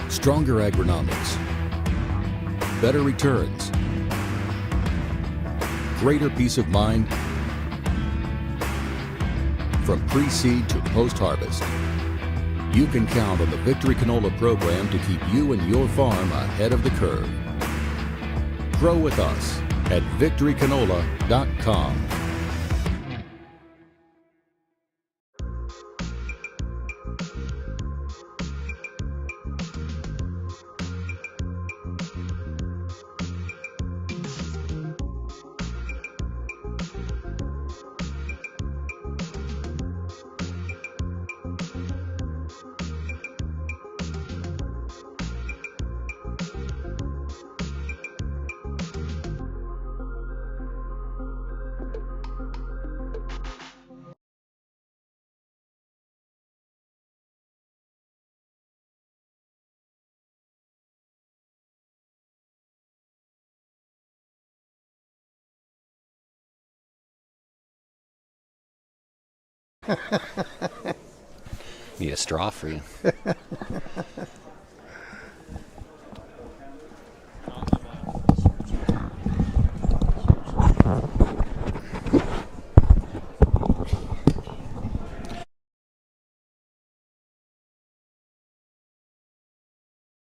Stronger agronomics, better returns, greater peace of mind from pre-seed to post-harvest. You can count on the Victory Canola program to keep you and your farm ahead of the curve. Grow with us at victorycanola.com. Need a straw for you.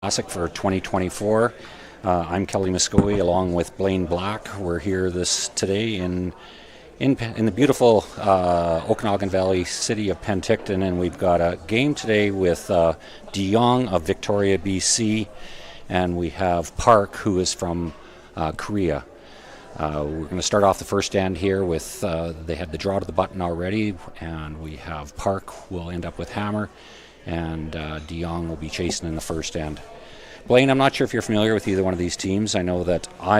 Classic for 2024. I'm Kelly Muskogee along with Blaine Black. We're here today in the beautiful Okanagan Valley city of Penticton, and we've got a game today with Jong of Victoria, BC, and we have Park, who is from Korea. We're going to start off the first end here with, they had the draw to the button already, and we have Park will end up with hammer, and Jong will be chasing in the first end. Blaine, I'm not sure if you're familiar with either one of these teams. I know that I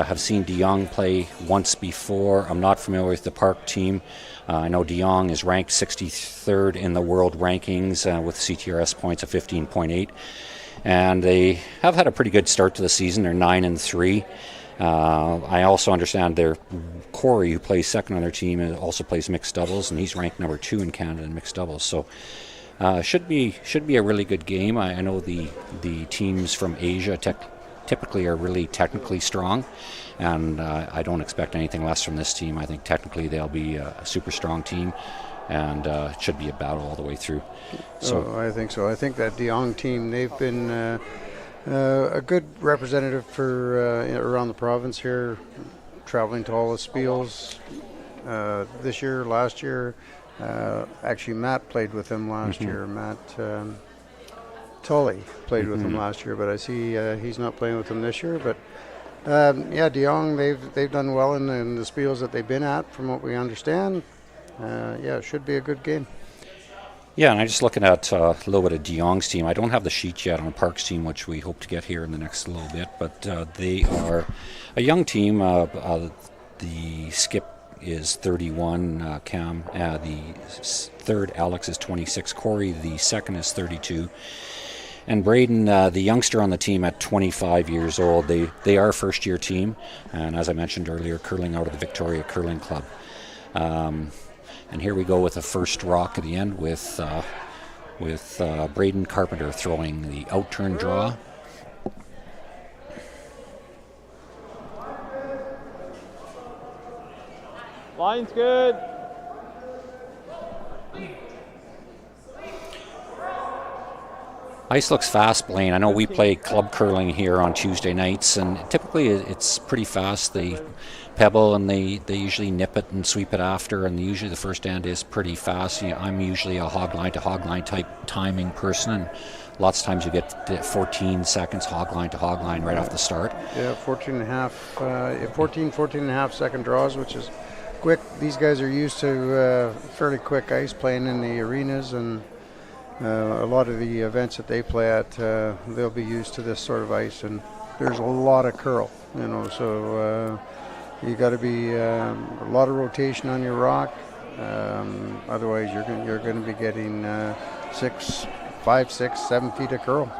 have seen Jong play once before. I'm not familiar with the Park team. I know Jong is ranked 63rd in the world rankings with CTRS points of 15.8. And they have had a pretty good start to the season. They're 9-3. I also understand their Corey, who plays second on their team, also plays mixed doubles, and he's ranked number 2 in Canada in mixed doubles. So should be a really good game. I know the teams from Asia typically are really technically strong, and I don't expect anything less from this team. I think technically they'll be a super strong team, and it should be a battle all the way through. So I think so. I think that Jong team, they've been a good representative for around the province here, traveling to all the spiels this year, last year. Actually, Matt played with him last year. Matt Tully played with him last year, but I see he's not playing with him this year. But Jong, they've done well in the spiels that they've been at, from what we understand. It should be a good game. Yeah, and I'm just looking at a little bit of Jong's team. I don't have the sheet yet on Park's team, which we hope to get here in the next little bit. But they are a young team. The skip is 31, Cam. The third, Alex, is 26. Corey, the second, is 32. And Braden, the youngster on the team at 25 years old. They are a first-year team, and as I mentioned earlier, curling out of the Victoria Curling Club. And here we go with the first rock at the end with Braden Carpenter throwing the out-turn draw. Line's good. Ice looks fast, Blaine. I know we play club curling here on Tuesday nights, and typically it's pretty fast. They pebble and they usually nip it and sweep it after, and usually the first end is pretty fast. I'm usually a hog line to hog line type timing person, and lots of times you get 14 seconds hog line to hog line right off the start. Yeah, 14 and a half second draws, which is quick. These guys are used to fairly quick ice playing in the arenas, and a lot of the events that they play at, they'll be used to this sort of ice, and there's a lot of curl, so you got to be a lot of rotation on your rock. Otherwise, you're going to be getting 5, 6, 7 feet of curl.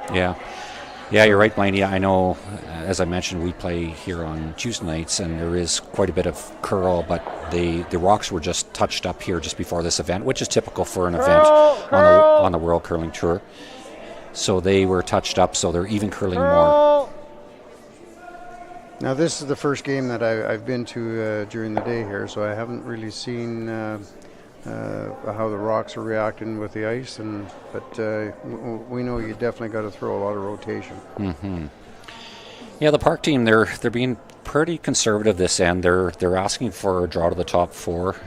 Yeah, you're right, Blaine. Yeah, I know, as I mentioned, we play here on Tuesday nights, and there is quite a bit of curl, but the rocks were just touched up here just before this event, which is typical for an event on the World Curling Tour. So they were touched up, so they're even curling more. Now, this is the first game that I've been to during the day here, so I haven't really seen how the rocks are reacting with the ice, but we know you definitely got to throw a lot of rotation. Mm-hmm. Yeah, the park team, they're being pretty conservative this end. They're asking for a draw to the top 4.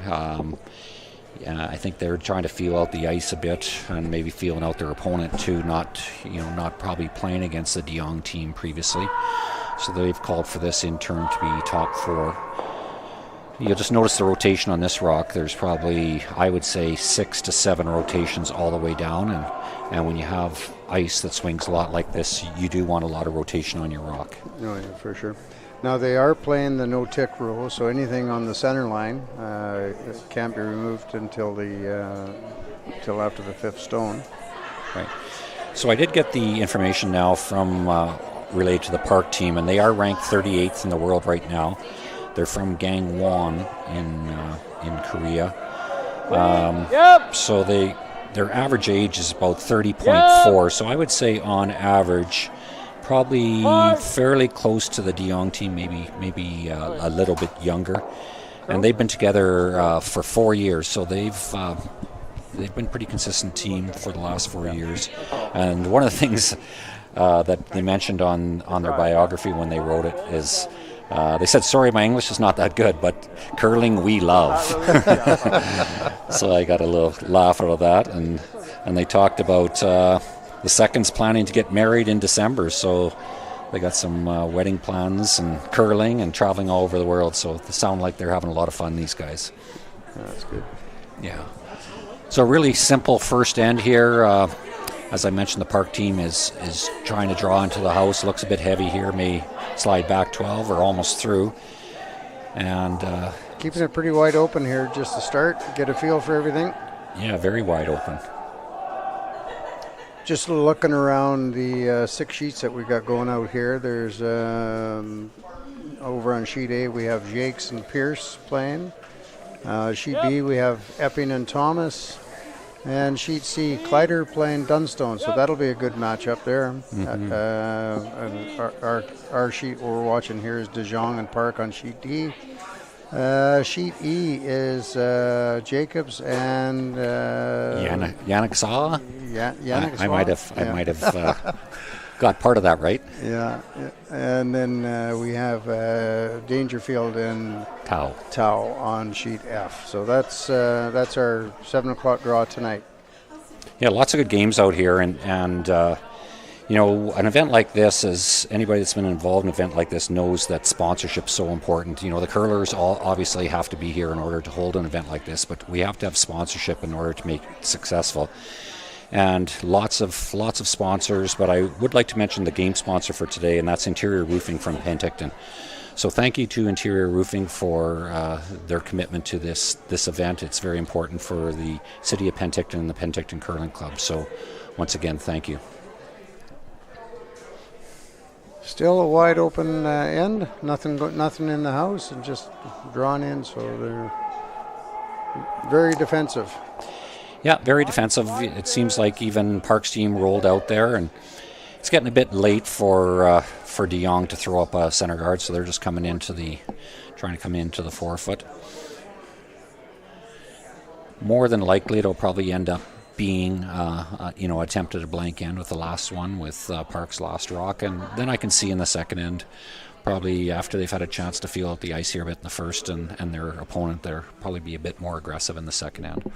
I think they're trying to feel out the ice a bit and maybe feeling out their opponent too. Not probably playing against the Jong team previously, so they've called for this in turn to be top 4. You'll just notice the rotation on this rock. There's probably, I would say, 6 to 7 rotations all the way down, and when you have ice that swings a lot like this, you do want a lot of rotation on your rock. Oh, yeah, for sure. Now, they are playing the no-tick rule, so anything on the center line can't be removed until after the 5th stone. Right. So I did get the information now from related to the park team, and they are ranked 38th in the world right now. They're from Gangwon in Korea. So their average age is about 30.4. So I would say on average, probably fairly close to the Jong team, maybe a little bit younger. And they've been together for 4 years, so they've been a pretty consistent team for the last 4 years. And one of the things that they mentioned on their biography when they wrote it is, they said, "Sorry, my English is not that good, but curling we love." So I got a little laugh out of that, and they talked about the seconds planning to get married in December, so they got some wedding plans and curling and traveling all over the world. So they sound like they're having a lot of fun, these guys. That's good. Yeah. So really simple first end here. As I mentioned, the park team is trying to draw into the house. Looks a bit heavy here. May slide back 12 or almost through. And keeping it pretty wide open here just to start. Get a feel for everything. Yeah, very wide open. Just looking around the 6 sheets that we got going out here. There's over on sheet A we have Jakes and Pierce playing. Sheet B we have Epping and Thomas. And sheet C, Kleider playing Dunstone, so that'll be a good matchup there. Mm-hmm. And our sheet we're watching here is De Jong and Park on sheet D. Sheet E is Jacobs and Yannick Saw. Yannick Saw. I might have got part of that right. Yeah, and then we have Dangerfield and Tau on sheet F. So that's our 7 o'clock draw tonight. Yeah, lots of good games out here, and an event like this, as anybody that's been involved in an event like this knows that sponsorship's so important. The curlers all obviously have to be here in order to hold an event like this, but we have to have sponsorship in order to make it successful. And lots of sponsors, but I would like to mention the game sponsor for today, and that's Interior Roofing from Penticton. So thank you to Interior Roofing for their commitment to this event. It's very important for the city of Penticton and the Penticton Curling Club. So once again, thank you. Still a wide open end, nothing in the house, and just drawn in, so they're very defensive. Yeah, very defensive. It seems like even Park's team rolled out there, and it's getting a bit late for De Jong to throw up a center guard, so they're just trying to come into the 4 foot. More than likely, it'll probably end up being, attempted a blank end with the last one with Park's last rock. And then I can see in the second end, probably after they've had a chance to feel out the ice here a bit in the first and their opponent there, probably be a bit more aggressive in the second end.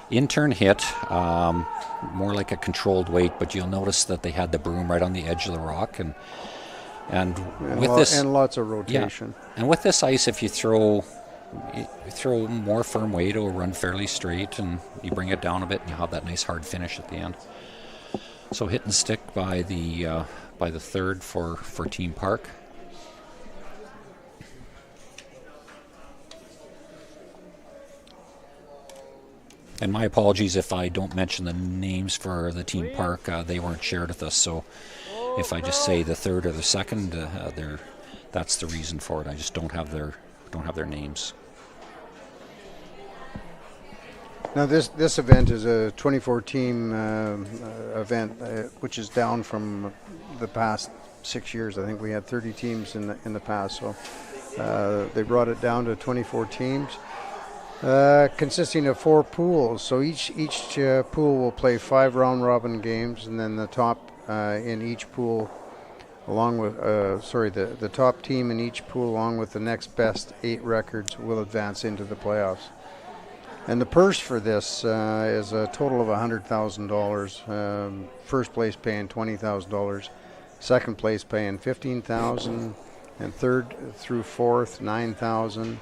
In-turn hit, more like a controlled weight, but you'll notice that they had the broom right on the edge of the rock, and with this, and lots of rotation. Yeah, and with this ice, if you throw more firm weight, it'll run fairly straight, and you bring it down a bit, and you have that nice hard finish at the end. So hit and stick by the third for Team Park. And my apologies if I don't mention the names for the Team Park. They weren't shared with us, so if I just say the third or the second, that's the reason for it. I just don't have their names. Now this event is a 24-team event, which is down from the past 6 years. I think we had 30 teams in the past, so they brought it down to 24 teams. Consisting of 4 pools. So each pool will play 5 round-robin games, and then the top in each pool, along with the top team in each pool, along with the next best 8 records, will advance into the playoffs. And the purse for this is a total of $100,000. First place paying $20,000, second place paying $15,000, and third through fourth $9,000.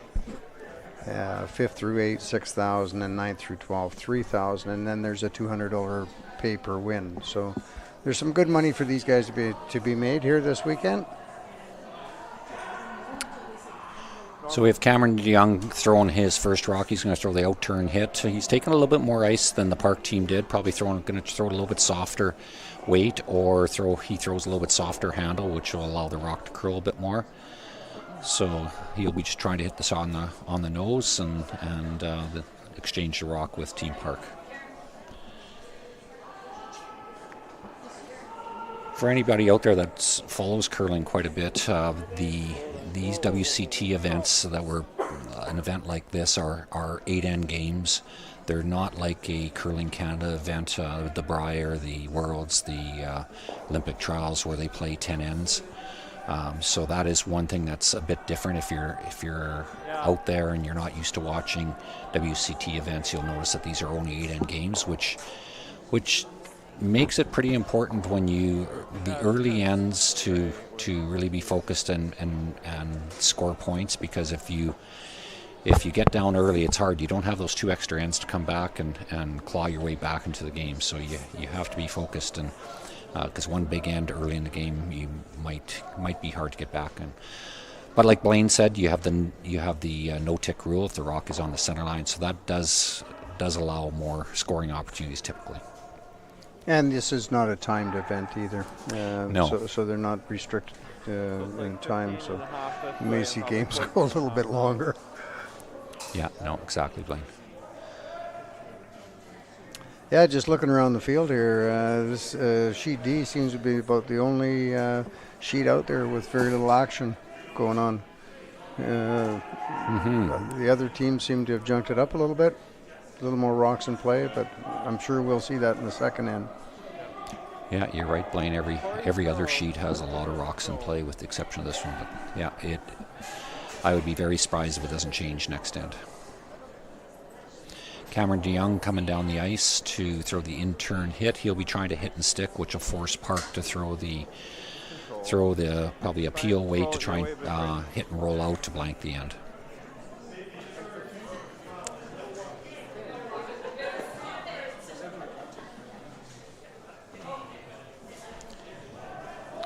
5th through 8, $6,000, and 9th through 12, $3,000, and then there's a $200 pay per win. So there's some good money for these guys to be made here this weekend. So we have Cameron Young throwing his first rock. He's going to throw the out-turn hit. He's taking a little bit more ice than the Park team did. Probably going to throw a little bit softer weight, or he throws a little bit softer handle, which will allow the rock to curl a bit more. So he'll be just trying to hit this on the nose and exchange the rock with Team Park. For anybody out there that follows curling quite a bit, these WCT events that were an event like this are 8-end games. They're not like a Curling Canada event, the Brier, the Worlds, the Olympic Trials, where they play 10 ends. So that is one thing that's a bit different. If you're out there and you're not used to watching WCT events, you'll notice that these are only 8-end games, which makes it pretty important when the early ends to really be focused and score points, because if you get down early, it's hard. You don't have those 2 extra ends to come back and claw your way back into the game. So you have to be focused, and because one big end early in the game, you might be hard to get back. But like Blaine said, you have the no-tick rule if the rock is on the center line, so that does allow more scoring opportunities typically. And this is not a timed event either. No. So they're not restricted in time, so you may see games go a little bit longer. Yeah, no, exactly, Blaine. Yeah, just looking around the field here, this sheet D seems to be about the only sheet out there with very little action going on. The other teams seem to have junked it up a little bit. A little more rocks in play, but I'm sure we'll see that in the second end. Yeah, you're right, Blaine. Every other sheet has a lot of rocks in play, with the exception of this one. But yeah, I would be very surprised if it doesn't change next end. Cameron DeYoung coming down the ice to throw the in-turn hit. He'll be trying to hit and stick, which will force Park to throw the probably a peel weight to try and hit and roll out to blank the end.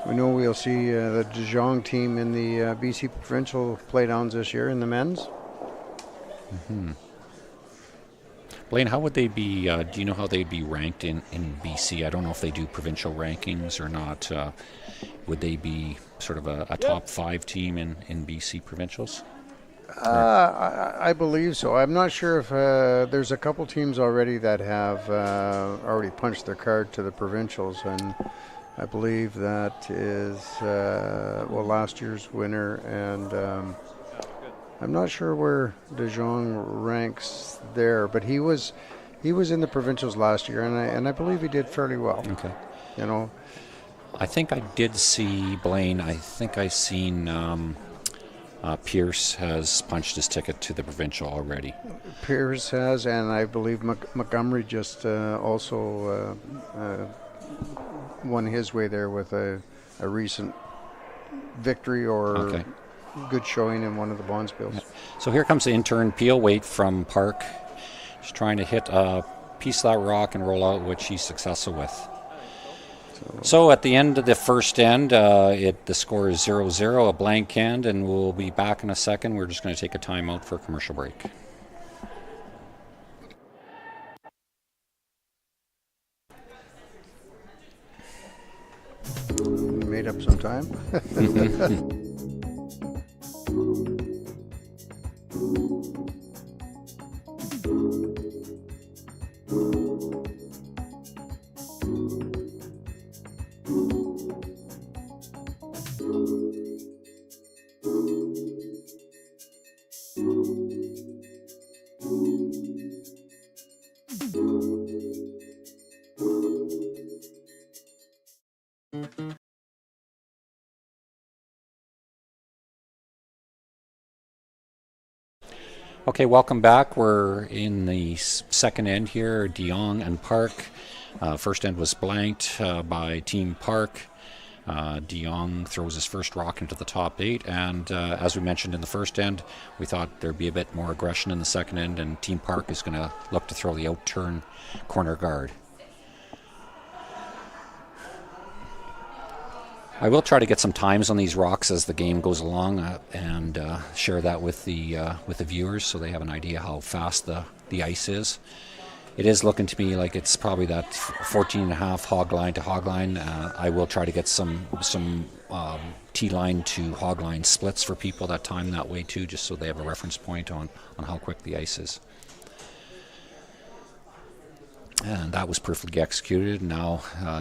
We know we'll see the Jong team in the BC Provincial Playdowns this year in the men's. Blaine, how would they be, do you know how they'd be ranked in BC? I don't know if they do provincial rankings or not. Would they be sort of a top 5 team in BC Provincials? I believe so. I'm not sure if there's a couple teams already that have already punched their card to the provincials, and I believe that is last year's winner and I'm not sure where Jong ranks there, but he was in the provincials last year, and I believe he did fairly well. Okay. You know, I think I did see Blaine. I think I seen Pierce has punched his ticket to the provincial already. Pierce has, and I believe Montgomery just also won his way there with a recent victory or good showing in one of the Bondsbills. Yeah. So here comes the intern Peel Waite from Park. He's trying to hit a piece of that rock and roll out, which he's successful with. So at the end of the first end, the score is 0-0, a blank end, and we'll be back in a second. We're just going to take a timeout for a commercial break. You made up some time. Okay, welcome back. We're in the second end here, Jong and Park. First end was blanked by Team Park. Jong throws his first rock into the top 8, and as we mentioned in the first end, we thought there'd be a bit more aggression in the second end, and Team Park is going to look to throw the out-turn corner guard. I will try to get some times on these rocks as the game goes along and share that with the viewers so they have an idea how fast the ice is. It is looking to me like it's probably that 14.5 hog line to hog line. I will try to get some T-line to hog line splits for people that time that way too, just so they have a reference point on how quick the ice is. And that was perfectly executed. Now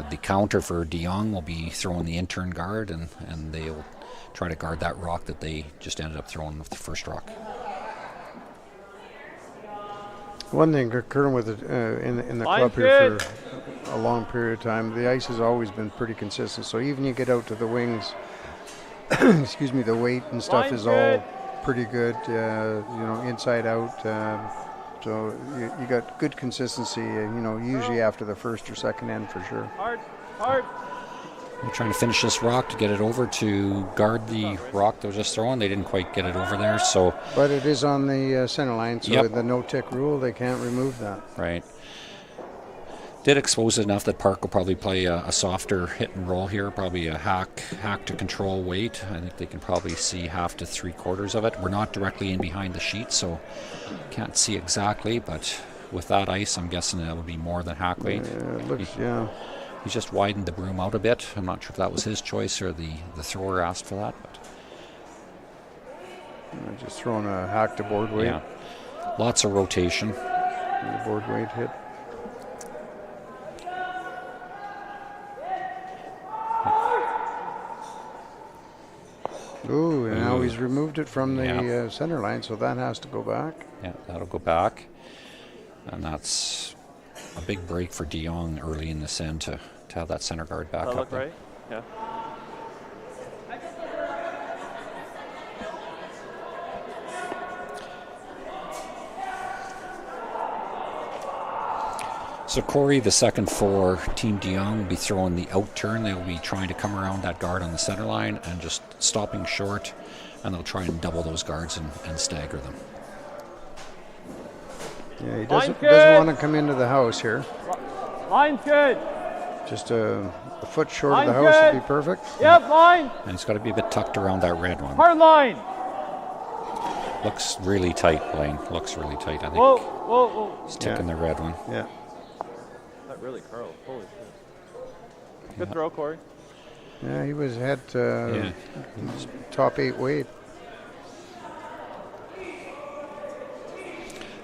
the counter for Jong will be throwing the intern guard, and they'll try to guard that rock that they just ended up throwing with the first rock. One thing occurring with it in the club here for a long period of time, the ice has always been pretty consistent. So even you get out to the wings, excuse me, the weight and stuff is all pretty good. Inside out. So you got good consistency. Usually after the first or second end for sure. Hard. They're trying to finish this rock to get it over to guard the rock that was just thrown. They didn't quite get it over there, so. But it is on the center line, so the no-tick rule, they can't remove that. Right. Did expose it enough that Park will probably play a softer hit and roll here, probably a hack to control weight. I think they can probably see half to 3/4 of it. We're not directly in behind the sheet, so can't see exactly, but with that ice, I'm guessing that would be more than hack weight. It looks, yeah. He's just widened the broom out a bit. I'm not sure if that was his choice or the thrower asked for that. But just throwing a hack to board weight. Yeah, lots of rotation. The board weight hit. Ooh, and now he's removed it from the center line, so that has to go back. Yeah, that'll go back. And that's a big break for Jong early in this end to have that center guard back up. Look right? Yeah. So Corey, the second for Team Jong, will be throwing the out turn. They'll be trying to come around that guard on the center line and just stopping short, and they'll try and double those guards and stagger them. Yeah, he doesn't want to come into the house here. Line's good. Just a foot short of the house would be perfect. Yep, line. And it's got to be a bit tucked around that red one. Hard line. Looks really tight, Blaine. Looks really tight. I think Whoa. he's ticking the red one. Yeah. That really curled. Holy shit. Good throw, Corey. Yeah, he was head top 8 weight.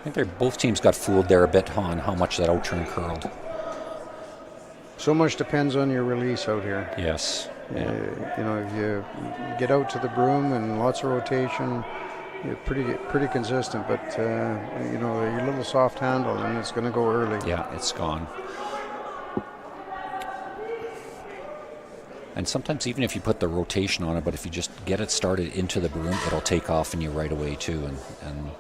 I think both teams got fooled there a bit on how much that out turn curled. So much depends on your release out here. Yes. If you get out to the broom and lots of rotation, pretty consistent, but you know, your little soft handle and it's going to go early. Yeah, it's gone. And sometimes even if you put the rotation on it, but if you just get it started into the broom, it'll take off in you right away too. And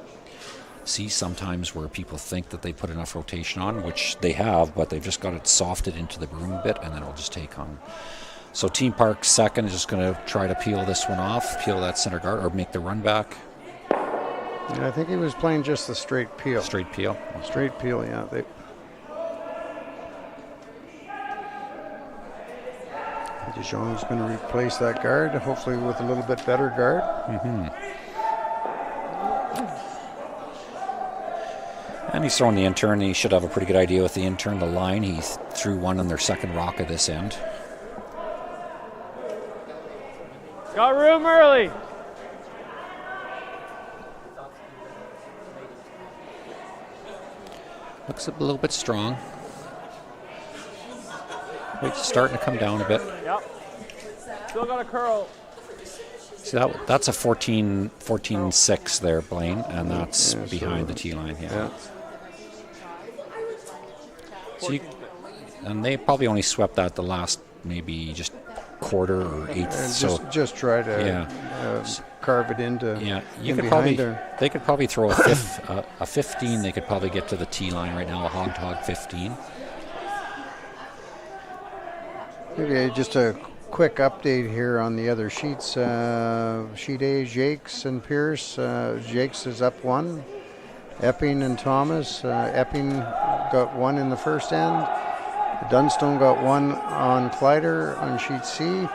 see sometimes where people think that they put enough rotation on, which they have, but they've just got it softed into the broom a bit, and then it'll just take on. So Team Park second is just going to try to peel this one off, peel that center guard, or make the run back. Yeah, I think he was playing just the straight peel. Straight peel. Straight peel, yeah. Jong's going to replace that guard, hopefully with a little bit better guard. And he's throwing the intern. He should have a pretty good idea with the intern, the line. He threw one on their second rock at this end. Got room early. Looks a little bit strong. It's starting to come down a bit. Yep. Still got a curl. See, that's a 14-6 there, Blaine, and that's behind the tee line. Yeah. So and they probably only swept that the last maybe just quarter or eighth. And so just try to carve it into. Yeah, they could probably throw a 15. They could probably get to the tee line right now. A hog 15. Maybe just a quick update here on the other sheets. Sheet A, Jakes and Pierce. Jakes is up 1. Epping and Thomas. Epping got 1 in the first end. Dunstone got 1 on Kleider on sheet C. And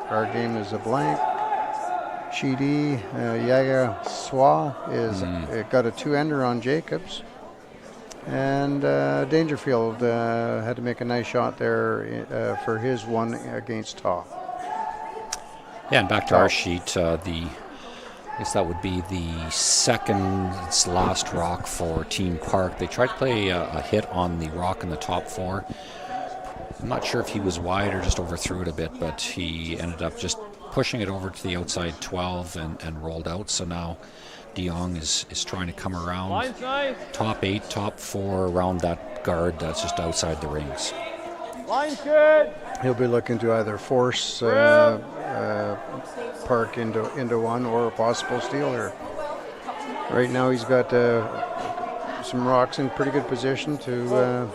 our game is a blank. Sheet E, Yaga Swa is got a 2-ender on Jacobs. And Dangerfield had to make a nice shot there for his one against Top. Yeah, and back to our sheet, I guess that would be the second last rock for Team Park. They tried to play a hit on the rock in the top 4. I'm not sure if he was wide or just overthrew it a bit, but he ended up just pushing it over to the outside 12 and rolled out. So now Jong is trying to come around Nice. top 8, top 4 around that guard that's just outside the rings. Line's good. He'll be looking to either force Park into one or a possible steal here. Right now he's got some rocks in pretty good position to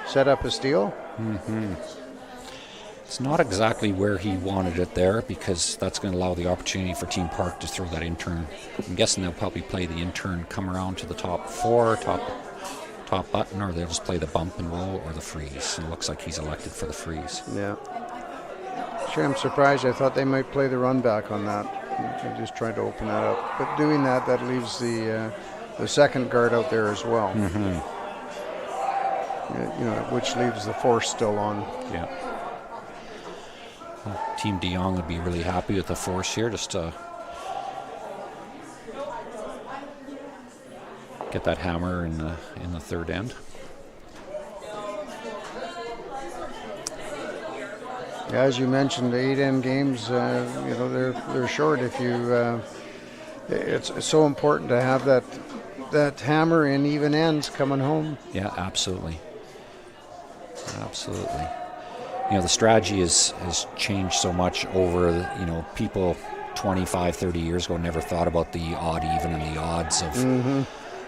set up a steal. It's not exactly where he wanted it there, because that's going to allow the opportunity for Team Park to throw that intern. I'm guessing they'll probably play the intern, come around to the top 4, top button, or they'll just play the bump and roll or the freeze. And it looks like he's elected for the freeze. Yeah. Sure, I'm surprised. I thought they might play the run back on that. They're just trying to open that up. But doing that leaves the second guard out there as well. You know, which leaves the force still on. Yeah. Team Jong would be really happy with the force here, just to get that hammer in the third end. Yeah, as you mentioned, the 8-end games, you know, they're short. If you, it's so important to have that hammer in even ends coming home. Yeah, absolutely. You know, the strategy has changed so much over, you know, people 25, 30 years ago never thought about the odd even and the odds of.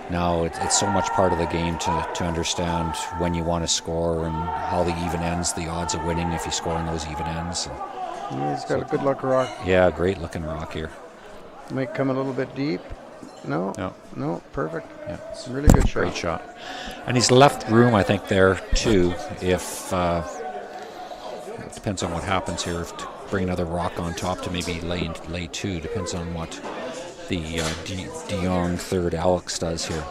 Now it's so much part of the game to understand when you want to score and how the even ends, the odds of winning if you score in those even ends. And he's got a good look rock. Yeah, great looking rock here. Might come a little bit deep. No, perfect. Yeah, it's a really good shot. Great shot. And he's left room, I think, there too. If it depends on what happens here. If to bring another rock on top to maybe lay 2, depends on what the Jong third Alex does here.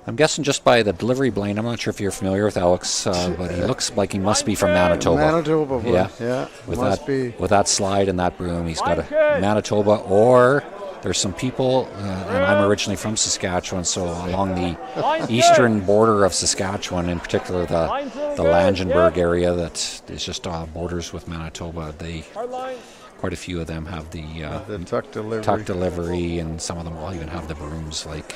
I'm guessing just by the delivery, Blaine. I'm not sure if you're familiar with Alex, but he looks like he must be from Manitoba. Manitoba, yeah. With that slide and that broom, he's got a Manitoba, or there's some people, and I'm originally from Saskatchewan, so along the eastern border of Saskatchewan, in particular the Langenburg area that is just borders with Manitoba, they quite a few of them have the tuck delivery. tuck delivery, and some of them will even have the brooms like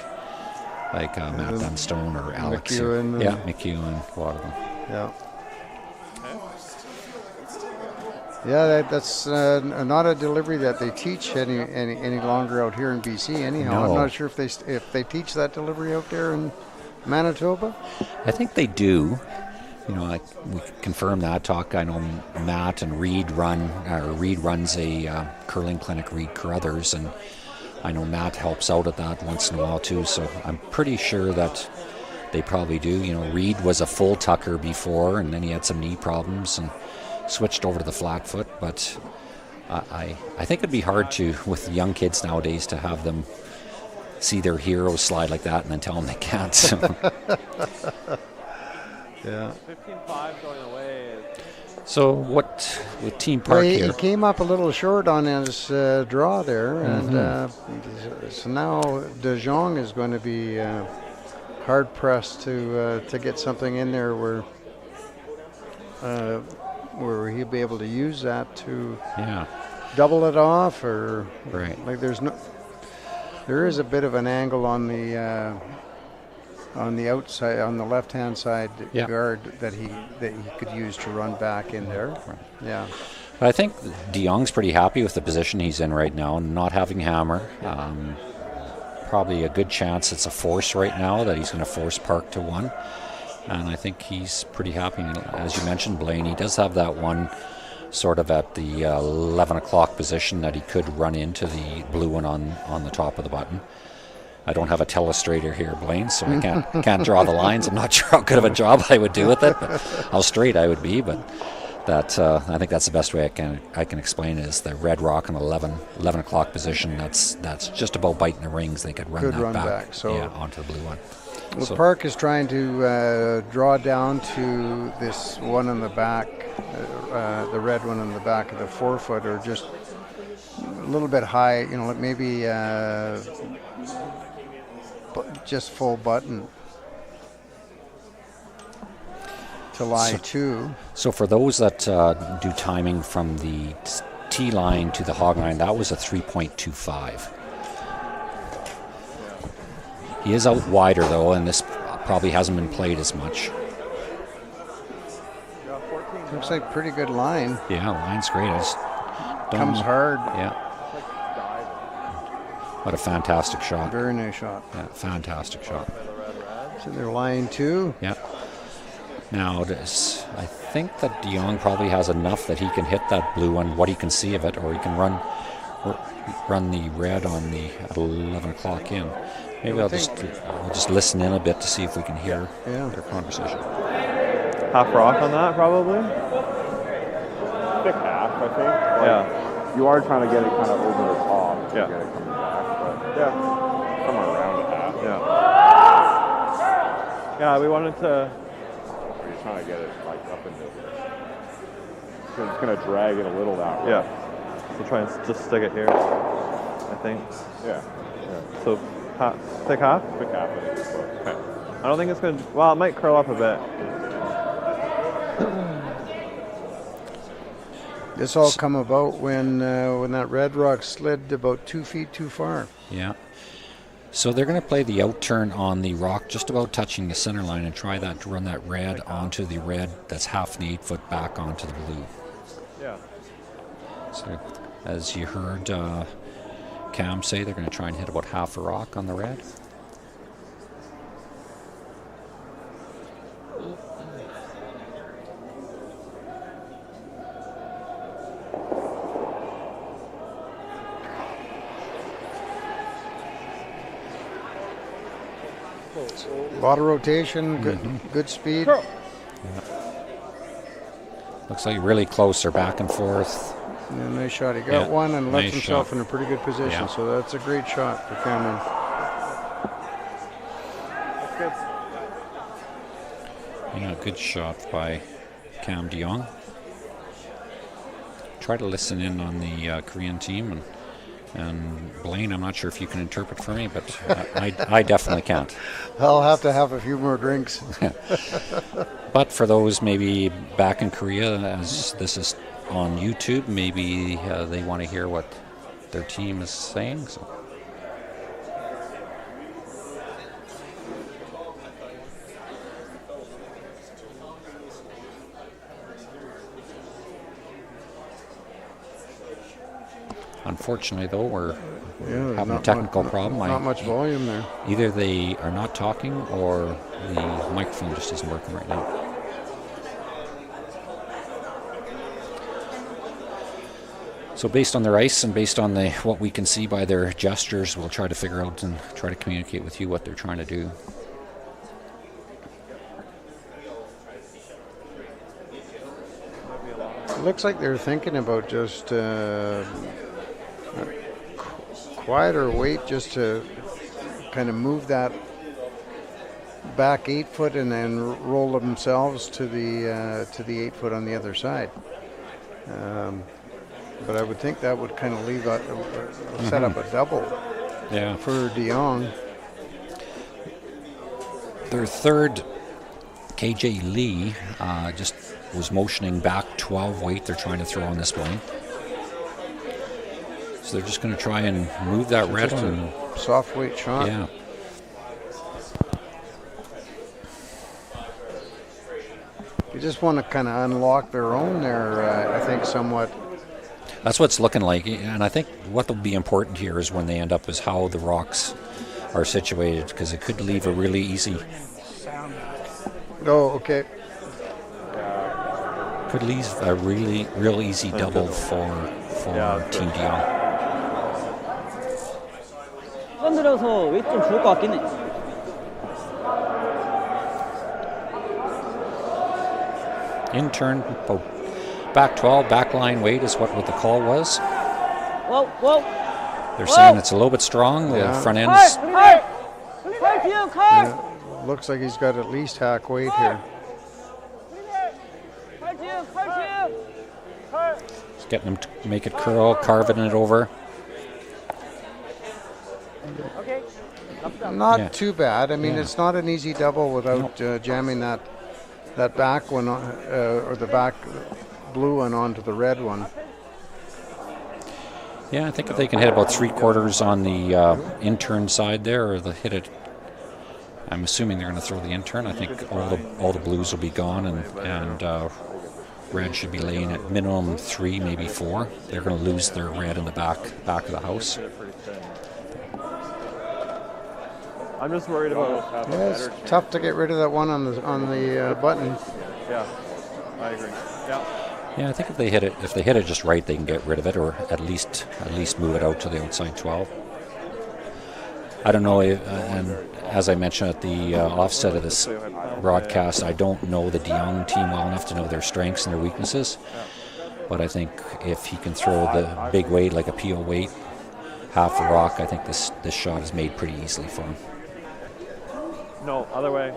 Matt Dunstone or Alex. McEwen. Yeah, McEwen, a lot of them. Yeah. Yeah, that's not a delivery that they teach any longer out here in BC. Anyhow, No. I'm not sure if they teach that delivery out there in Manitoba. I think they do. You know, we confirm that talk. I know Matt and Reed runs a curling clinic, Reed Carruthers, and I know Matt helps out at that once in a while too. So I'm pretty sure that they probably do. You know, Reed was a full tucker before, and then he had some knee problems and switched over to the flat foot. But I think it'd be hard to, with young kids nowadays, to have them see their heroes slide like that and then tell them they can't. So. Yeah. 15-5 going away. So what with Team Park Well, he here? came up a little short on his draw there, and so now Jong is going to be hard pressed to get something in there where he'll be able to use that to double it off, or Right. like there is a bit of an angle on the outside, on the left-hand side guard that he could use to run back in there. Yeah. I think De Jong's pretty happy with the position he's in right now, not having hammer. Probably a good chance it's a force right now, that he's going to force Park to one. And I think he's pretty happy. As you mentioned, Blaine, he does have that one sort of at the 11 o'clock position that he could run into the blue one on the top of the button. I don't have a telestrator here, Blaine, so I can't draw the lines. I'm not sure how good of a job I would do with it, but how straight I would be. But that I think that's the best way I can explain it, is the red rock in 11 o'clock position. That's just about biting the rings. They could run that back so onto the blue one. Well, so Park is trying to draw down to this one in the back, the red one in the back of the 4-foot, or just a little bit high, you know, maybe just full button to lie two. So for those that do timing from the tee line to the hog line, that was a 3.25. He is out wider though, and this probably hasn't been played as much. Looks like pretty good line. Yeah, line's great. Comes hard. Yeah. What a fantastic shot. Very nice shot. Yeah, fantastic shot. So they're line two. Yeah. Now, I think that De Jong probably has enough that he can hit that blue one, what he can see of it, or he can run the red on the at 11 o'clock in. Maybe we'll just listen in a bit to see if we can hear their conversation. Half rock on that, probably? Thick half, I think. Yeah. You are trying to get it kind of over the top to Yeah. get it coming back, but somewhere around a half. Yeah. Yeah, we wanted to. Or you're trying to get it like up into here. So it's going to drag it a little that way. Yeah. So try and just stick it here, I think. Yeah. So thick half? Thick half, I think is what. Okay. I don't think it's going to. Well, it might curl up a bit. This all come about when that red rock slid about 2 feet too far. Yeah. So they're going to play the out turn on the rock just about touching the center line and try that to run that red onto the red that's half an 8-foot back onto the blue. Yeah. So as you heard Cam say, they're going to try and hit about half a rock on the red. A lot of rotation, good speed. Yeah. Looks like really close. They're back and forth. Yeah, nice shot. He got one and left himself in a pretty good position. Yeah. So that's a great shot for Cameron. Yeah, good shot by Cam De Jong. Try to listen in on the Korean team, and Blaine, I'm not sure if you can interpret for me, but I definitely can't. I'll have to have a few more drinks. But for those maybe back in Korea, as this is on YouTube. Maybe they want to hear what their team is saying. So. Unfortunately, though, we're having a technical problem. Not much volume there. Either they are not talking or the microphone just isn't working right now. So based on their ice and based on what we can see by their gestures, we'll try to figure out and try to communicate with you what they're trying to do. It looks like they're thinking about just quieter weight, just to kind of move that back 8 foot and then roll themselves to the 8 foot on the other side. But I would think that would kind of leave set up a double for De Jong. Their third, KJ Lee, just was motioning back 12 weight. They're trying to throw on this one. So they're just going to try and move that red. And soft weight shot. Yeah. You just want to kind of unlock their own there, I think, somewhat. That's what it's looking like. And I think what will be important here is when they end up is how the rocks are situated, because it could leave a really easy... Oh, okay. Could leave a real easy double for Team De Jong. 흔들어서 웨이트 좀 좋을 것 같긴 해. In-turn, back 12, backline weight is what the call was. Whoa, whoa. They're saying it's a little bit strong. The front end's... Looks like he's got at least hack weight here. Just getting him to make it curl, carving it over. Not too bad. I mean, it's not an easy double without jamming that back one or the back blue one onto the red one. Yeah, I think if they can hit about 3/4 on the in-turn side there, or they hit it, I'm assuming they're going to throw the in-turn. I think all the blues will be gone, and red should be laying at minimum 3, maybe 4. They're going to lose their red in the back of the house. I'm just worried about. It's tough to get rid of that one on the button. Yeah, I agree. Yeah. Yeah, I think if they hit it just right, they can get rid of it, or at least move it out to the outside 12. I don't know, and as I mentioned at the offset of this broadcast, I don't know the De Jong team well enough to know their strengths and their weaknesses. But I think if he can throw the big weight, like a PO weight, half the rock, I think this shot is made pretty easily for him. No, other way.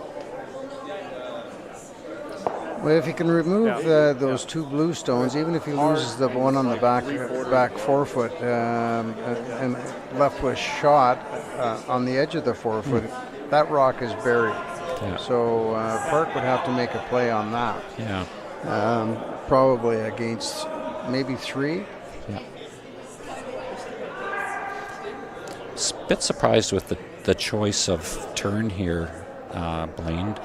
Well, if he can remove those 2 blue stones, even if he loses the one on the back 4 foot and left with shot on the edge of the 4 foot, that rock is buried. Yeah. So Park would have to make a play on that. Yeah. Probably against maybe 3. Yeah. A bit surprised with the choice of turn here, Blaine.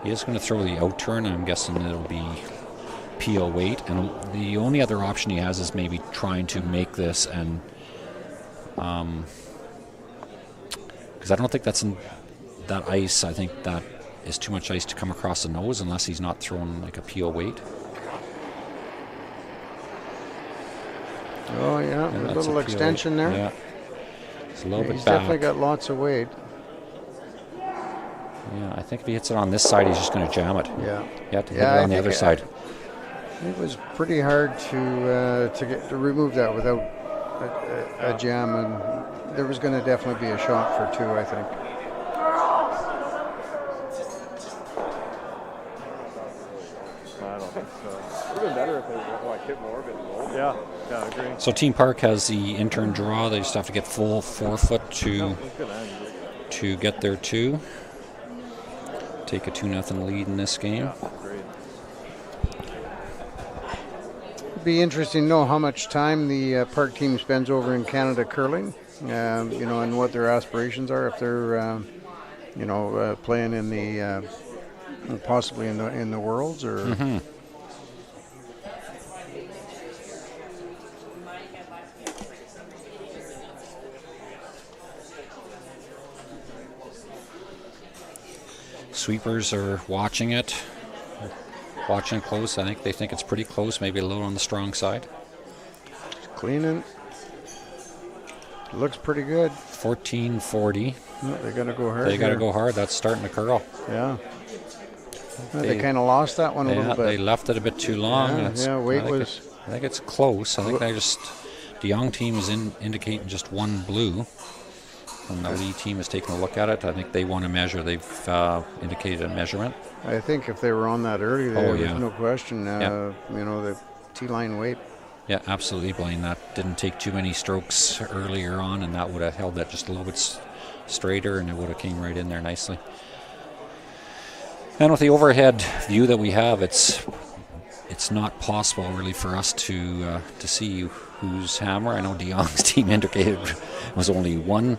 He is going to throw the out turn. I'm guessing it'll be PO weight, and the only other option he has is maybe trying to make this, and because I don't think that's in that ice. I think that is too much ice to come across the nose unless he's not throwing like a PO weight. Oh yeah, a little extension there. Yeah, it's a little bit he's back. Definitely got lots of weight. Yeah, I think if he hits it on this side, he's just going to jam it. Yeah. You have to hit it on the other side. It was pretty hard to remove that without a jam, and there was going to definitely be a shot for 2, I think. I don't think so. It would have been better if they hit more of it. Yeah, I agree. So Team Park has the in-turn draw. They just have to get full 4 foot to get their 2. Take a 2-0 lead in this game. be interesting to know how much time the park team spends over in Canada curling, and what their aspirations are, if they're, playing in the possibly in the Worlds or. Mm-hmm. Sweepers are watching it close. I think they think it's pretty close, maybe a little on the strong side. Cleaning. Looks pretty good. 1440. They got to go hard. They got to go hard. That's starting to curl. Yeah. They kind of lost that one a little bit. They left it a bit too long. Weight I think it's close. I think the Jong team is indicating just one blue. And the lead team is taking a look at it. I think they want to measure. They've indicated a measurement. I think if they were on that early, there's no question. The T-line weight. Yeah, absolutely, Blaine. That didn't take too many strokes earlier on, and that would have held that just a little bit straighter, and it would have came right in there nicely. And with the overhead view that we have, it's not possible really for us to see whose hammer. I know De Jong's team indicated was only one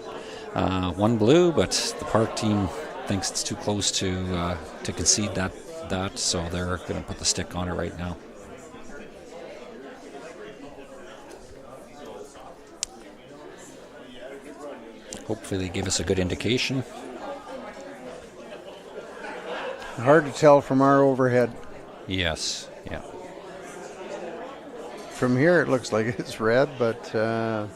blue, but the park team thinks it's too close to concede that, so they're going to put the stick on it right now. Hopefully they give us a good indication. Hard to tell from our overhead. Yes, yeah. From here it looks like it's red, but red.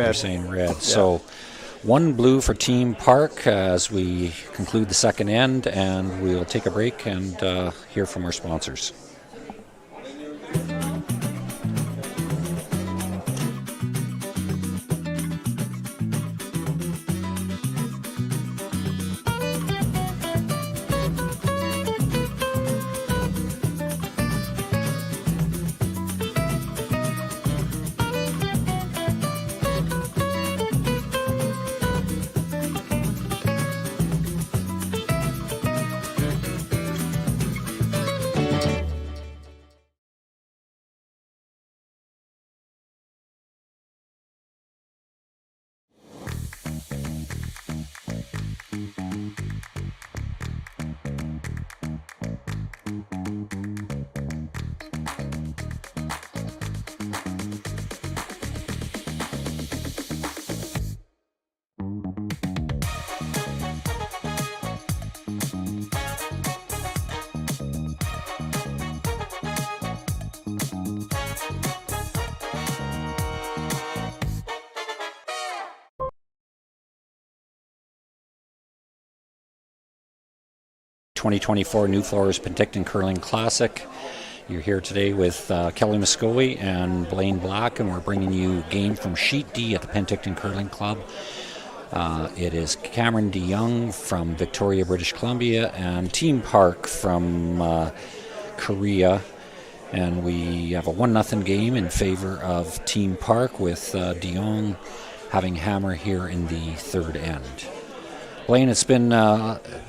They're saying red. Yeah. So one blue for Team Park as we conclude the second end, and we'll take a break and hear from our sponsors. '24 Nufloors Penticton Curling Classic. You're here today with Kelly Muscovy and Blaine Black, and we're bringing you a game from Sheet D at the Penticton Curling Club. It is Cameron De Jong from Victoria, British Columbia, and Team Park from Korea. And we have a 1-0 game in favor of Team Park, with De Jong having hammer here in the third end. Blaine, it's been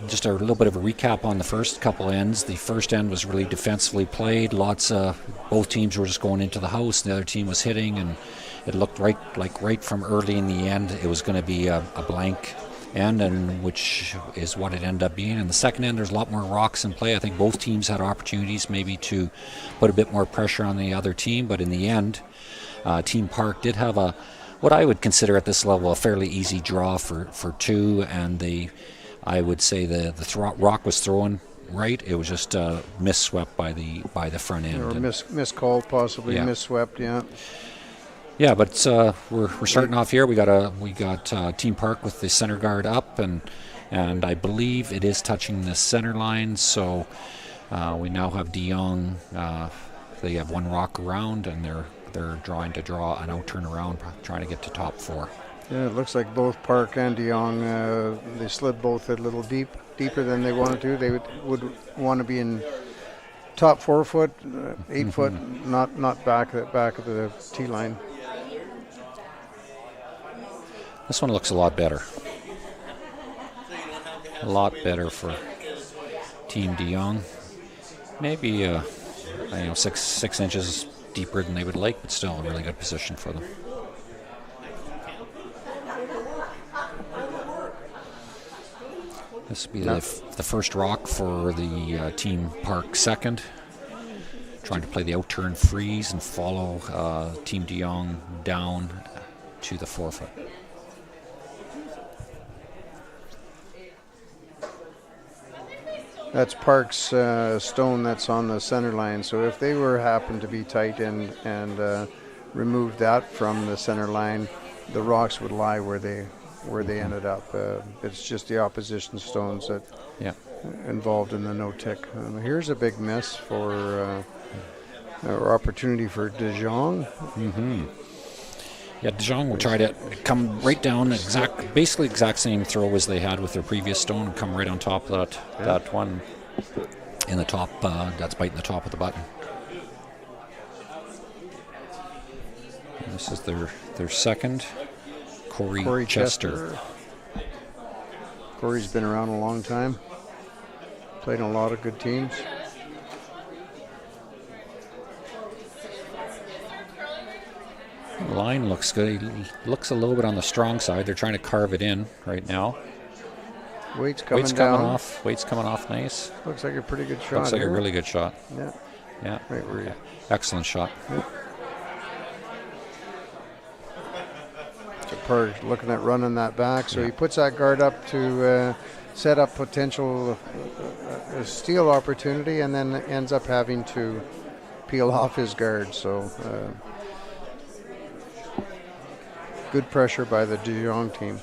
just a little bit of a recap on the first couple ends. The first end was really defensively played. Both teams were just going into the house. The other team was hitting, and it looked right from early in the end it was going to be a blank end, and which is what it ended up being. In the second end, there's a lot more rocks in play. I think both teams had opportunities maybe to put a bit more pressure on the other team, but in the end, Team Park did have what I would consider at this level a fairly easy draw for two, and I would say the rock was thrown right. It was just misswept by the front end. Or miscalled, possibly. Yeah. Misswept, yeah. Yeah, but we're starting off here. We got Team Park with the center guard up, and I believe it is touching the center line. So we now have De Jong. They have one rock around, and they're trying to draw an out turnaround, trying to get to top four. Yeah, it looks like both Park and De Jong, they slid both a little deeper than they wanted to. They would want to be in top 4 foot, 8 foot, not back of the tee line. This one looks a lot better. a lot better for Team de Jong. Maybe 6 inches deeper than they would like, but still a really good position for them. This will be the first rock for the Team Park second. Trying to play the out-turn freeze and follow Team de Jong down to the 4-foot. That's Park's stone that's on the center line. So if they happened to be tight and removed that from the center line, the rocks would lie where they ended up. It's just the opposition stones that involved in the no-tick. Here's a big miss for or opportunity for de Jong. Yeah, de Jong will try to come right down, basically exact same throw as they had with their previous stone, and come right on top of that one in the top, that's biting the top of the button. And this is their second, Corey Chester. Corey's been around a long time, played on a lot of good teams. The line looks good. He looks a little bit on the strong side. They're trying to carve it in right now. Weight's coming off. Weight's coming off nice. Looks like a pretty good shot. Looks like a really good shot. Yeah. Right where you. Excellent shot. Yeah. So Park looking at running that back. So he puts that guard up to set up potential a steal opportunity, and then ends up having to peel off his guard. So good pressure by the de Jong team.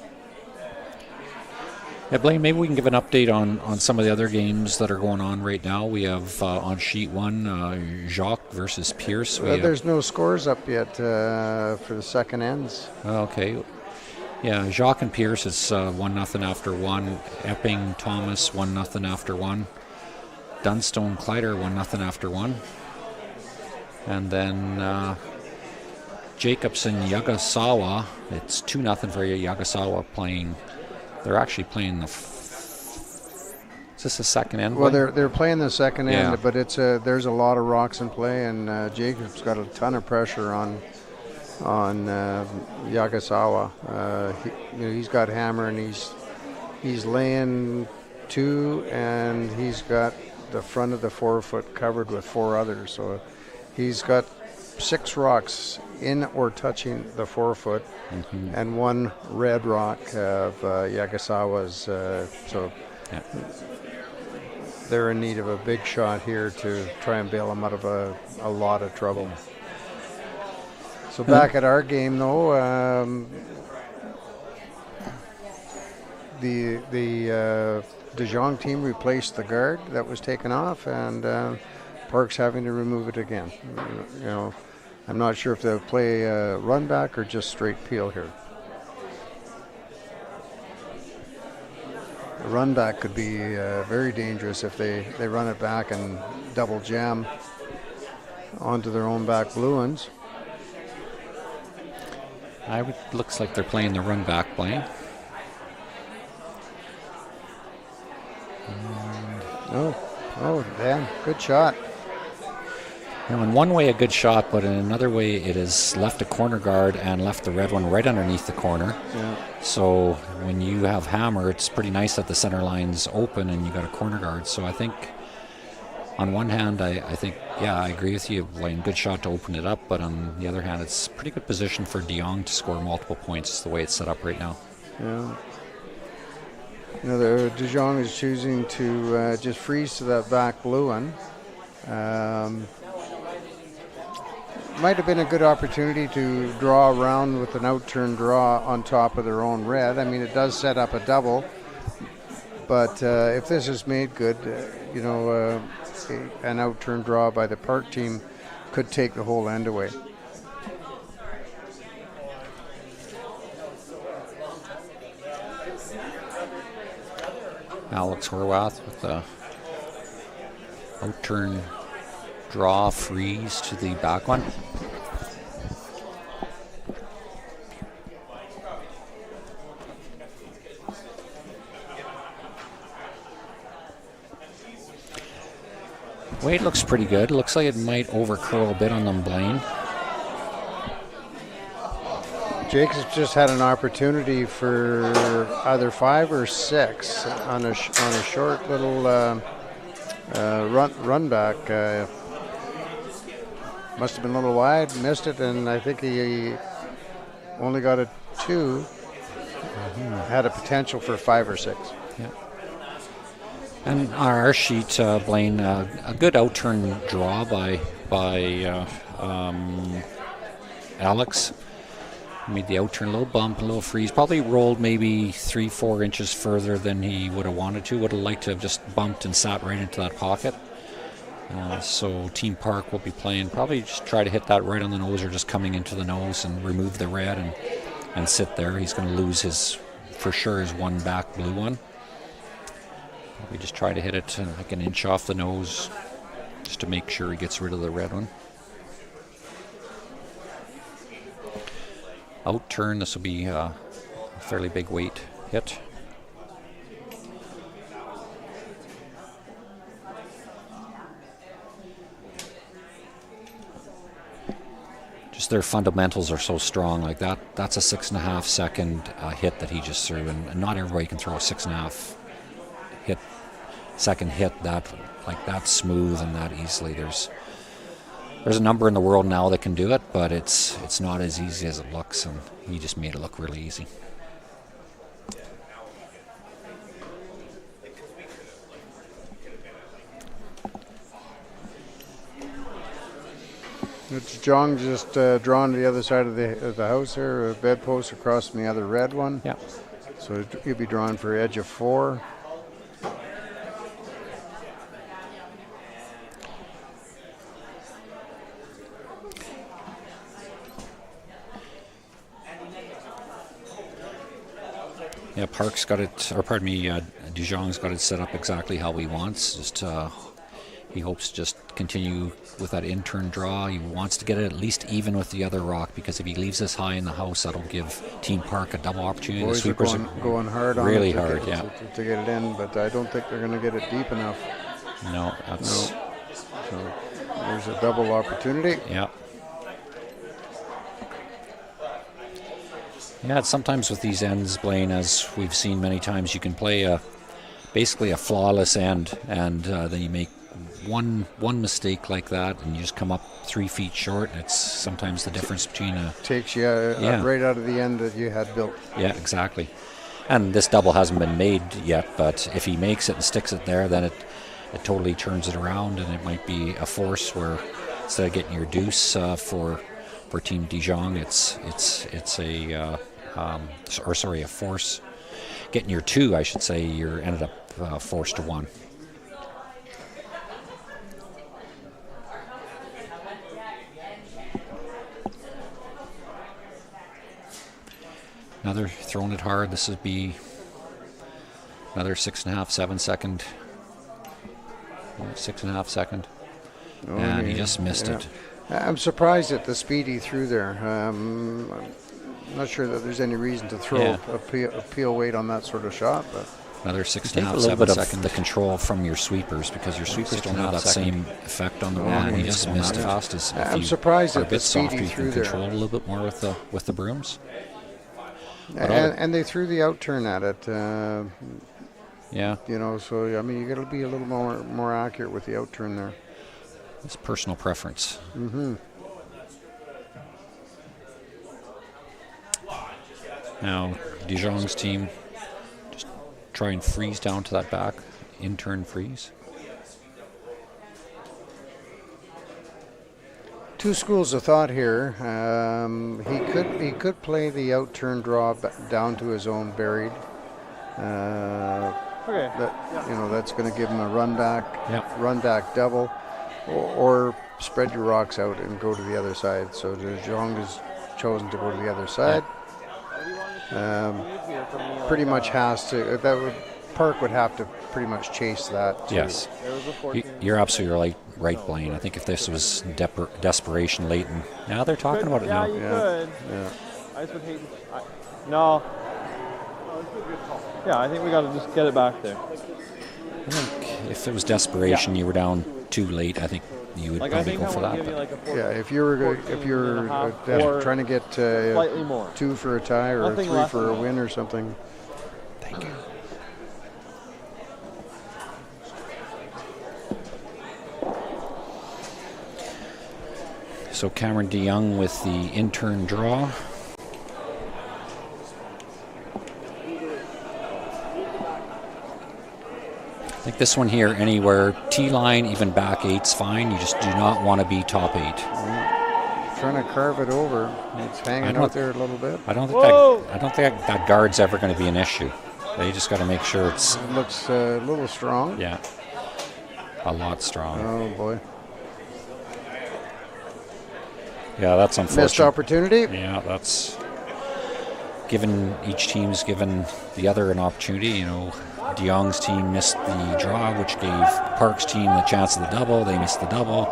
Yeah, Blaine, maybe we can give an update on some of the other games that are going on right now. We have on sheet 1, Jacques versus Pierce. There's no scores up yet for the second ends. Okay. Yeah, Jacques and Pierce is 1-0 after 1. Epping, Thomas, 1-0 after 1. Dunstone, Kleider, 1-0 after 1. And then Jacobson, Yagasawa, it's 2-0 for Yagasawa playing. They're actually playing is this the second end? Well, they're playing the second end, but there's a lot of rocks in play, and Jacob's got a ton of pressure on Yagasawa. He's got hammer, and he's laying 2, and he's got the front of the 4-foot covered with 4 others. So he's got 6 rocks in or touching the 4-foot, and 1 red rock of Yagasawa's. They're in need of a big shot here to try and bail them out of a lot of trouble. So back at our game, though, the de Jong team replaced the guard that was taken off, and Park's having to remove it again. I'm not sure if they'll play run back or just straight peel here. The run back could be very dangerous if they run it back and double jam onto their own back blue ones. Looks like they're playing the run back plane. Oh, damn, good shot. Now, in one way, a good shot, but in another way, it has left a corner guard and left the red one right underneath the corner. Yeah. So when you have hammer, it's pretty nice that the center line's open and you got a corner guard. So I think, on one hand, I agree with you, Blaine. Good shot to open it up, but on the other hand, it's a pretty good position for de Jong to score multiple points the way it's set up right now. Yeah. The de Jong is choosing to just freeze to that back blue one. Might have been a good opportunity to draw around with an out-turn draw on top of their own red. I mean, it does set up a double, but if this is made good, an out-turn draw by the Park team could take the whole end away. Alex Horwath with the out-turn draw freeze to the back one. Weight looks pretty good. Looks like it might over curl a bit on them, Blaine. Jacobs just had an opportunity for either 5 or 6 on a short little run back. Must have been a little wide, missed it, and I think he only got a 2. Had a potential for 5 or 6. Yeah. And on our sheet, Blaine, a good outturn draw by Alex. Made the outturn, a little bump, a little freeze. Probably rolled maybe 3-4 inches further than he would have wanted to. Would have liked to have just bumped and sat right into that pocket. So Team Park will be playing. Probably just try to hit that right on the nose or just coming into the nose and remove the red and sit there. He's going to lose his one back blue one. We just try to hit it like an inch off the nose just to make sure he gets rid of the red one. Out turn, this will be a fairly big weight hit. Just their fundamentals are so strong. Like that's a 6.5 second hit that he just threw, and not everybody can throw a 6.5 second hit that smooth and that easily. There's a number in the world now that can do it, but it's not as easy as it looks, and he just made it look really easy. It's Jong just drawn to the other side of the house here, a bedpost across from the other red one. Yeah. So he'll be drawn for edge of 4. Yeah, Park's got it, or pardon me, Dijong's got it set up exactly how he wants. Just he hopes to just continue with that in-turn draw. He wants to get it at least even with the other rock, because if he leaves this high in the house, that'll give Team Park a double opportunity. Boys the sweepers are going hard on really it hard, to get it in, but I don't think they're going to get it deep enough. No, that's... No. So there's a double opportunity. Yeah. Yeah, it's sometimes with these ends, Blaine, as we've seen many times, you can play basically a flawless end, and then you make one mistake like that, and you just come up 3 feet short. It's sometimes the difference between takes you right out of the end that you had built. Yeah, exactly. And this double hasn't been made yet, but if he makes it and sticks it there, then it totally turns it around, and it might be a force where instead of getting your deuce for Team Dijong, it's a force. Getting your 2, I should say, you're ended up forced to 1. Another throwing it hard. This would be another 6.5, 7 second. 6.5 second. Oh, and he just missed it. I'm surprised at the speed he threw there. I'm not sure that there's any reason to throw a peel weight on that sort of shot, but another 6.5, 7 seconds. The control from your sweepers, because your sweepers don't have that same effect on the run. He just missed it. I'm surprised at the speed he threw there. Control a little bit more with the brooms. And they threw the outturn at it. Yeah. You know, so I mean, you got to be a little more accurate with the outturn there. It's personal preference. Mm-hmm. Now, Dijong's team just try and freeze down to that back, in-turn freeze. 2 schools of thought here. He could play the outturn draw down to his own buried. That's going to give him a run back double, or spread your rocks out and go to the other side. So Jong has chosen to go to the other side. Pretty much has to. Park would have to pretty much chase that. Yes, you're absolutely right, Blaine. I think if this was desperation late, and now they're talking about it now. Yeah. I just would hate. No. Yeah, I think we got to just get it back there. I think if it was desperation, you were down too late, I think you would Like, I probably think go I for want that. to give you but- like a 14, Yeah, if you're 14 and a half, or trying to get slightly more. 2 for a tie or Nothing 3 less for than a that. win or something. Thank you. So Cameron DeYoung with the intern draw. I think this one here, anywhere T-line, even back 8's fine. You just do not want to be top 8. Trying to carve it over. It's hanging don't- out there a little bit. I don't Whoa! think that guard's ever going to be an issue. They just got to make sure it's It looks a little strong. yeah, a lot strong. Oh boy. Yeah, that's Missed unfortunate. opportunity. Yeah, that's given each team's given the other an opportunity. You know, DeYoung's team missed the draw, which gave Park's team the chance of the double. They missed the double.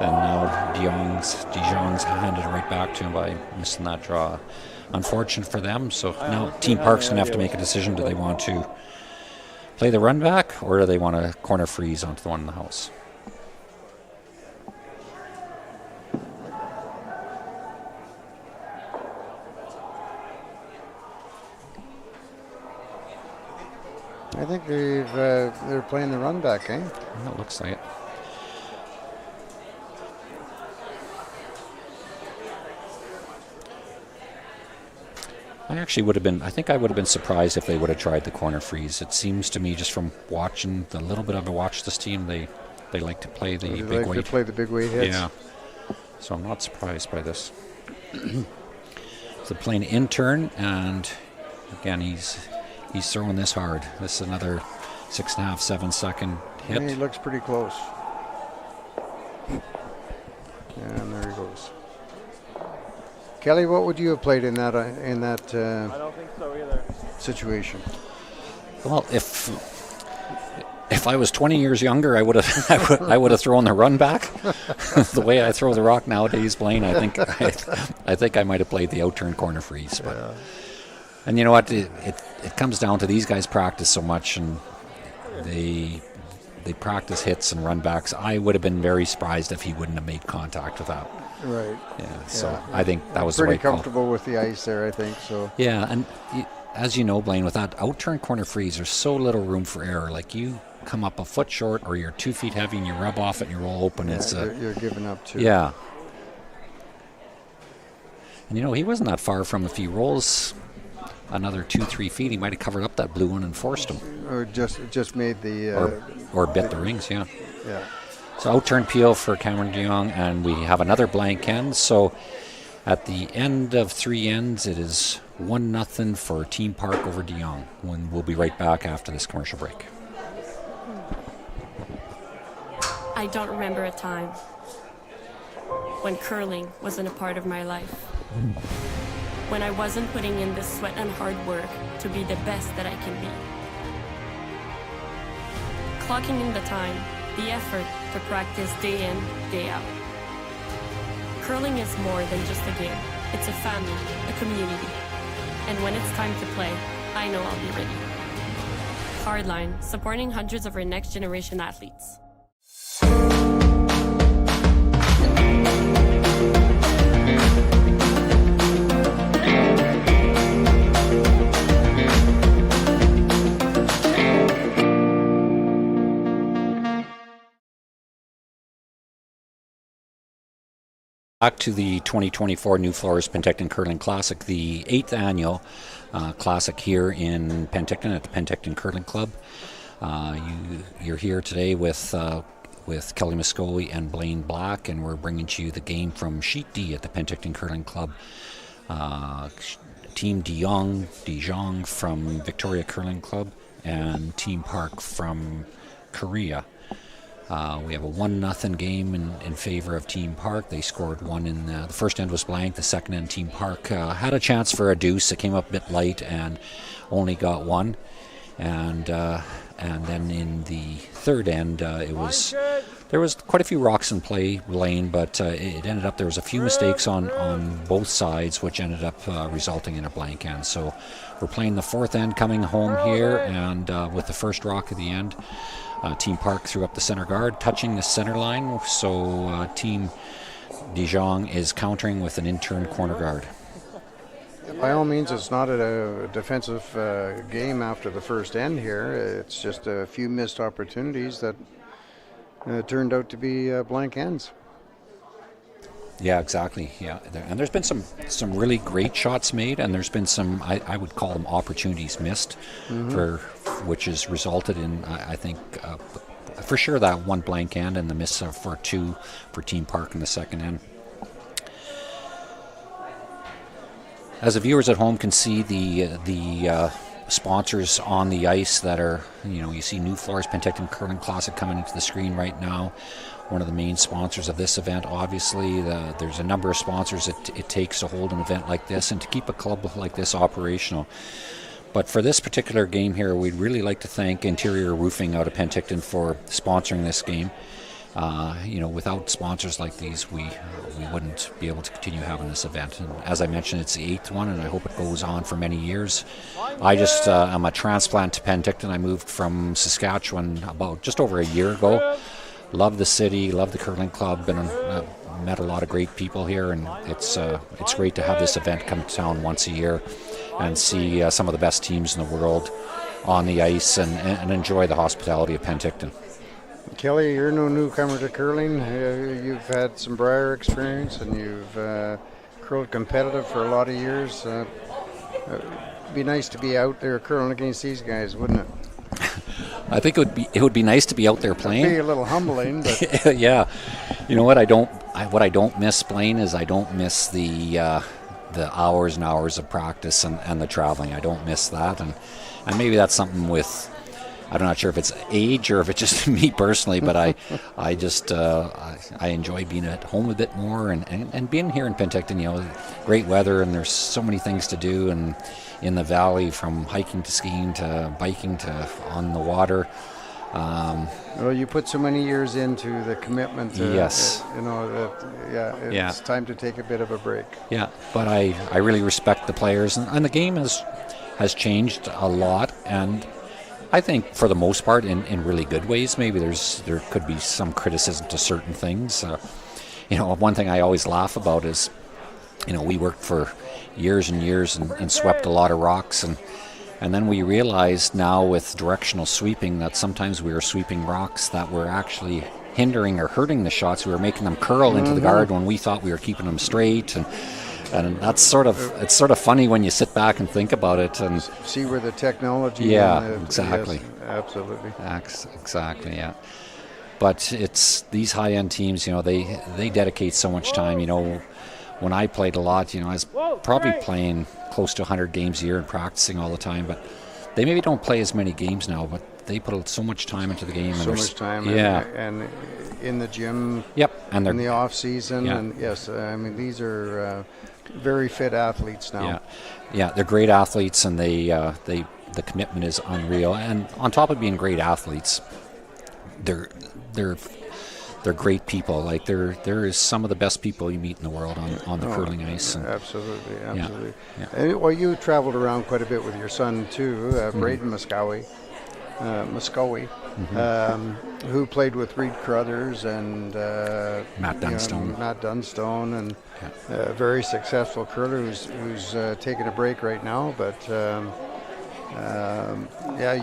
Then now DeJong's handed it right back to him by missing that draw. Unfortunate for them. So now Team Park's going to have to make a decision. Do they want to play the run back, or do they want to corner freeze onto the one in the house? I think they're playing the run back, eh? That looks like it. I think I would have been surprised if they would have tried the corner freeze. It seems to me, just from watching the little bit I've watched this team, they like to play the They big like weight. to play the big weight hits. Yeah. So I'm not surprised by this. So playing intern, and again he's throwing this hard. This is another 6.5, 7 second hit. And he looks pretty close. And there he goes. Kelly, what would you have played in that I don't think so either. situation? Well, if I was 20 years younger, I would have I would have thrown the run back. The way I throw the rock nowadays, Blaine, I think I might have played the outturn corner freeze. But, and you know what? It comes down to these guys practice so much, and they practice hits and run backs. I would have been very surprised if he wouldn't have made contact with that. Right. Yeah. So I think that was pretty the right call. comfortable with the ice there, I think. So Yeah, and as you know, Blaine, with that outturn corner freeze, there's so little room for error. Like, you come up a foot short, or you're 2 feet heavy, and you rub off it and you roll open. It's you're giving up too. yeah. And you know, he wasn't that far from, if he rolls another 2-3 feet, he might have covered up that blue one and forced him, Or just made the or bit the rings. Yeah. yeah. So outturn peel for Cameron DeYoung, and we have another blank end. So at the end of 3 ends, it is 1-0 for Team Park over DeYoung. When we'll be right back after this commercial break. I don't remember a time when curling wasn't a part of my life. When I wasn't putting in the sweat and hard work to be the best that I can be. Clocking in the time, the effort to practice day in, day out. Curling is more than just a game. It's a family, a community. And when it's time to play, I know I'll be ready. Hardline, supporting hundreds of our next generation athletes. Back to the 2024 Nufloors Penticton Curling Classic, the 8th annual classic here in Penticton at the Penticton Curling Club. You're here today with Kelly Muscoli and Blaine Black, and we're bringing to you the game from Sheet D at the Penticton Curling Club. Team Jong from Victoria Curling Club, and Team Park from Korea. We have a 1-0 game in favor of Team Park. They scored one in the first end was blank. The second end, Team Park had a chance for a deuce. It came up a bit light and only got one. And then in the third end, there was quite a few rocks in play, Blaine, but it ended up there was a few mistakes on both sides, which ended up resulting in a blank end. So we're playing the fourth end coming home here, and with the first rock of the end. Team Park threw up the center guard, touching the center line, so Team Jong is countering with an in-turn corner guard. By all means, it's not a defensive game after the first end here. It's just a few missed opportunities that turned out to be blank ends. Yeah, exactly. Yeah, and there's been some really great shots made, and there's been some I would call them opportunities missed, which has resulted in I think for sure that one blank end and the miss for two for Team Park in the second end. As the viewers at home can see, the sponsors on the ice that are, you see Nufloors Penticton Curling Classic coming into the screen right now. One of the main sponsors of this event, obviously. There's a number of sponsors it takes to hold an event like this and to keep a club like this operational. But for this particular game here, we'd really like to thank Interior Roofing out of Penticton for sponsoring this game. Without sponsors like these, we wouldn't be able to continue having this event. And as I mentioned, it's the 8th one, and I hope it goes on for many years. I just I'm a transplant to Penticton. I moved from Saskatchewan about just over a year ago. Love the city, love the curling club, and met a lot of great people here. And it's great to have this event come to town once a year and see some of the best teams in the world on the ice and enjoy the hospitality of Penticton. Kelly, you're no newcomer to curling. You've had some Briar experience, and you've curled competitive for a lot of years. It'd be nice to be out there curling against these guys, wouldn't it? I think it would be nice to be out there playing. It'd be a little humbling, but yeah. You know what? What I don't miss, Blaine, is I don't miss the hours and hours of practice and the traveling. I don't miss that, and maybe that's something with. I'm not sure if it's age or if it's just me personally, but I just I enjoy being at home a bit more and being here in Penticton. Great weather, and there's so many things to do, and in the valley, from hiking to skiing to biking to on the water. Well, you put so many years into the commitment. Yes. It's time to take a bit of a break. Yeah, but I really respect the players, and the game has changed a lot, and I think for the most part in really good ways. Maybe there could be some criticism to certain things. One thing I always laugh about is, we worked for years and years and swept a lot of rocks, and then we realized now with directional sweeping that sometimes we were sweeping rocks that were actually hindering or hurting the shots. We were making them curl into the guard when we thought we were keeping them straight, and that's sort of funny when you sit back and think about it and see where the technology. Yeah, exactly. Yes, absolutely. Exactly. Yeah. But it's these high-end teams. They dedicate so much time. When I played a lot, I was probably playing close to 100 games a year and practicing all the time. But they maybe don't play as many games now. But they put so much time into the game. So much time. Yeah. And in the gym. Yep. And in the off season. Yeah. And yes, these are very fit athletes now. Yeah. They're great athletes, and the commitment is unreal. And on top of being great athletes, they're great people. Like there is some of the best people you meet in the world on the curling ice. And absolutely. Yeah. And, well, you traveled around quite a bit with your son too, Braden Muscowie, who played with Reed Carruthers and Matt Dunstone, and a very successful curler who's taking a break right now. But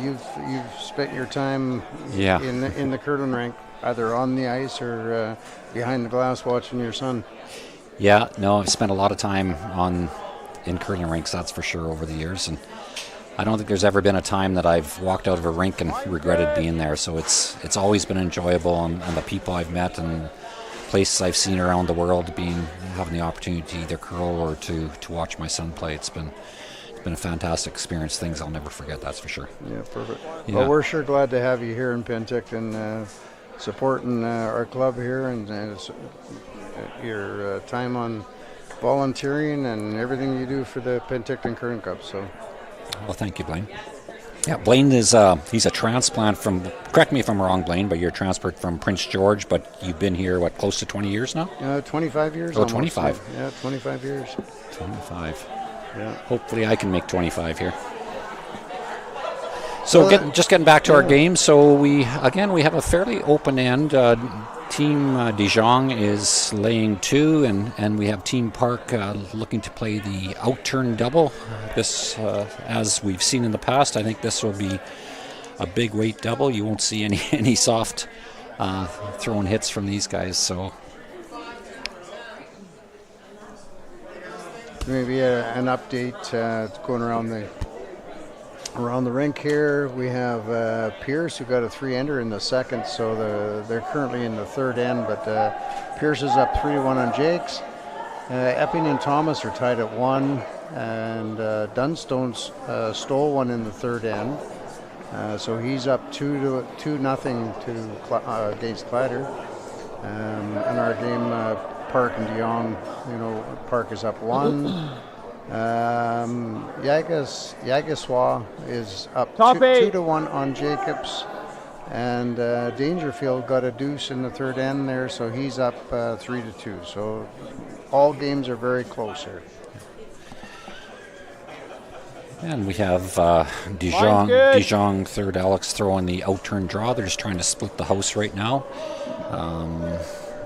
you've spent your time in the curling rink, either on the ice or behind the glass watching your son. Yeah, no, I've spent a lot of time in curling rinks, that's for sure, over the years, and I don't think there's ever been a time that I've walked out of a rink and regretted being there. So it's always been enjoyable, and the people I've met and places I've seen around the world, having the opportunity to either curl or to watch my son play. It's been a fantastic experience. Things I'll never forget, that's for sure. Yeah, perfect. Yeah. Well, we're sure glad to have you here in Penticton, supporting our club here, and your time on volunteering and everything you do for the Penticton Curling Cup. So, well, thank you, Blaine. Yeah, Blaine is he's a transplant from. Correct me if I'm wrong, Blaine, but you're a transplant from Prince George. But you've been here close to 20 years now? 25 years. Oh, almost. 25. Yeah, 25 years. 25. Yeah. Hopefully, I can make 25 here. So just getting back to our game. So we have a fairly open end. Team Jong is laying 2, and we have Team Park looking to play the outturn double. This, as we've seen in the past, I think this will be a big weight double. You won't see any soft throwing hits from these guys. So maybe an update going around the rink here. We have Pierce, who got a 3-ender in the second, so they're currently in the third end, but Pierce is up 3-1 on Jakes. Epping and Thomas are tied at 1, and Dunstone's stole one in the third end, so he's up 2-0 against Clyder. In our game, Park and Jong, Park is up 1. Yagaswa is up 2-1 on Jacobs, and Dangerfield got a deuce in the third end there, so he's up 3-2. So all games are very close here. And we have Jong third, Alex throwing the outturn draw. They're just trying to split the house right now.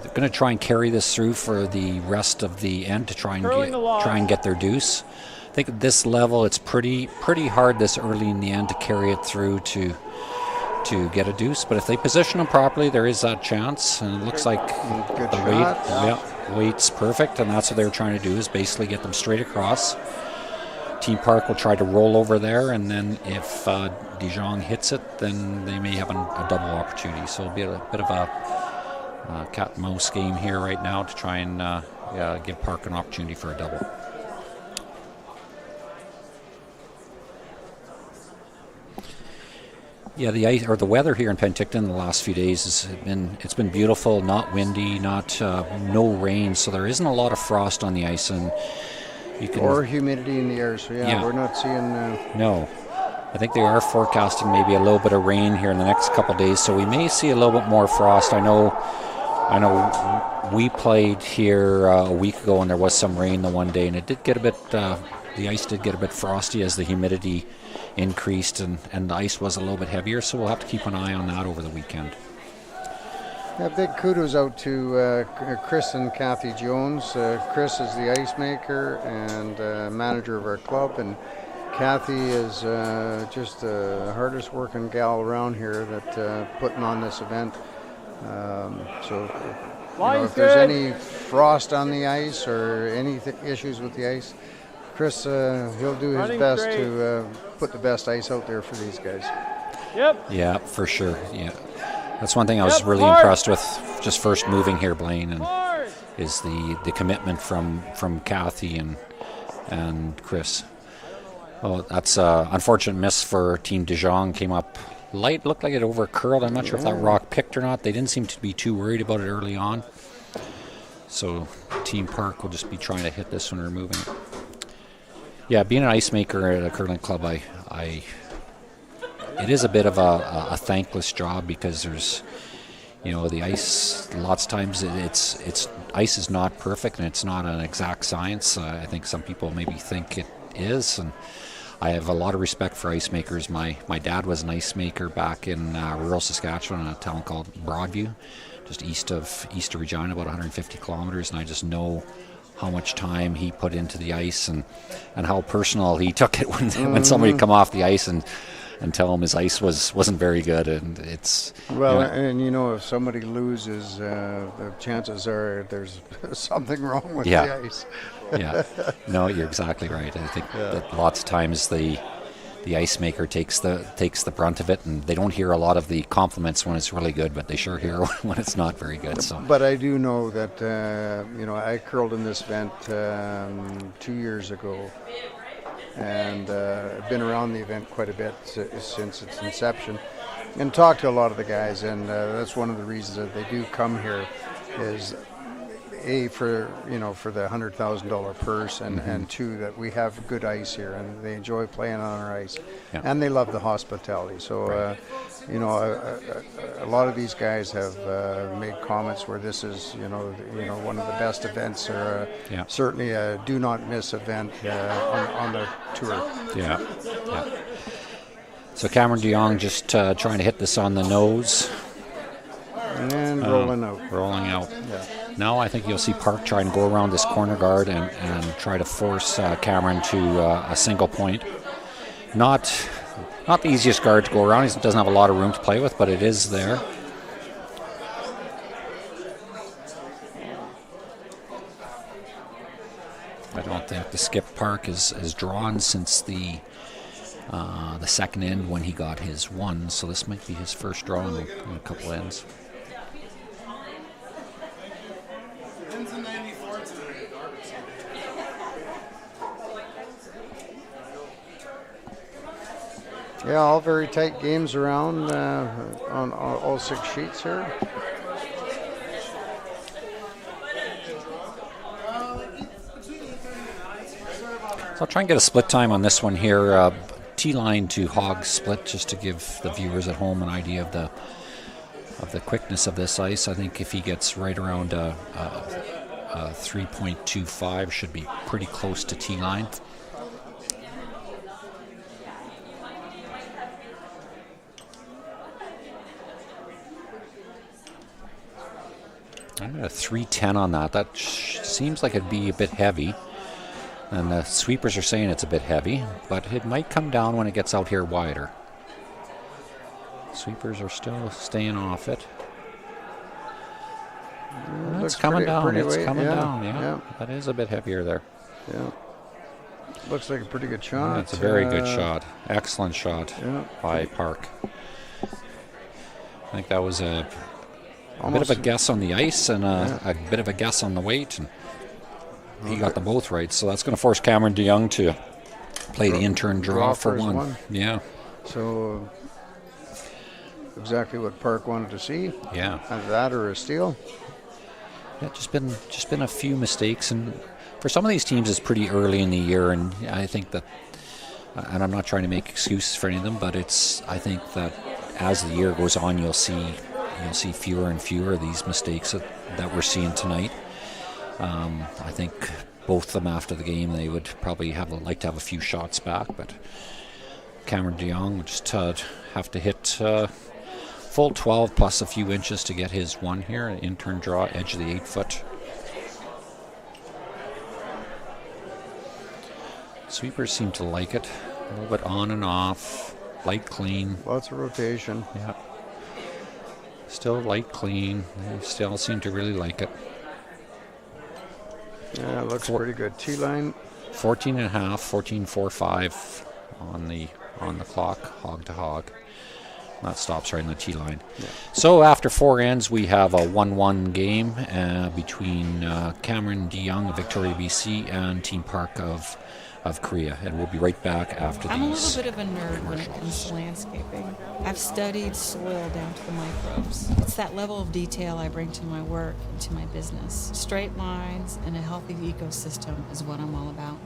They're going to try and carry this through for the rest of the end to try and get their deuce. I think at this level it's pretty hard this early in the end to carry it through to get a deuce. But if they position them properly, there is that chance. And it looks like weight's perfect, and that's what they're trying to do, is basically get them straight across. Team Park will try to roll over there, and then if Jong hits it, then they may have a double opportunity. So it'll be a bit of a cat and mouse game here right now to try and give Park an opportunity for a double. Yeah, the weather here in Penticton the last few days it's been beautiful, not windy, no rain, so there isn't a lot of frost on the ice, and or humidity in the air. So we're not seeing. No, I think they are forecasting maybe a little bit of rain here in the next couple of days, so we may see a little bit more frost. I know we played here a week ago, and there was some rain the one day, and it did get a bit. The ice did get a bit frosty as the humidity increased, and the ice was a little bit heavier, so we'll have to keep an eye on that over the weekend. Yeah, big kudos out to Chris and Kathy Jones. Chris is the ice maker and manager of our club, and Kathy is just the hardest working gal around here that putting on this event. If there's any frost on the ice or any issues with the ice, Chris, he'll do his best to put the best ice out there for these guys. Yep. Yeah, for sure. Yeah, that's one thing I was really impressed with just first moving here, Blaine, and is the commitment from Kathy and Chris. Oh, that's an unfortunate miss for Team Jong. Came up light, looked like it over curled. I'm not sure if that rock picked or not. They didn't seem to be too worried about it early on. So Team Park will just be trying to hit this when we're moving it. Yeah, being an ice maker at a curling club, it is a bit of a thankless job, because there's, the ice, lots of times it's ice is not perfect, and it's not an exact science. I think some people maybe think it is, and I have a lot of respect for ice makers. My dad was an ice maker back in rural Saskatchewan, in a town called Broadview, just east of Regina, about 150 kilometers, and I just know how much time he put into the ice, and how personal he took it when somebody would come off the ice and tell him his ice wasn't very good, and it's if somebody loses, the chances are there's something wrong with the ice. Yeah, no, you're exactly right. I think that lots of times the ice maker takes the brunt of it, and they don't hear a lot of the compliments when it's really good, but they sure hear when it's not very good. So, but I do know that I curled in this event 2 years ago, and I've been around the event quite a bit since its inception, and talked to a lot of the guys, and that's one of the reasons that they do come here, is for the $100,000 purse, and two, that we have good ice here, and they enjoy playing on our ice, and they love the hospitality. So a lot of these guys have made comments where this is one of the best events, or certainly a do not miss event on the tour. So Cameron DeYoung just trying to hit this on the nose. And rolling out. Rolling out. Yeah. Now I think you'll see Park try and go around this corner guard and try to force Cameron to a single point. Not the easiest guard to go around. He doesn't have a lot of room to play with, but it is there. I don't think the skip Park is drawn since the second end when he got his one, so this might be his first draw in a couple ends. Yeah, all very tight games around on all 6 sheets here. So I'll try and get a split time on this one here. T-line to hog split, just to give the viewers at home an idea of the quickness of this ice. I think if he gets right around 3.25, should be pretty close to T-line. I'm at a 310 on that. That seems like it'd be a bit heavy. And the sweepers are saying it's a bit heavy, but it might come down when it gets out here wider. Sweepers are still staying off it. It's coming down. It's coming down. Yeah, that is a bit heavier there. Yeah. Looks like a pretty good shot. That's a very good shot. Excellent shot by Park. I think that was a bit of a guess on the ice and a bit of a guess on the weight. And he got them both right, so that's going to force Cameron DeYoung to play the in-turn draw for one. Yeah. So exactly what Park wanted to see. Yeah. Either that or a steal. Yeah, just been a few mistakes, and for some of these teams, it's pretty early in the year, and I think that, and I'm not trying to make excuses for any of them, but I think that as the year goes on, you'll see fewer and fewer of these mistakes that we're seeing tonight. I think both of them after the game, they would probably like to have a few shots back, but Cameron DeYoung would just have to hit full 12 plus a few inches to get his one here, an in-turn draw, edge of the 8-foot. Sweepers seem to like it, a little bit on and off, light clean. Lots of rotation. Yeah. Still light clean, they still seem to really like it. Yeah, it looks pretty good. T-line. 14.5, 14.45 on the clock, hog to hog. That stops right in the T-line. Yeah. So after 4 ends, we have a 1-1 game between Cameron DeYoung of Victoria, BC, and Team Park of Korea. And we'll be right back after I'm these. a little bit of a nerd when it comes to landscaping. I've studied soil down to the microbes. It's that level of detail I bring to my work and to my business. Straight lines and a healthy ecosystem is what I'm all about.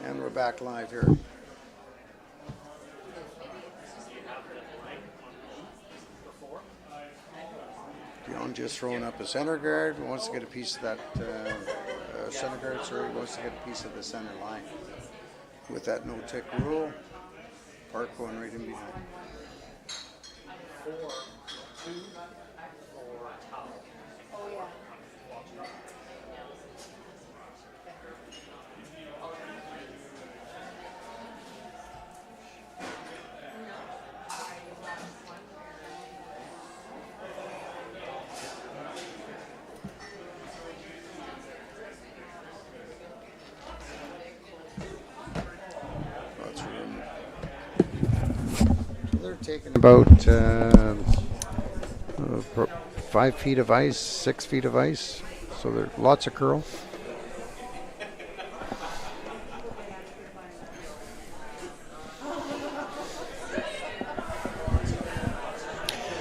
And we're back live here. DeYoung just throwing up a center guard. Wants to get a piece of that center guard. Sorry, wants to get a piece of the center line. With that no-tick rule, Park going right in behind. 4-2 or towel. Oh yeah. taken about 5 feet of ice, 6 feet of ice, so there's lots of curl.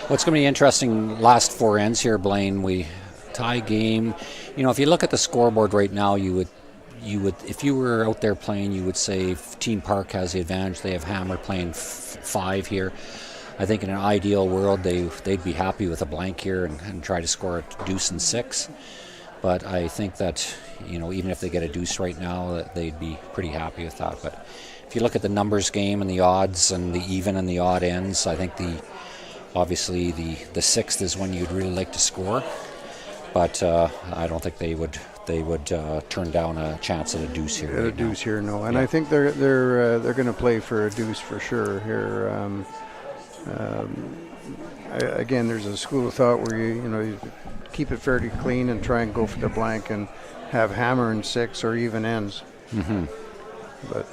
What's going to be interesting, last 4 ends here, Blaine. We tie game. You know, if you look at the scoreboard right now, you would, if you were out there playing, you would say Team Park has the advantage. They have Hammer playing 5 here. I think in an ideal world, they'd be happy with a blank here and try to score a deuce and 6. But I think that, you know, even if they get a deuce right now, that they'd be pretty happy with that. But if you look at the numbers game and the odds and the even and the odd ends, I think obviously the 6th is when you'd really like to score. But I don't think they would turn down a chance at a deuce here. At a deuce here, no. And I think they're going to play for a deuce for sure here. Again, there's a school of thought where you keep it fairly clean and try and go for the blank and have hammer and 6 or even ends. Mm-hmm. But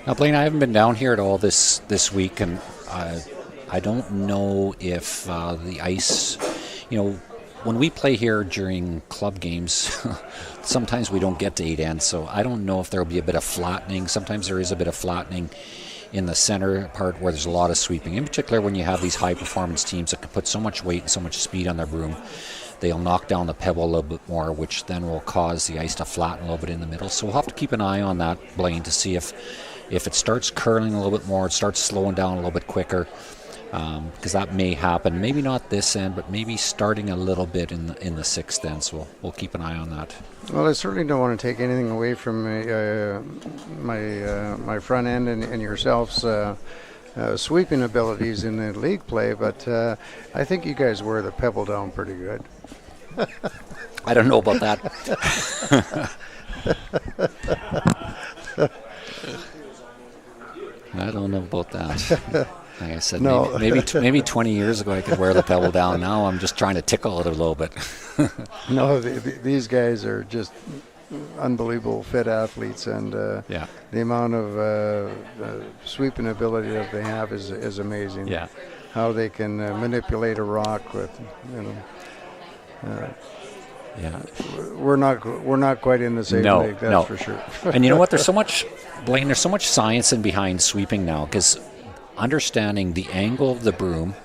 now, Blaine, I haven't been down here at all this week, and I don't know if the ice, you know, when we play here during club games, sometimes we don't get to 8 ends, so I don't know if there will be a bit of flattening. Sometimes there is a bit of flattening in the center part where there's a lot of sweeping. In particular, when you have these high-performance teams that can put so much weight and so much speed on their broom, they'll knock down the pebble a little bit more, which then will cause the ice to flatten a little bit in the middle. So we'll have to keep an eye on that, Blaine, to see if it starts curling a little bit more, it starts slowing down a little bit quicker, because that may happen. Maybe not this end, but maybe starting a little bit in the 6th end. So we'll keep an eye on that. Well, I certainly don't want to take anything away from my front end and yourself's sweeping abilities in the league play, but I think you guys wear the pebble down pretty good. I don't know about that. I don't know about that. Like I said, no. maybe 20 years ago I could wear the pebble down. Now I'm just trying to tickle it a little bit. No, these guys are just unbelievable fit athletes, and the amount of sweeping ability that they have is amazing. Yeah, how they can manipulate a rock with, yeah. We're not quite in the same league, that's for sure. And you know what? There's so much, Blaine. There's so much science in behind sweeping now, because understanding the angle of the broom,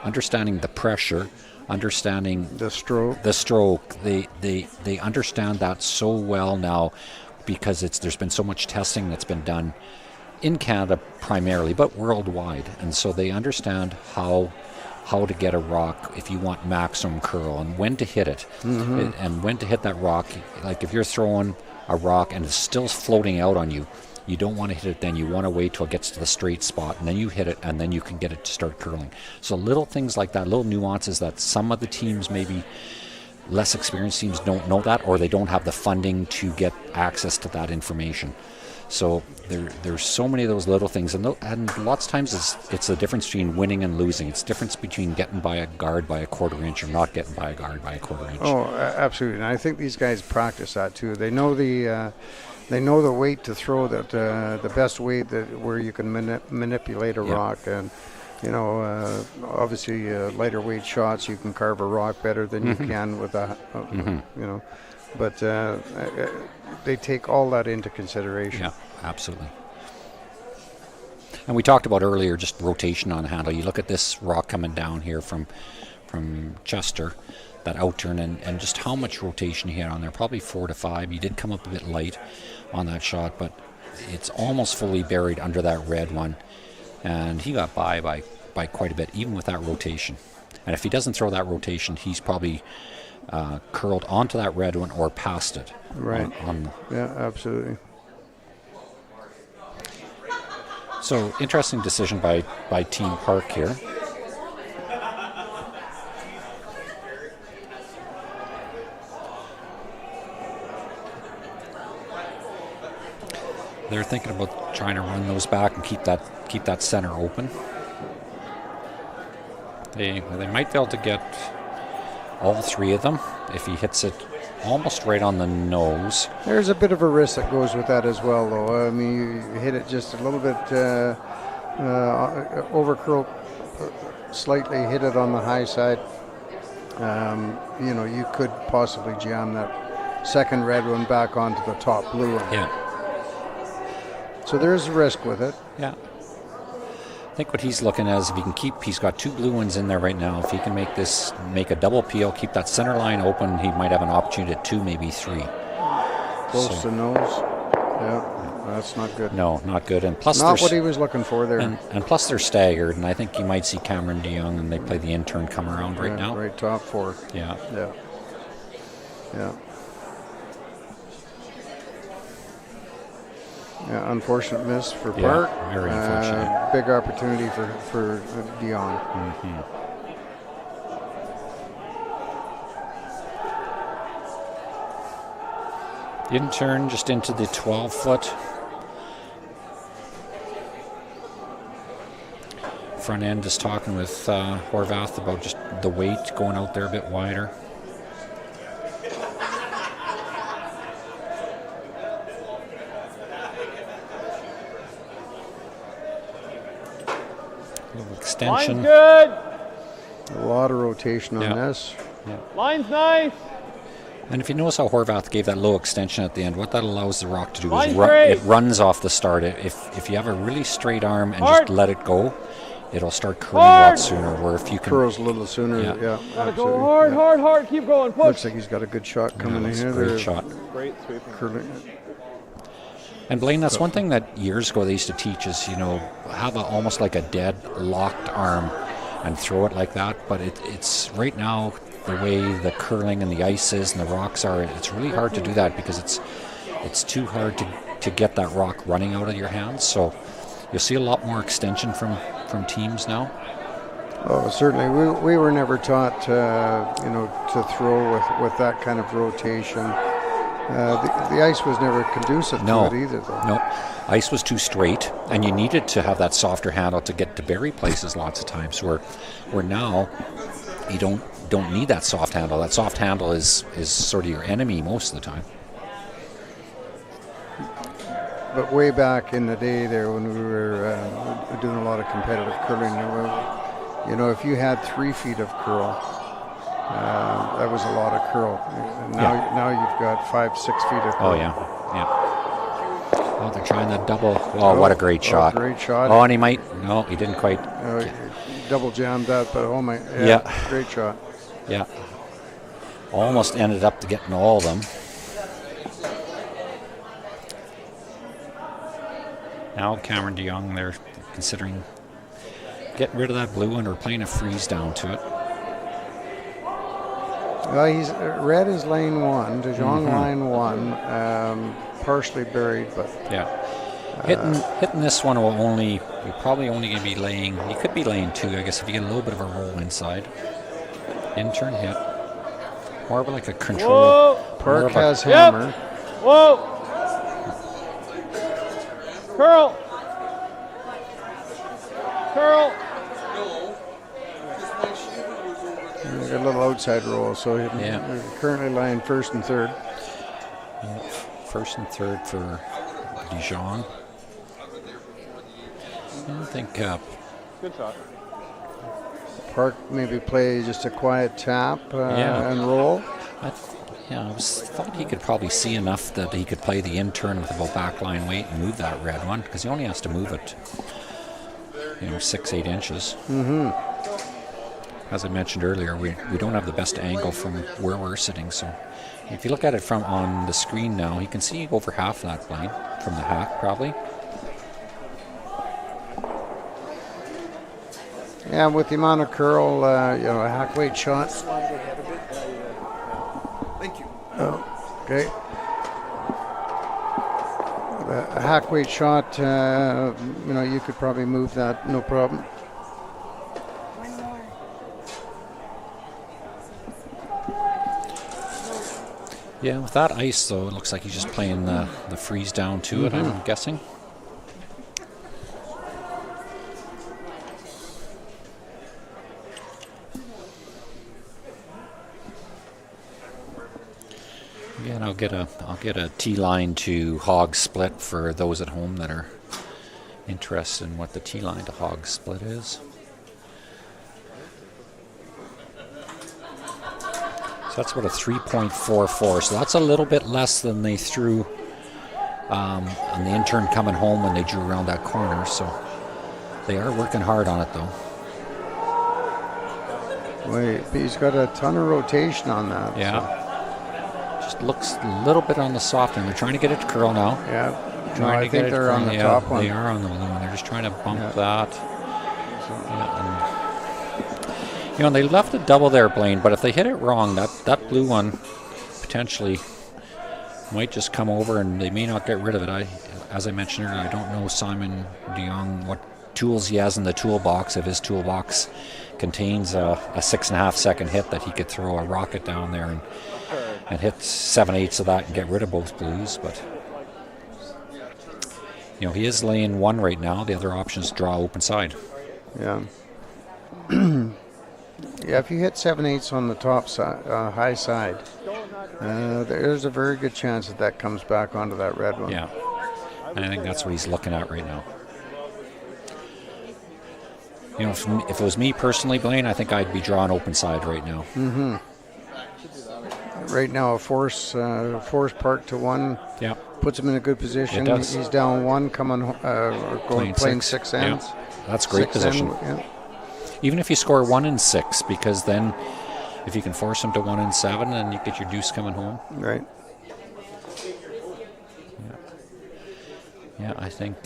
understanding the pressure, understanding the stroke, they understand that so well now, because there's been so much testing that's been done in Canada primarily, but worldwide, and so they understand how to get a rock if you want maximum curl, and when to hit it, and when to hit that rock. Like if you're throwing a rock and it's still floating out on you, you don't want to hit it then. You want to wait till it gets to the straight spot, and then you hit it, and then you can get it to start curling. So little things like that, little nuances that some of the teams, maybe less experienced teams, don't know that, or they don't have the funding to get access to that information. So there's so many of those little things, and lots of times it's the difference between winning and losing. It's the difference between getting by a guard by a quarter inch or not getting by a guard by a quarter inch. Oh, absolutely. And I think these guys practice that too. They know the weight to throw, that the best weight where you can manipulate a rock, and obviously lighter weight shots you can carve a rock better than you can with a but they take all that into consideration. Yeah, absolutely. And we talked about earlier just rotation on the handle. You look at this rock coming down here from Chester, that outturn, and just how much rotation he had on there, probably 4 to 5. He did come up a bit light on that shot, but it's almost fully buried under that red one, and he got by quite a bit, even with that rotation. And if he doesn't throw that rotation, he's probably curled onto that red one or past it. Right. Yeah, absolutely. So interesting decision by Team Park here. They're thinking about trying to run those back and keep that center open. They might be able to get all 3 of them if he hits it almost right on the nose. There's a bit of a risk that goes with that as well, though. I mean, you hit it just a little bit over curl, slightly hit it on the high side. You could possibly jam that second red one back onto the top blue one. Yeah. So there's a risk with it. Yeah. I think what he's looking at is if he can he's got 2 blue ones in there right now. If he can make a double peel, keep that center line open, he might have an opportunity at 2, maybe 3. Close to nose. Yeah, that's not good. No, not good. And plus, not what he was looking for there. And plus, they're staggered, and I think you might see Cameron DeYoung, and they play the intern come around right now. Right top 4. Yeah. Yeah. Yeah. Yeah, unfortunate miss for Park. Very unfortunate. Big opportunity for Dion. Mm-hmm. Intern just into the 12-foot. Front end just talking with Horvath about just the weight going out there a bit wider. A little extension. Line's good. A lot of rotation on Yeah. this. Yeah. Line's nice. And if you notice how Horvath gave that low extension at the end, what that allows the rock to do is Line's great. it runs off the start. If you have a really straight arm and Hard. just let it go, it'll start curling a lot Hard. sooner. Where if you can Curls a little sooner. Yeah. Yeah, Gotta absolutely. go hard, Yeah. hard, hard. Keep going. Push. Looks like he's got a good shot coming in it's here. a great They're shot. Great sweeping. Curling. And Blaine, that's one thing that years ago they used to teach is, have almost like a dead locked arm and throw it like that. But it's right now the way the curling and the ice is and the rocks are, it's really hard to do that because it's too hard to get that rock running out of your hands. So you'll see a lot more extension from teams now. Oh, certainly. We were never taught, to throw with that kind of rotation. The ice was never conducive to it either, though. No, ice was too straight, and you needed to have that softer handle to get to bury places lots of times. Where now you don't need that soft handle. That soft handle is sort of your enemy most of the time. But way back in the day there when we were doing a lot of competitive curling, if you had 3 feet of curl, that was a lot of curl. Now you've got 5-6 feet of curl. Oh, yeah. Oh, they're trying that double. Oh, what a great shot. Great shot. Oh, and he didn't quite. Double jammed that, but oh my, great shot. Yeah. Almost ended up getting all of them. Now Cameron DeYoung, they're considering getting rid of that blue one or playing a freeze down to it. Well, he's red is lane 1, Jong line 1, partially buried, but yeah, hitting this one you're probably only going to be laying. You could be laying 2, I guess, if you get a little bit of a roll inside. Intern hit, more of like a control. Park has hammer. Whoa. Curl. Got a little outside roll, so we're currently lying 1st and 3rd. Yeah, 1st and 3rd for Jong. I think. Good shot. Park maybe play just a quiet tap and roll. I thought he could probably see enough that he could play the intern with about backline weight and move that red one because he only has to move it, 6-8 inches. Mm-hmm. As I mentioned earlier, we don't have the best angle from where we're sitting. So if you look at it from on the screen now, you can see over half that plane from the hack probably. Yeah, with the amount of curl, a hack weight shot. Thank you. Okay. A hack weight shot, you could probably move that, no problem. Yeah, with that ice, though, it looks like he's just playing the freeze down to it, I'm guessing. Yeah, and I'll get a T-line to hog split for those at home that are Interested in what the tee line to hog split is. So that's about a 3.44. So that's a little bit less than they threw on the intern coming home when they drew around that corner. So they are working hard on it, though. Wait, he's got a ton of rotation on that. Yeah. So. Just looks a little bit on the soft end. They're trying to get it to curl now. Yeah. No, I think they're on the top one. They are on the balloon. They're just trying to bump that. Yeah, and they left a double there, Blaine, but if they hit it wrong, that blue one potentially might just come over and they may not get rid of it. As I mentioned earlier, I don't know Simon Jong what tools he has in the toolbox. If his toolbox contains a 6.5 second hit that he could throw a rocket down there and hit 7/8 of that and get rid of both blues, but he is laying one right now. The other option is draw open side. Yeah. Yeah, if you hit 7/8 on the top side, high side, there's a very good chance that comes back onto that red one. Yeah, and I think that's what he's looking at right now. If it was me personally, Blaine, I think I'd be drawing open side right now. Mm-hmm. Right now, a force park to one. Yeah. Puts him in a good position. It does. He's down one, playing six ends. Yeah. That's great position. Yeah. Even if you score 1 in 6, because then if you can force him to 1 in 7, then you get your deuce coming home. Right. Yeah, I think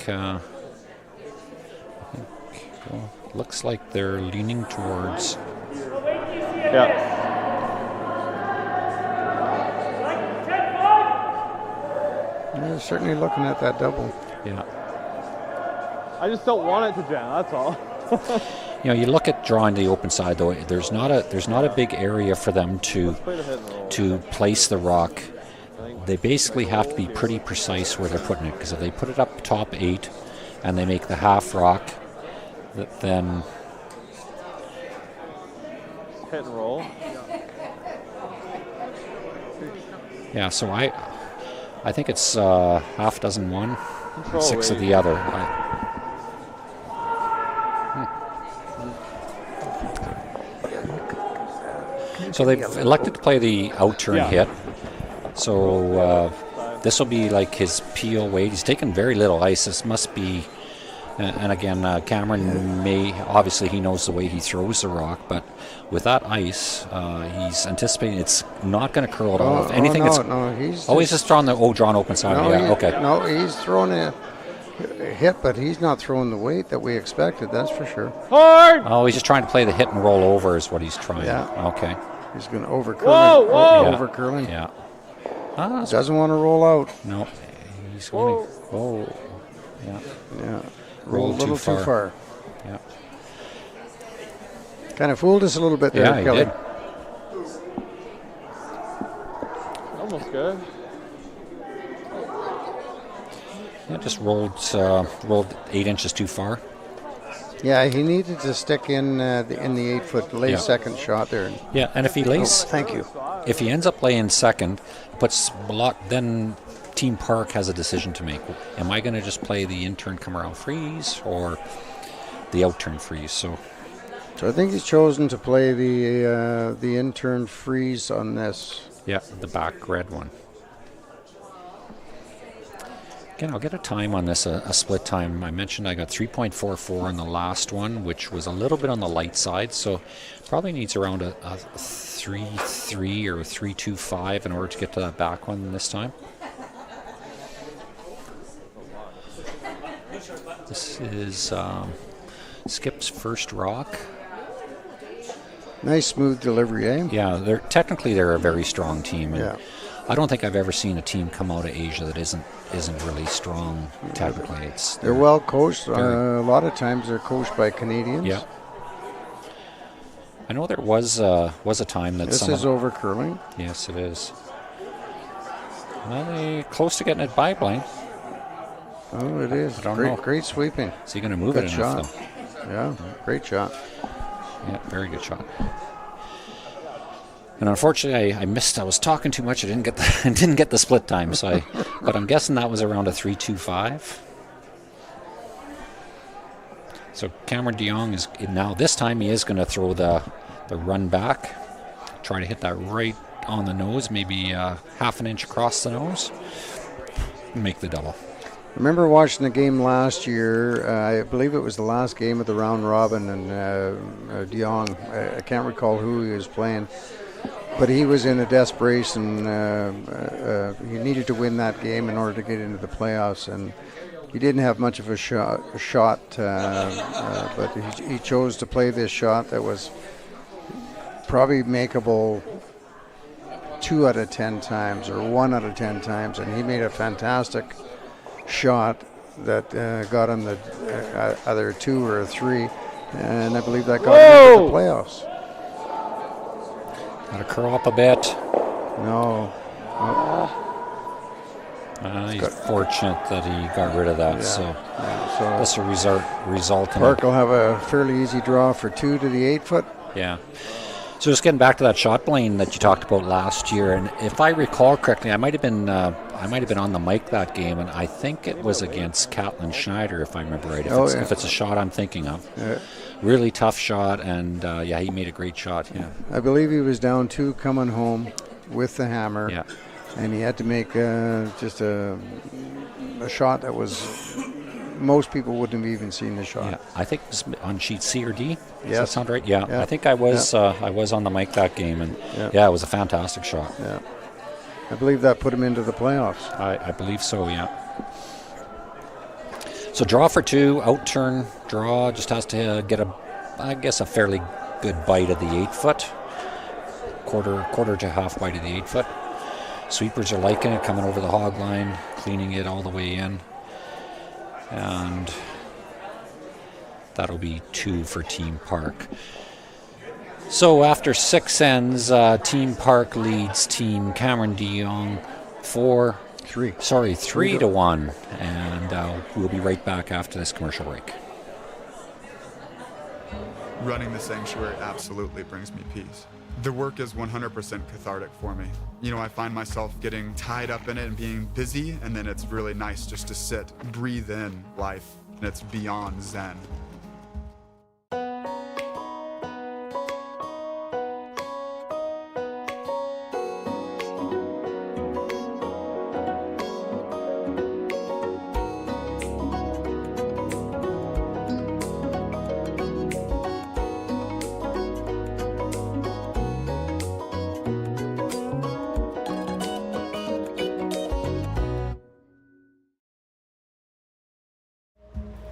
looks like they're leaning towards. Yeah. They're certainly looking at that double. Yeah. I just don't want it to jam, that's all. You look at drawing the open side, though. There's not a big area for them to place the rock. They basically have to be pretty precise where they're putting it, because if they put it up top 8 and they make the half rock, then hit and roll. Yeah. So I think it's half dozen one, and 6 of the other. So they've elected to play the out turn hit. So this will be like his PO weight. He's taken very little ice. This must be, and again, Cameron obviously he knows the way he throws the rock, but with that ice, he's anticipating it's not going to curl at all. If anything, he's just throwing drawn open side. Okay. No, he's throwing a hit, but he's not throwing the weight that we expected, that's for sure. Hard! Oh, he's just trying to play the hit and roll over is what he's trying. Yeah. Okay. He's going to overcurl. Whoa! Overcurling. Yeah. Doesn't want to roll out. No. He's going to. Oh. Yeah. Yeah. Roll a little too far. Yeah. Kind of fooled us a little bit there, yeah, Kelly. Did. Almost good. Yeah, just rolled 8 inches too far. Yeah, he needed to stick in the 8-foot second shot there. Yeah, and if he lays, thank you. If he ends up laying second, puts a lot, then Team Park has a decision to make. Am I going to just play the in-turn come around freeze or the out-turn freeze? So I think he's chosen to play the in-turn freeze on this. Yeah, the back red one. Again, I'll get a time on this, a split time. I mentioned I got 3.44 on the last one, which was a little bit on the light side, so probably needs around a 3.3 or 3.25 in order to get to that back one this time. This is Skip's first rock. Nice smooth delivery, eh? Yeah, they're a very strong team. And I don't think I've ever seen a team come out of Asia that isn't really strong technically. They're well coached. A lot of times they're coached by Canadians. Yeah. I know there was a time that this is over curling. Yes, it is. Well, they're close to getting it by, Blaine. Oh, it is. I don't know. Great sweeping. Is he going to move good it shot. enough, though? Yeah, great shot. Yeah, very good shot. And unfortunately, I missed. I was talking too much. I didn't get the split time. But I'm guessing that was around a 3.25. So Cameron DeYoung is now, this time he is going to throw the run back, try to hit that right on the nose, maybe half an inch across the nose, and make the double. I remember watching the game last year. I believe it was the last game of the round robin, and DeYoung, I can't recall who he was playing, but he was in a desperation. He needed to win that game in order to get into the playoffs, and he didn't have much of a shot, but he chose to play this shot that was probably makeable 2 out of 10 times or 1 out of 10 times, and he made a fantastic shot that got him the either 2 or 3, and I believe that got him into the playoffs. Got to curl up a bit. No. He's fortunate that he got rid of that. So that's a result. Park will have a fairly easy draw for 2 to the 8 foot. Yeah. So just getting back to that shot, Blaine, that you talked about last year, and if I recall correctly, I might have been on the mic that game, and I think it was against Catlin Schneider, if I remember right. If it's a shot I'm thinking of. Yeah. Really tough shot, and he made a great shot. Yeah. I believe he was down 2 coming home with the hammer. Yeah. And he had to make just a shot that was, most people wouldn't have even seen the shot. Yeah, I think it was on sheet C or D. Does that sound right? Yeah. I think I was on the mic that game, and it was a fantastic shot. Yeah, I believe that put him into the playoffs. I believe so. Yeah. So draw for 2, out turn draw, just has to get a fairly good bite of the 8 foot, quarter to half bite of the 8 foot. Sweepers are liking it, coming over the hog line, cleaning it all the way in. And that'll be 2 for Team Park. So after 6 ends, Team Park leads Team Cameron DeYoung 3 to 1. And we'll be right back after this commercial break. Running the sanctuary absolutely brings me peace. The work is 100% cathartic for me. You know, I find myself getting tied up in it and being busy, and then it's really nice just to sit, breathe in life, and it's beyond zen.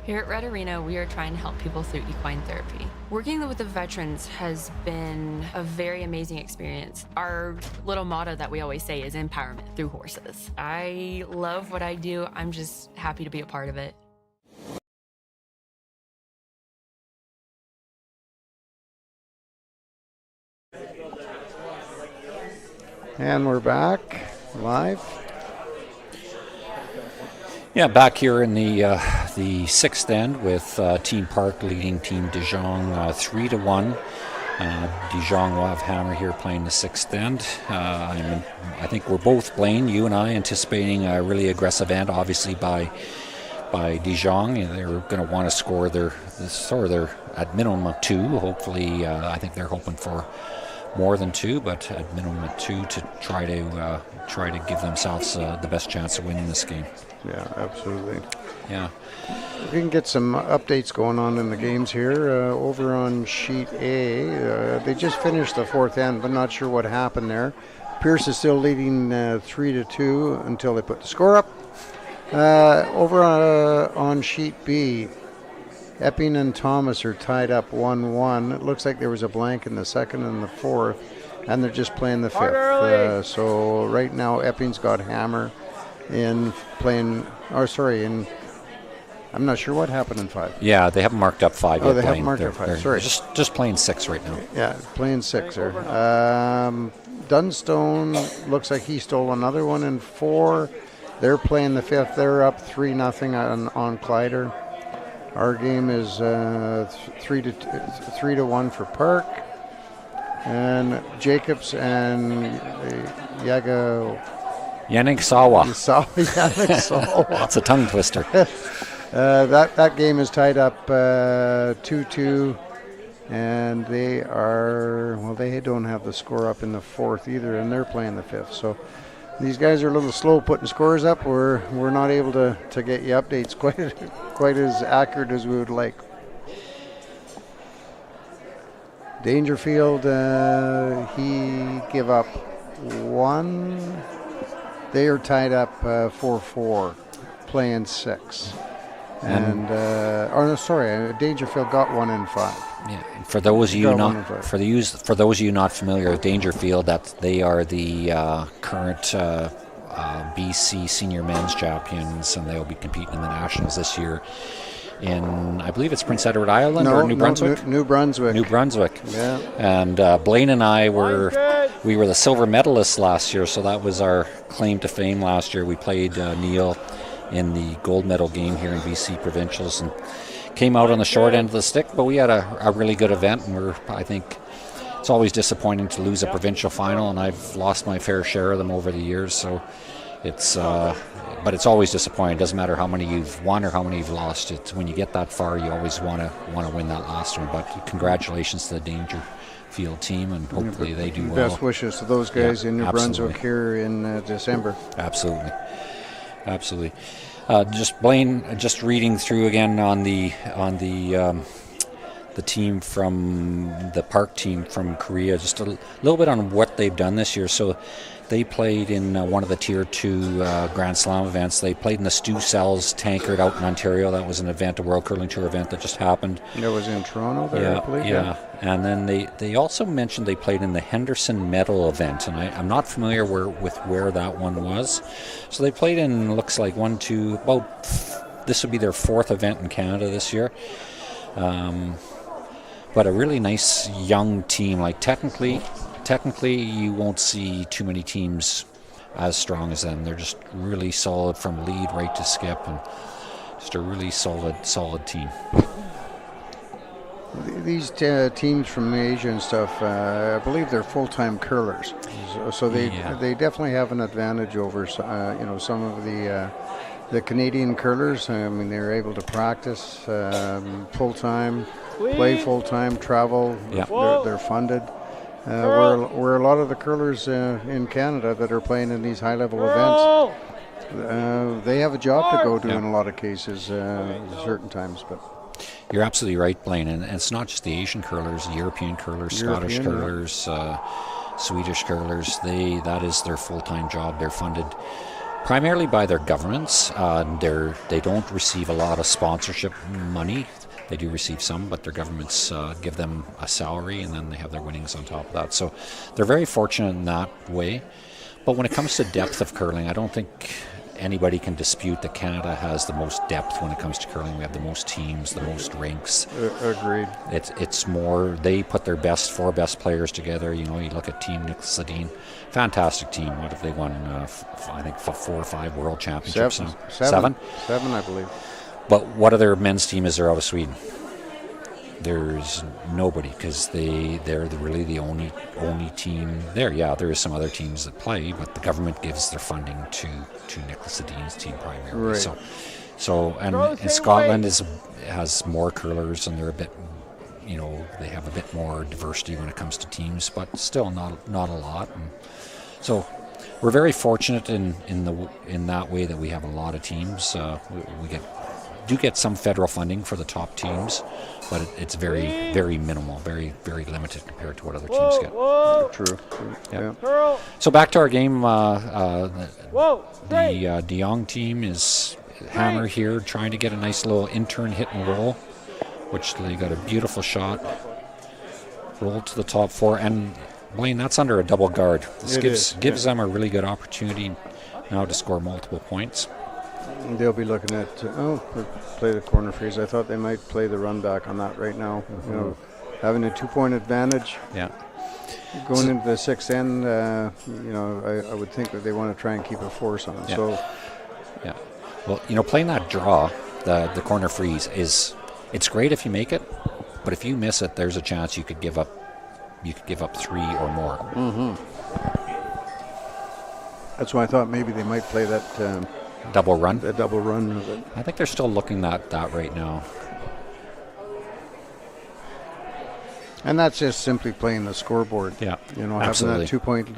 Here at Red Arena, we are trying to help people through equine therapy. Working with the veterans has been a very amazing experience. Our little motto that we always say is empowerment through horses. I love what I do. I'm just happy to be a part of it. And we're back live. Yeah, back here in the 6th end with Team Park leading Team De Jong 3 to 1. De Jong will have hammer here playing the 6th end. I think we're both, Blaine, you and I, anticipating a really aggressive end, obviously by De Jong. They're going to want to score their at minimum of 2. Hopefully, I think they're hoping for more than 2, but at minimum of 2 to try to give themselves the best chance of winning this game. Yeah, absolutely. Yeah. We can get some updates going on in the games here. Over on sheet A, they just finished the 4th end, but not sure what happened there. Pierce is still leading 3 to 2 until they put the score up. Over on sheet B, Epping and Thomas are tied up 1-1. It looks like there was a blank in the 2nd and the 4th, and they're just playing the 5th. So right now, Epping's got hammer in playing, I'm not sure what happened in 5. Yeah, they haven't marked up 5 yet. Oh, they haven't marked up 5, sorry. Just playing 6 right now. Yeah, playing 6 there. Dunstone looks like he stole another one in 4. They're playing the 5th. They're up 3-0 on Clyder. Our game is 3 to 1 for Park. And Jacobs and Yannick Sawa. Yannick Sawa. That's a tongue twister. That game is tied up 2-2, and they don't have the score up in the fourth either, and they're playing the fifth. So these guys are a little slow putting scores up. We're not able to get you updates quite as accurate as we would like. Dangerfield, he give up one. They are tied up 4-4, playing 6. And Dangerfield got 1 in 5. Yeah, for those of you not familiar with Dangerfield, that they are the current BC senior men's champions, and they'll be competing in the nationals this year in, I believe it's Prince Edward Island or New Brunswick. New Brunswick. New Brunswick. Yeah. And Blaine and I were the silver medalists last year, so that was our claim to fame last year. We played Neil in the gold medal game here in BC Provincials and came out on the short end of the stick, but we had a really good event, and I think it's always disappointing to lose a provincial final, and I've lost my fair share of them over the years, so but it's always disappointing. It doesn't matter how many you've won or how many you've lost. It's when you get that far, you always want to win that last one. But congratulations to the Dangerfield team, and hopefully they do well. Best wishes to those guys in New Brunswick here in December. Absolutely. Just Blaine, just reading through again on the team from the park team from Korea, just a little bit on what they've done this year. So they played in one of the Tier 2 Grand Slam events. They played in the Stu Sells Tankard out in Ontario. That was an event, a World Curling Tour event that just happened. That was in Toronto there, I believe. Yeah. And then they also mentioned they played in the Henderson Medal event, and I'm not familiar with where that one was. So they played in, looks like this would be their 4th event in Canada this year. But a really nice young team. Like technically you won't see too many teams as strong as them. They're just really solid from lead right to skip, and just a really solid team. These teams from Asia and stuff, I believe they're full-time curlers, so they definitely have an advantage over some of the Canadian curlers. I mean, they're able to practice full-time, play full-time, travel. They're funded. Where a lot of the curlers in Canada that are playing in these high-level events, they have a job to go to in a lot of cases, certain times. But you're absolutely right, Blaine, and it's not just the Asian curlers, European curlers, Scottish curlers, Swedish curlers. That is their full-time job. They're funded primarily by their governments. They don't receive a lot of sponsorship money. They do receive some, but their governments give them a salary, and then they have their winnings on top of that. So they're very fortunate in that way. But when it comes to depth of curling, I don't think anybody can dispute that Canada has the most depth when it comes to curling. We have the most teams, the most rinks. Agreed. It's more, they put their 4 best players together. You look at Team Nicholas Ledeen, fantastic team. What have they won? I think 4 or 5 world championships. Seven, I believe. But what other men's team is there out of Sweden? There's nobody, because they're really the only team there. Yeah, there is some other teams that play, but the government gives their funding to Nicholas Ledeen's team primarily. Right. And Scotland has more curlers, and they're a bit, they have a bit more diversity when it comes to teams, but still not a lot. And so we're very fortunate in that way that we have a lot of teams. We do get some federal funding for the top teams, but it's very, very minimal, very, very limited compared to what other teams get. True. Yeah. So back to our game. The Jong team is hammer here, trying to get a nice little intern hit and roll, which they got a beautiful shot. Roll to the top 4, and Blaine, that's under a double guard. This gives them a really good opportunity now to score multiple points. They'll be looking at play the corner freeze. I thought they might play the run back on that right now. Having a 2-point advantage. Yeah. Going into the 6th end, I would think that they want to try and keep a force on it. Yeah. So, yeah. Well, playing that draw, the corner freeze it's great if you make it, but if you miss it, there's a chance you could give up 3 or more. Mm-hmm. That's why I thought maybe they might play that double run. The double run of it. I think they're still looking at that right now. And that's just simply playing the scoreboard. Yeah, you know, absolutely. having that 2-point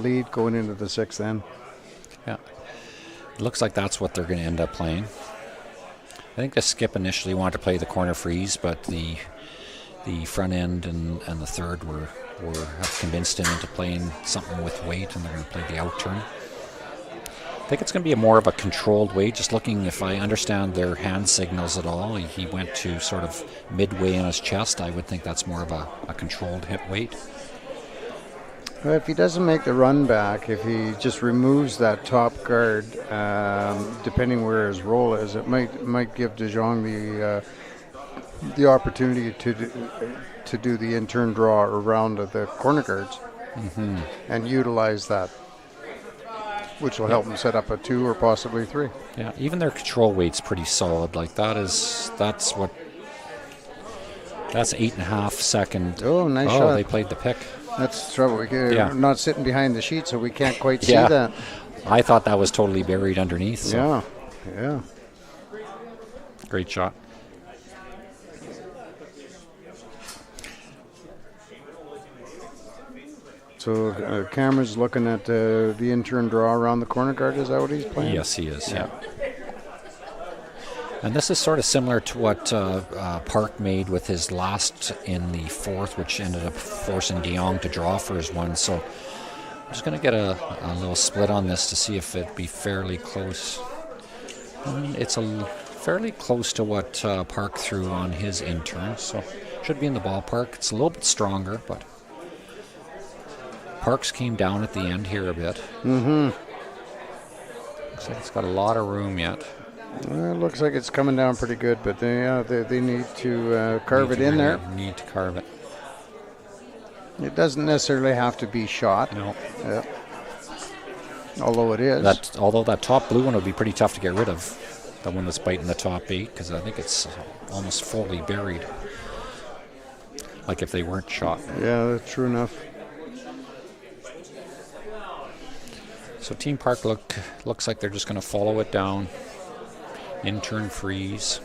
lead going into the sixth end. Yeah, it looks like that's what they're going to end up playing. I think the skip initially wanted to play the corner freeze, but the front end and the third have convinced him into playing something with weight, and they're going to play the out turn. I think it's going to be more of a controlled weight. Just looking, if I understand their hand signals at all, he went to sort of midway in his chest. I would think that's more of a controlled hip weight. Well, if he doesn't make the run back, if he just removes that top guard, depending where his roll is, it might give Jong the opportunity to do the in-turn draw around the corner guards and utilize that, which will help him set up a 2 or possibly 3. Yeah, even their control weight's pretty solid. Like that's 8.5 second. Oh, nice shot. They played the pick. That's the trouble. We're not sitting behind the sheet, so we can't quite see that. I thought that was totally buried underneath. So. Yeah. Great shot. So Cameron's looking at the in-turn draw around the corner guard. Is that what he's playing? Yes, he is, yeah. And this is sort of similar to what Park made with his last in the fourth, which ended up forcing Jong to draw for his one. So I'm just going to get a little split on this to see if it'd be fairly close. It's fairly close to what Park threw on his in-turn, so should be in the ballpark. It's a little bit stronger, but Parks came down at the end here a bit. Looks like it's got a lot of room yet. It looks like it's coming down pretty good, but they need to carve it in there. Need to carve it. It doesn't necessarily have to be shot. No. Yeah. Although it is. Although that top blue one would be pretty tough to get rid of. The one that's biting the top 8, because I think it's almost fully buried. Like if they weren't shot. Yeah, that's true enough. So Team Park looks like they're just going to follow it down. In-turn freeze.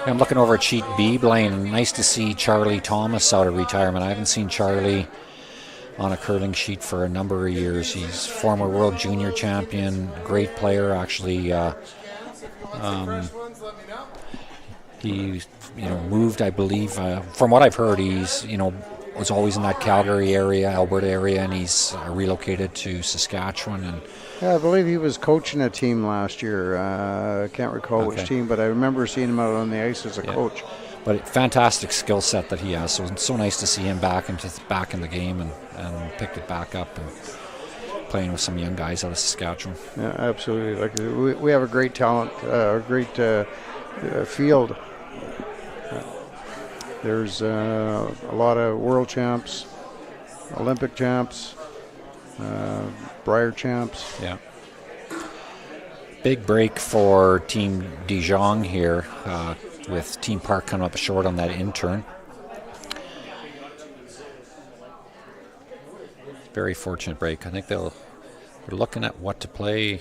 I'm looking over at sheet B, Blaine. Nice to see Charlie Thomas out of retirement. I haven't seen Charlie on a curling sheet for a number of years. He's former world junior champion, great player. Actually, he moved, I believe. From what I've heard, he's was always in that Calgary area, Alberta area, and he's relocated to Saskatchewan. And I believe he was coaching a team last year. I can't recall which team, but I remember seeing him out on the ice as a coach. But fantastic skill set that he has. So it's so nice to see him back in the game and picked it back up and playing with some young guys out of Saskatchewan. Yeah, absolutely. Like we have a great talent, a great field. There's a lot of world champs, Olympic champs, Brier champs. Yeah. Big break for Team Jong here, with Team Park coming up short on that in-turn. Very fortunate break. I think they're looking at what to play.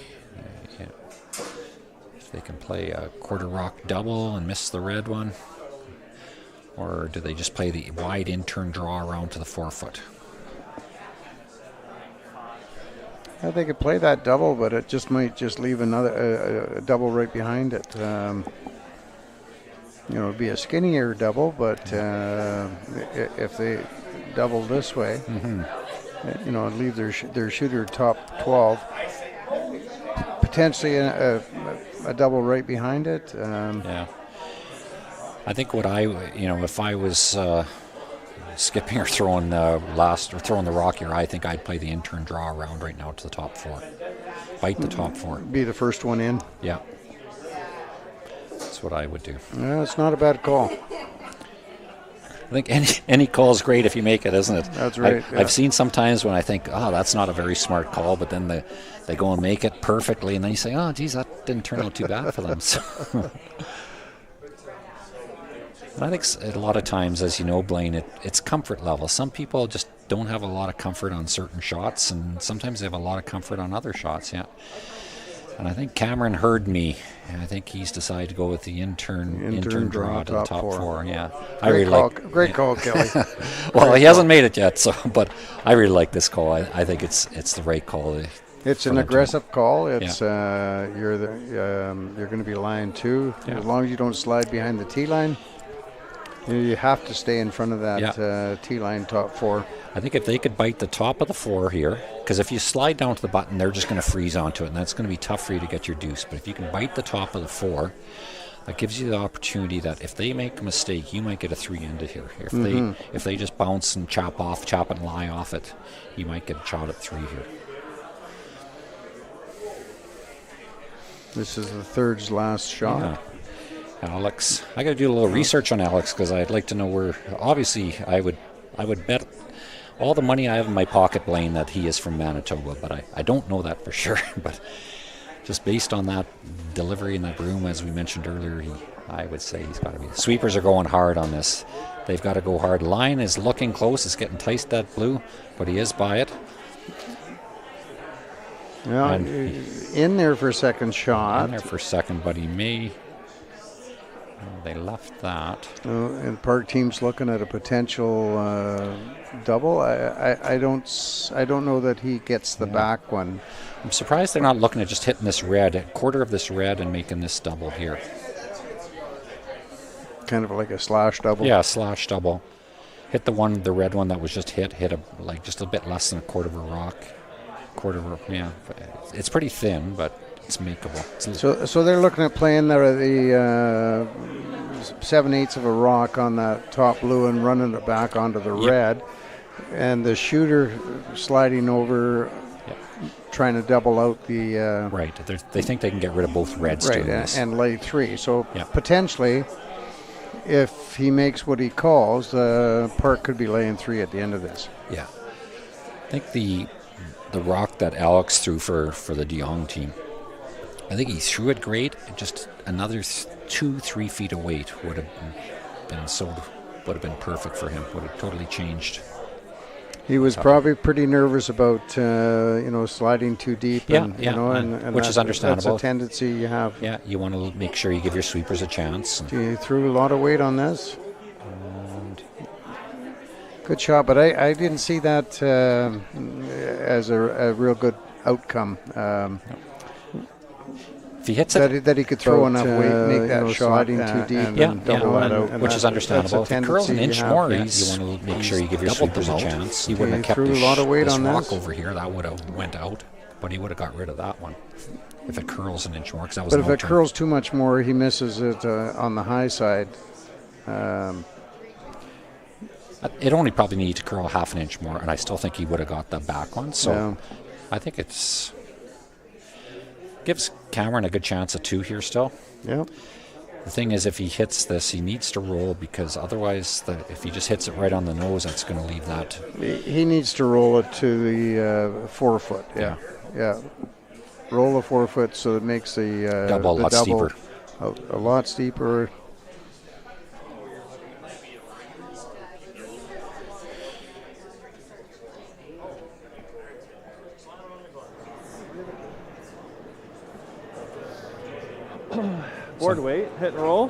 If they can play a quarter rock double and miss the red one, or do they just play the wide in-turn draw around to the 4-foot? They could play that double, but it just might leave another a double right behind it. It'd be a skinnier double, but if they double this way, leave their shooter top 12, potentially a double right behind it. Yeah. I think if I was skipping or throwing the rock here, I think I'd play the in-turn draw around right now to the top 4. Bite the top 4. Be the first one in. Yeah. That's what I would do. Yeah, it's not a bad call. I think any call is great if you make it, isn't it? That's right. I've seen sometimes when I think, that's not a very smart call, but then they go and make it perfectly, and then you say, oh, geez, that didn't turn out too bad for them. So. And I think a lot of times, as you know, Blaine, it's comfort level. Some people just don't have a lot of comfort on certain shots, and sometimes they have a lot of comfort on other shots, yeah. And I think Cameron heard me, and I think he's decided to go with the intern draw to the top four. Yeah, I really like. Great call, Kelly. Well, he hasn't made it yet, so but I really like this call. I think it's the right call. It's an aggressive call. It's you're going to be line 2 as long as you don't slide behind the tee line. You have to stay in front of that tee line top 4. I think if they could bite the top of the 4 here, because if you slide down to the button, they're just going to freeze onto it, and that's going to be tough for you to get your deuce. But if you can bite the top of the 4, that gives you the opportunity that if they make a mistake, you might get a 3 into here. If they just bounce and chop it and lie off it, you might get a shot at 3 here. This is the third's last shot. Yeah. Alex, I got to do a little research on Alex because I'd like to know where. Obviously, I would bet all the money I have in my pocket, Blaine, that he is from Manitoba, but I don't know that for sure. But just based on that delivery in that room, as we mentioned earlier, I would say he's got to be. Sweepers are going hard on this. They've got to go hard. Line is looking close. It's getting enticed that blue, but he is by it. Yeah, in there for a second shot. In there for a second, but he may. They left that. And Park team's looking at a potential double. I don't know that he gets the back one. I'm surprised they're not looking at just hitting this red, a quarter of this red, and making this double here. Kind of like a slash double. Yeah, slash double. Hit the red one that was just hit just a bit less than a quarter of a rock. It's pretty thin, but it's makeable. So they're looking at playing the 7/8 of a rock on that top blue and running it back onto the red, and the shooter sliding over, trying to double out the right. They think they can get rid of both reds doing this. And lay 3. So potentially, if he makes what he calls, Park could be laying 3 at the end of this. Yeah, I think the rock that Alex threw for the Jong team, I think he threw it great. Just another 2-3 feet of weight would have been perfect for him. Would have totally changed. He was probably pretty nervous about sliding too deep. And which is understandable. That's a tendency you have. Yeah, you want to make sure you give your sweepers a chance. He threw a lot of weight on this. Good shot, but I didn't see that as a real good outcome. If he hits it, that he could throw enough weight, make that shot sliding too deep, and double that out, which is understandable. If he curls an inch more, you want to make sure you give your sweepers a chance. He wouldn't have kept a lot of weight on rock over here. That would have went out, but he would have got rid of that one if it curls an inch more. That was but if it curls too much more, he misses it on the high side. It only probably needed to curl half an inch more, and I still think he would have got the back one. So I think gives Cameron a good chance at 2 here still. Yeah. The thing is, if he hits this, he needs to roll, because otherwise, if he just hits it right on the nose, that's going to leave that. He needs to roll it to the 4 foot. Yeah. Roll the 4 foot so it makes the double a lot steeper. A lot steeper. Board weight, hit and roll.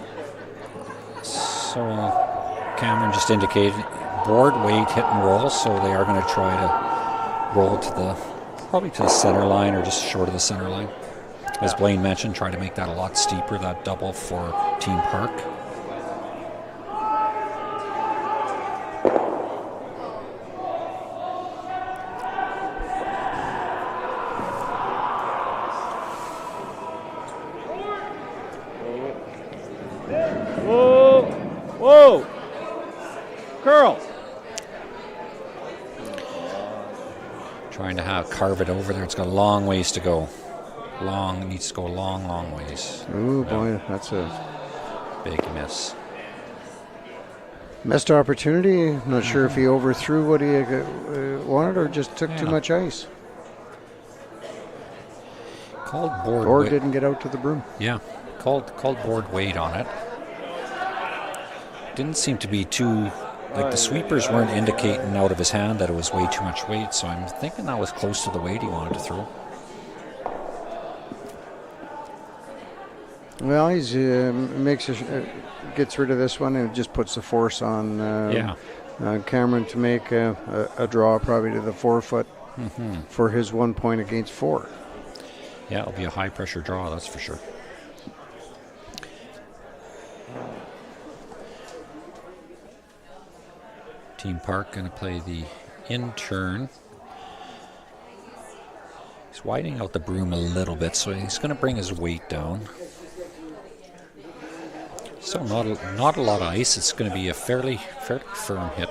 So Cameron just indicated board weight, hit and roll. So they are going to try to roll probably to the center line or just short of the center line. As Blaine mentioned, try to make that a lot steeper, that double for Team Park. Whoa! Curl! Trying to carve it over there. It's got a long ways to go. It needs to go a long, long ways. Ooh, boy, that's a big miss. Missed opportunity. Not sure if he overthrew what he wanted or just took too much ice. Called board. Or didn't get out to the broom. Yeah, called board weight on it. didn't seem to be too, like the sweepers weren't indicating out of his hand that it was way too much weight, so I'm thinking that was close to the weight he wanted to throw. Well, he's gets rid of this one and just puts the force on Cameron to make a draw probably to the 4-foot for his 1 point against 4. Yeah, it'll be a high pressure draw, that's for sure. Team Park going to play the in turn. He's widening out the broom a little bit, so he's going to bring his weight down. So not a lot of ice. It's going to be a fairly firm hit.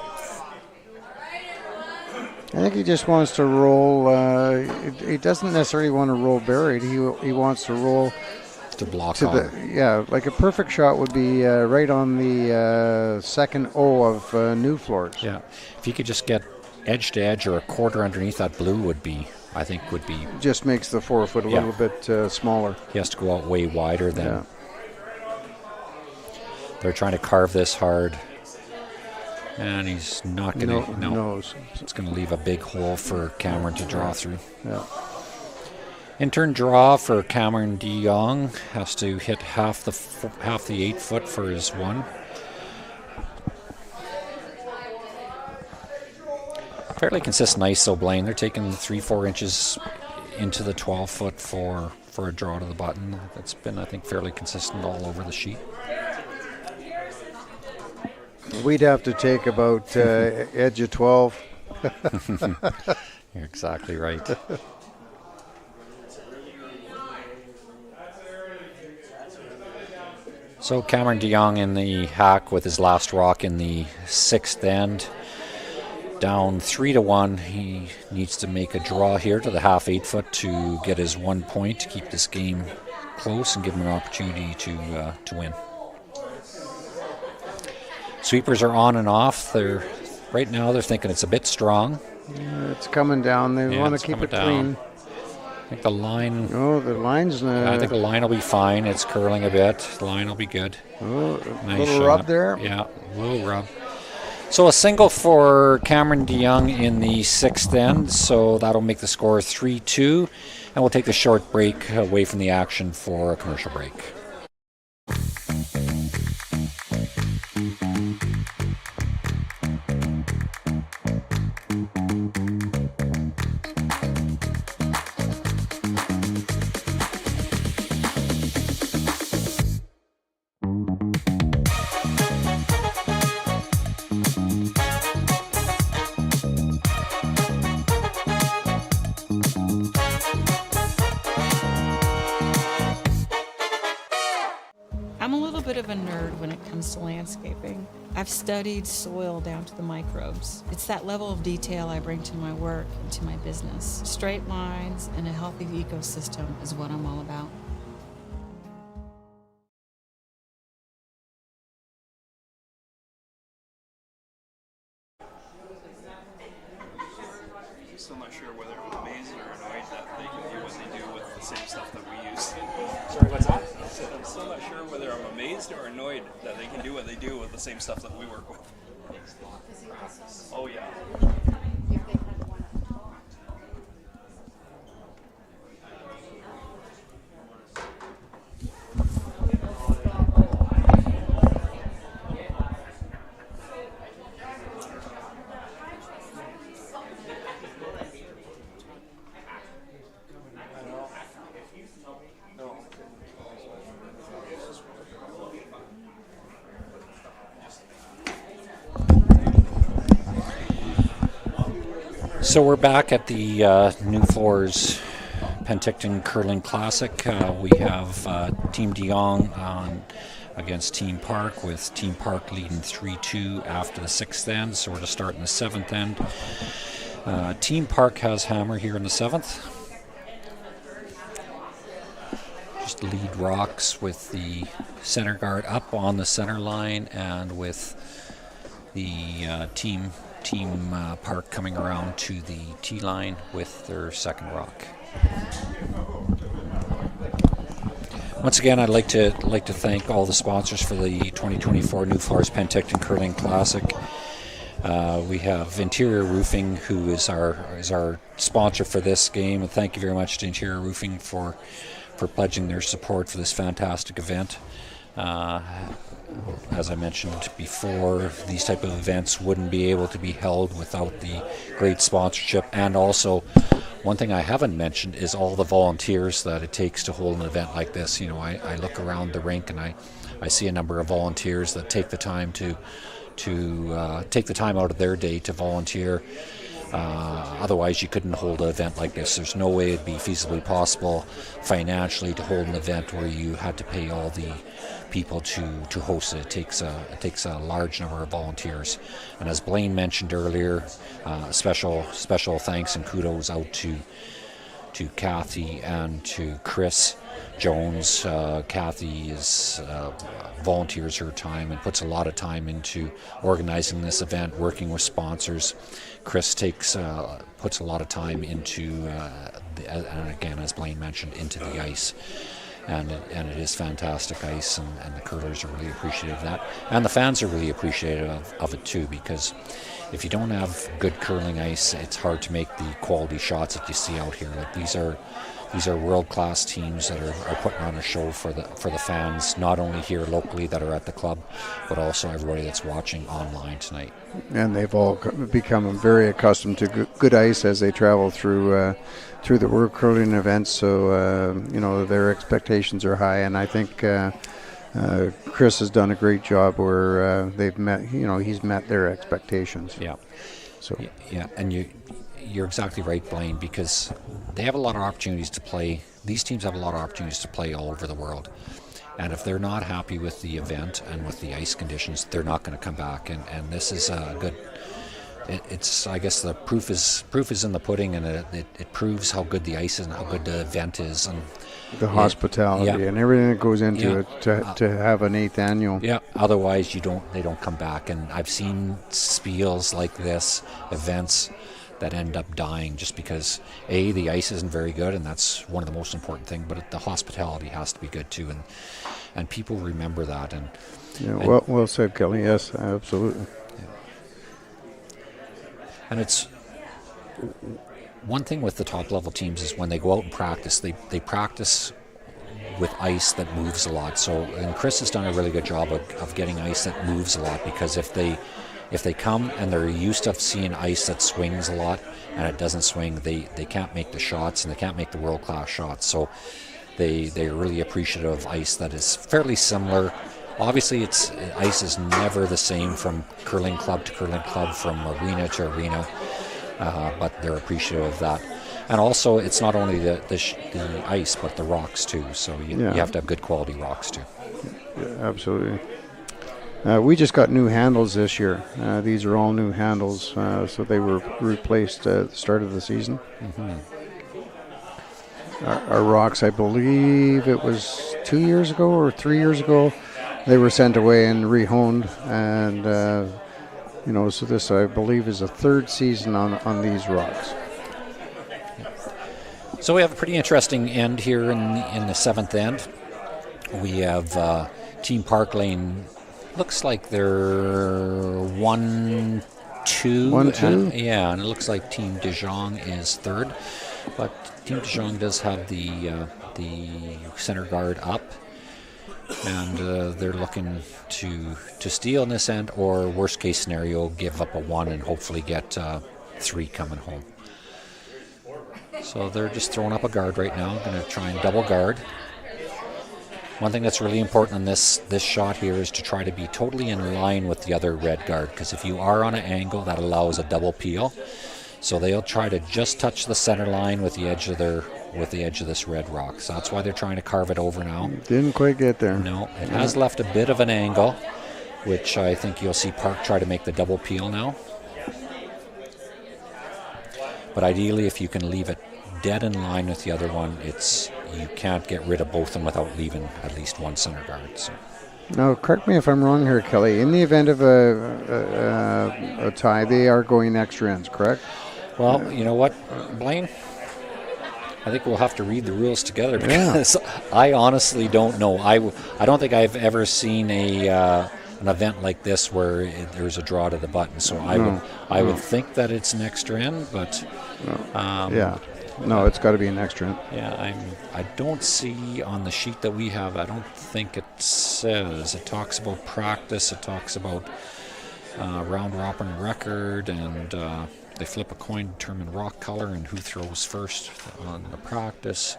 I think he just wants to roll. He doesn't necessarily want to roll buried. He wants to roll to block to on. like a perfect shot would be right on the second O of Nufloors. Yeah, if he could just get edge to edge or a quarter underneath that blue would be just makes the 4-foot a little bit smaller. He has to go out way wider than. Yeah. They're trying to carve this hard, and he's not going to. No, it's going to leave a big hole for Cameron to draw through. Yeah. In turn draw for Cameron de Jong, has to hit half the 8-foot for his 1. Fairly consistent ice though, Blaine. They're taking 3-4 inches into the 12-foot for a draw to the button. That's been, I think, fairly consistent all over the sheet. We'd have to take about edge of 12. You're exactly right. So Cameron de Jong in the hack with his last rock in the 6th end. Down 3-1. He needs to make a draw here to the half 8-foot to get his 1 point to keep this game close and give him an opportunity to win. Sweepers are on and off. Right now they're thinking it's a bit strong. Yeah, it's coming down. They want to keep it clean. I think the line. Oh, the line's not. I think the line will be fine. It's curling a bit. The line will be good. Oh, nice little shot. Rub there. Yeah, a little rub. So a single for Cameron de Jong in the 6th end. So that'll make the score 3-2, and we'll take the short break away from the action for a commercial break. To landscaping. I've studied soil down to the microbes. It's that level of detail I bring to my work and to my business. Straight lines and a healthy ecosystem is what I'm all about. Still not sure whether I'm amazed or annoyed that they can do what they do with the same stuff that we use. Sorry, what's that? I'm still not sure whether I'm amazed or annoyed that they can do what they do with the same stuff that we work with. Oh yeah. So we're back at the Nufloors Penticton Curling Classic. We have Team de Jong on against Team Park, with Team Park leading 3-2 after the 6th end. So we're to start in the 7th end. Team Park has hammer here in the 7th. Just lead rocks with the center guard up on the center line, and with the Team Park coming around to the tee line with their second rock. Once again, I'd like to thank all the sponsors for the 2024 Nufloors Penticton Curling Classic. We have Interior Roofing, who is our sponsor for this game, and thank you very much to Interior Roofing for pledging their support for this fantastic event. As I mentioned before, these type of events wouldn't be able to be held without the great sponsorship. And also, one thing I haven't mentioned is all the volunteers that it takes to hold an event like this. You know, I look around the rink and I see a number of volunteers that take the time to take the time out of their day to volunteer. Otherwise, you couldn't hold an event like this. There's no way it'd be feasibly possible financially to hold an event where you had to pay all the people to host it. It takes a large number of volunteers. And as Blaine mentioned earlier, special thanks and kudos out to Kathy and to Chris Jones. Kathy volunteers her time and puts a lot of time into organizing this event, working with sponsors. Chris puts a lot of time into, and again, as Blaine mentioned, into the ice. And it is fantastic ice, and the curlers are really appreciative of that. And the fans are really appreciative of it too, because if you don't have good curling ice, it's hard to make the quality shots that you see out here. Like these are world-class teams that are putting on a show for the fans, not only here locally that are at the club, but also everybody that's watching online tonight. And they've all become very accustomed to good ice as they travel through the World Curling events. So their expectations are high, and I think Chris has done a great job where they've met. He's met their expectations. Yeah. So yeah, and you're exactly right, Blaine, because they have a lot of opportunities to play. These teams have a lot of opportunities to play all over the world. And if they're not happy with the event and with the ice conditions, they're not going to come back. And this is a good. It's I guess the proof is in the pudding, and it proves how good the ice is and how good the event is, and the hospitality and everything that goes into it to have an 8th annual. Yeah. Otherwise, they don't come back. And I've seen spiels like this, events that end up dying just because the ice isn't very good, and that's one of the most important things. But the hospitality has to be good too, and people remember that. And well said, Kelly. Yes, absolutely. And it's one thing with the top level teams is when they go out and practice, they practice with ice that moves a lot. And Chris has done a really good job of getting ice that moves a lot, because if they come and they're used to seeing ice that swings a lot and it doesn't swing, they can't make the shots, and they can't make the world-class shots. So they're really appreciative of ice that is fairly similar. Obviously, ice is never the same from curling club to curling club, from arena to arena, but they're appreciative of that. And also, it's not only the ice, but the rocks too. So you have to have good quality rocks too. Yeah, absolutely. We just got new handles this year. These are all new handles, so they were replaced at the start of the season. Mm-hmm. Our rocks, I believe it was 2 years ago or 3 years ago, they were sent away and rehoned, and so this, I believe, is a 3rd season on these rocks. So we have a pretty interesting end here in the 7th end. We have Team Park Lane. Looks like they're 1-2. 1-2? Yeah, and it looks like Team De Jong is 3rd, but Team De Jong does have the center guard up. And they're looking to steal in this end, or worst case scenario, give up a 1 and hopefully get 3 coming home. So they're just throwing up a guard right now. Going to try and double guard. One thing that's really important in this shot here is to try to be totally in line with the other red guard, because if you are on an angle, that allows a double peel. So they'll try to just touch the center line with the edge of this red rock. So that's why they're trying to carve it over now. Didn't quite get there. No, it has left a bit of an angle, which I think you'll see Park try to make the double peel now. But ideally, if you can leave it dead in line with the other one, you can't get rid of both of them without leaving at least one center guard. So. Now, correct me if I'm wrong here, Kelly. In the event of a tie, they are going extra ends, correct? Well, you know what, Blaine? I think we'll have to read the rules together because I honestly don't know. I don't think I've ever seen an event like this where there's a draw to the button. So I would think that it's an extra end, but no, it's got to be an extra end. Yeah, I don't see on the sheet that we have. I don't think it says. It talks about practice. It talks about round robin record, and they flip a coin to determine rock color and who throws first on the practice.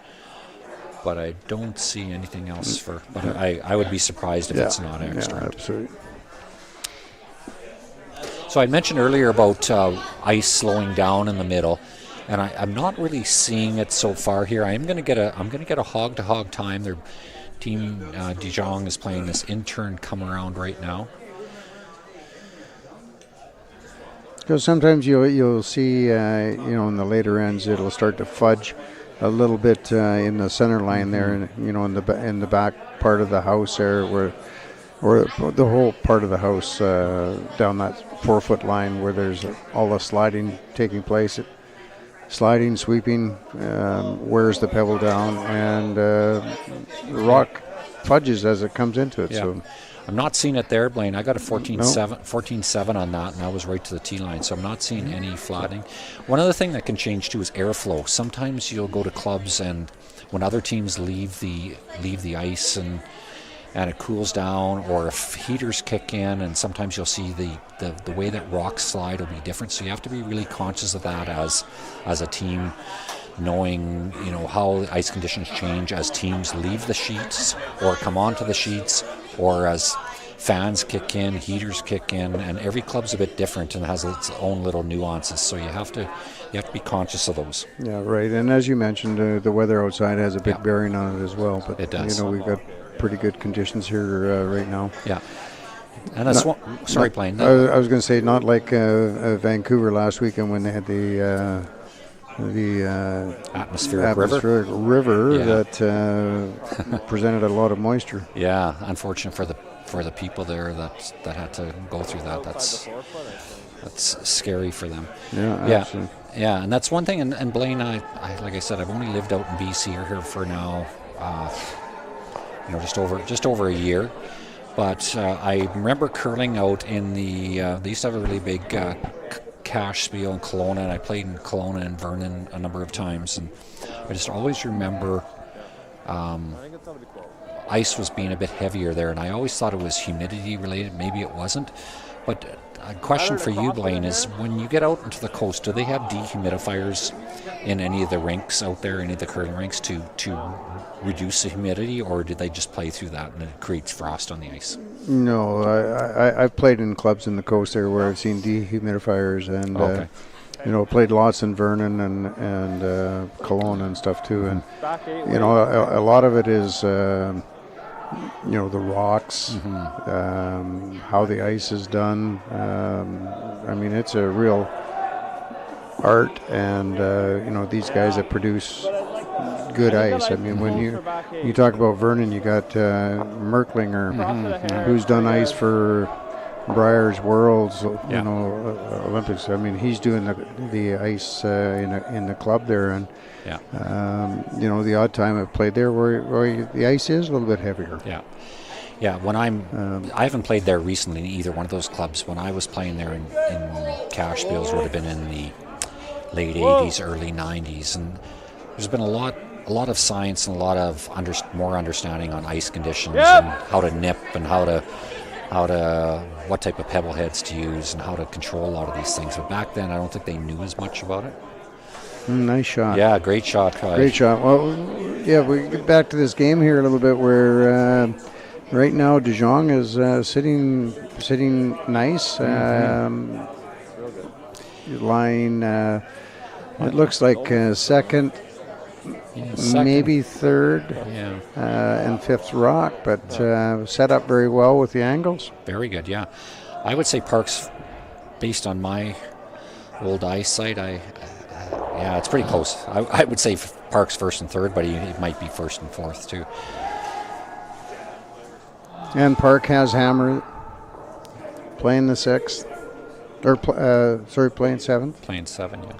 But I don't see anything else for. But I would be surprised if it's not extra. Yeah, absolutely. So I mentioned earlier about ice slowing down in the middle, and I'm not really seeing it so far here. I'm going to get a hog to hog time. Their team Jong is playing this intern come around right now. Because sometimes you'll see in the later ends it'll start to fudge a little bit in the center line there, and in the back part of the house there, or the whole part of the house down that 4-foot line where there's all the sliding taking place. Sliding, sweeping, wears the pebble down, and the rock fudges as it comes into it. Yeah. So I'm not seeing it there, Blaine. I got a 14.7 on that, and I was right to the tee line, so I'm not seeing any flattening. One other thing that can change too is airflow. Sometimes you'll go to clubs, and when other teams leave the ice and it cools down, or if heaters kick in, and sometimes you'll see the way that rocks slide will be different. So you have to be really conscious of that as a team, knowing how ice conditions change as teams leave the sheets or come onto the sheets, or as fans kick in, heaters kick in, and every club's a bit different and has its own little nuances. So you have to be conscious of those. Yeah, right. And as you mentioned, the weather outside has a big bearing on it as well. But it does. We've got pretty good conditions here right now. Yeah. And that's sorry, Blaine. I was going to say, not like Vancouver last weekend when they had the atmospheric river that presented a lot of moisture. Yeah, unfortunate for the people there that had to go through that. That's scary for them. Yeah, absolutely. Yeah, and that's one thing. And Blaine, I like I said, I've only lived out in BC here for now, just over a year. But I remember curling out in they used to have a really big cash spiel in Kelowna, and I played in Kelowna and Vernon a number of times, and I just always remember ice was being a bit heavier there, and I always thought it was humidity related. Maybe it wasn't. But a question for you, Blaine, is when you get out into the coast, do they have dehumidifiers in any of the rinks out there, any of the curling rinks, to reduce the humidity, or did they just play through that and it creates frost on the ice? No, I've played in clubs in the coast there where I've seen dehumidifiers, and played lots in Vernon and Kelowna and stuff too, and a lot of it is the rocks, how the ice is done. It's a real art, and these guys that produce good ice. When you talk about Vernon, you got Merklinger, who's done ice for Briar's Worlds, Olympics. He's doing the ice in the club there, and the odd time I've played there where the ice is a little bit heavier. Yeah. When I haven't played there recently in either one of those clubs. When I was playing there in cash spiels, would have been in the late 80s, early 90s, and there's been a lot of science and a lot of more understanding on ice conditions and how to nip and how to what type of pebble heads to use and how to control a lot of these things. But back then, I don't think they knew as much about it. Nice shot. Yeah, great shot. Great shot. Well, we get back to this game here a little bit where right now Jong is sitting nice. Lying, it looks like second, maybe third, and fifth rock, but set up very well with the angles. Very good, yeah. I would say Parks, based on my old eyesight, it's pretty close. I would say Parks first and third, but he might be first and fourth too. And Park has hammer playing the sixth, or playing seventh. Playing seven, yeah.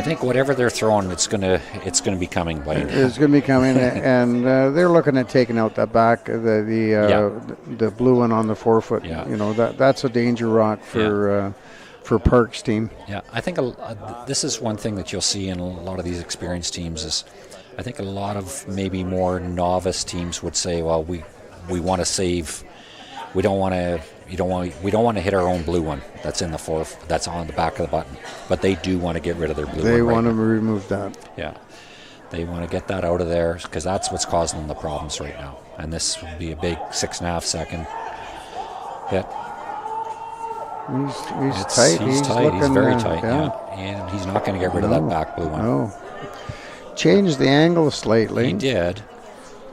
think whatever they're throwing, it's gonna be coming, Blaine. It's going to be coming, and they're looking at taking out that back, the blue one on the forefoot. Yeah. You know, that's a danger rock for Park's team. Yeah, I think this is one thing that you'll see in a lot of these experienced teams is, I think a lot of maybe more novice teams would say, well, we want to save, we don't want to hit our own blue one that's in the that's on the back of the button, but they do want to get rid of their blue one. They want to remove that. Yeah, they want to get that out of there because that's what's causing them the problems right now. And this would be a big 6.5 second hit. He's tight. He's tight. Looking, he's very tight. yeah. And he's not going to get rid of that back blue one. No. Changed the angle slightly. He did.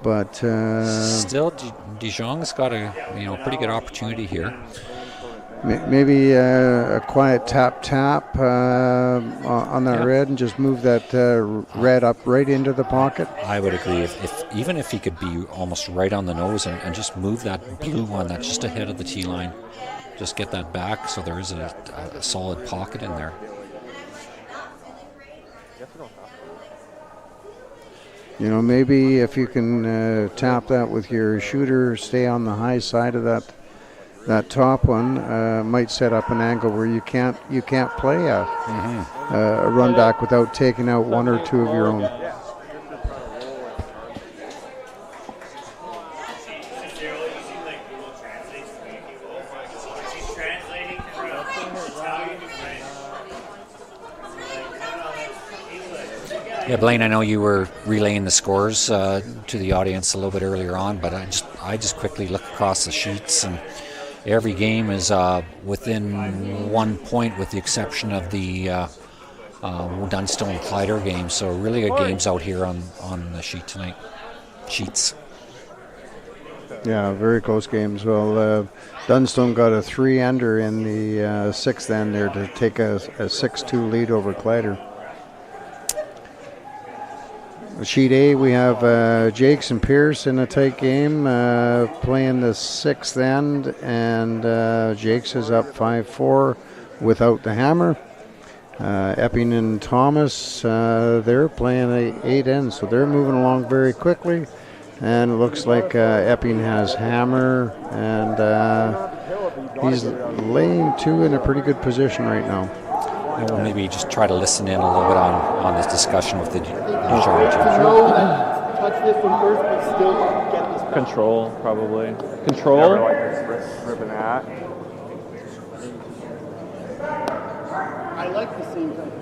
But still, Jong's got a pretty good opportunity here. Maybe a quiet tap on that red and just move that red up right into the pocket. I would agree. Even if he could be almost right on the nose and just move that blue one that's just ahead of the tee line, just get that back so there is a solid pocket in there. You know, maybe if you can tap that with your shooter, stay on the high side of that top one, might set up an angle where you can't play a run back without taking out one or two of your own. Yeah, Blaine, I know you were relaying the scores to the audience a little bit earlier on, but I just quickly look across the sheets, and every game is within 1 point with the exception of the Dunstone-Clyder game. So really good games out here on the sheet tonight. Sheets. Yeah, very close games. Well, Dunstone got a 3-under in the sixth end there to take a 6-2 lead over Clyder. Sheet A, we have Jakes and Pierce in a tight game playing the sixth end, and Jakes is up 5-4 without the hammer. Epping and Thomas, they're playing 8 ends, so they're moving along very quickly. And it looks like Epping has hammer, and he's laying 2 in a pretty good position right now. And we'll maybe just try to listen in a little bit on this discussion with the Jong. Touch this one first, but still get this. Control, probably. Control. Never like this ripping that. I like the same thing.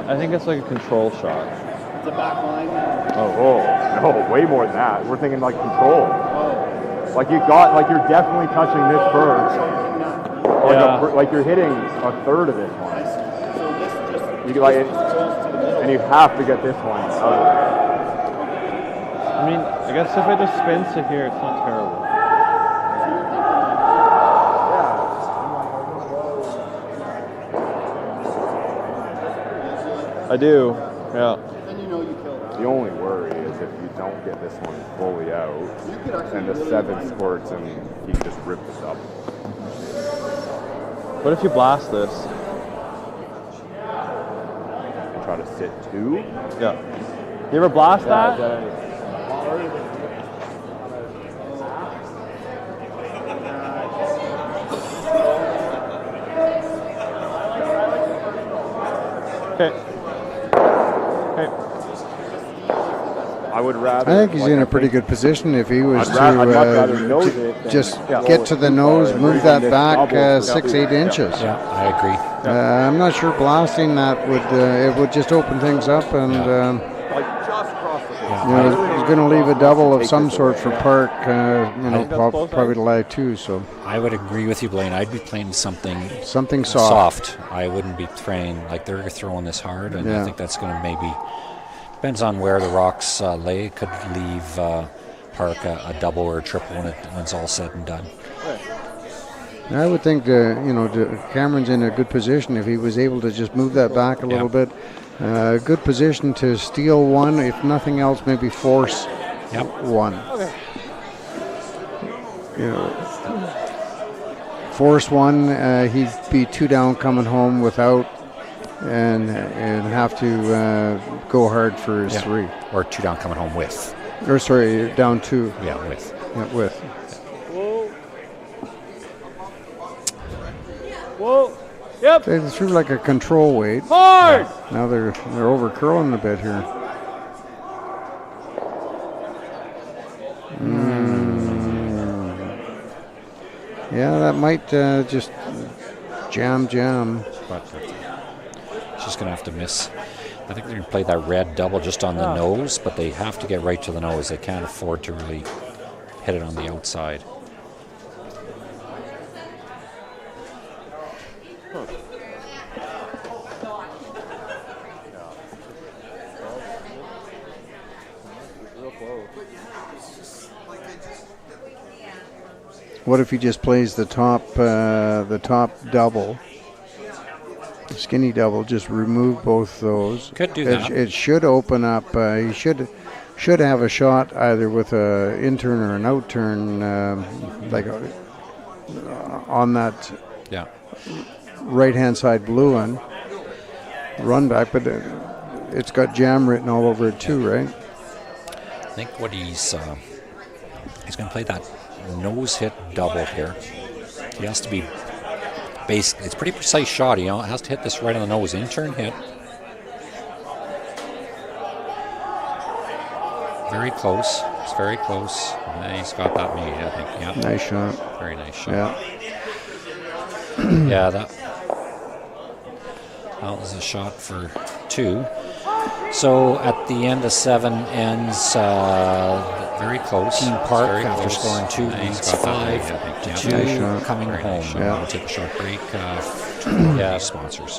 I think it's like a control shot. It's a back line. No, way more than that. We're thinking like control. Like you're definitely touching this first. Like you're hitting a third of this one. And you have to get this one out. I mean, I guess if it just spins to here, it's not terrible. I do, yeah. The only worry is if you don't get this one fully out, and the 7 squirts, and he can just rip this up. What if you blast this? Try to sit 2? Yeah. You ever blast that? Okay. I would rather. I think he's in a pretty good position if he was just get to the nose, move that back 6-8 inches. Yeah, I agree. I'm not sure blasting that it would just open things up, and he's going to leave a double of some sort for Park. Probably to lie 2. So I would agree with you, Blaine. I'd be playing something soft. I wouldn't be playing like they're throwing this hard, and I think that's going to maybe. Depends on where the rocks lay. It could leave Park a double or a triple when it's all said and done. I would think Cameron's in a good position if he was able to just move that back a little bit. Good position to steal one, if nothing else, maybe force one. Okay. Force one, he'd be 2 down coming home without and have to go hard for his 3. Or 2 down coming home with. Or sorry, down 2. Yeah, with. Yeah, with. Whoa. Yep. They threw like a control weight. Hard. Now they're over curling a bit here. Yeah, that might just jam. But she's going to have to miss. I think they're going to play that red double just on the nose, but they have to get right to the nose. They can't afford to really hit it on the outside. What if he just plays the top double, skinny double? Just remove both those. Could do that. It should open up. He should have a shot either with a in-turn or an out-turn, on that right-hand side blue one. Run back, but it's got jam written all over it too, right? I think what he's going to play that nose hit double here. He has to be basically, it's a pretty precise shot. He has to hit this right on the nose. In-turn hit. Very close. It's very close. And he's got that made, I think. Yeah. Nice shot. Very nice shot. Yeah. Yeah, that was a shot for 2. So at the end of 7 ends very close. Team Park after scoring 2 leads 5-2 coming home. Yeah. We'll take a short break. Sponsors.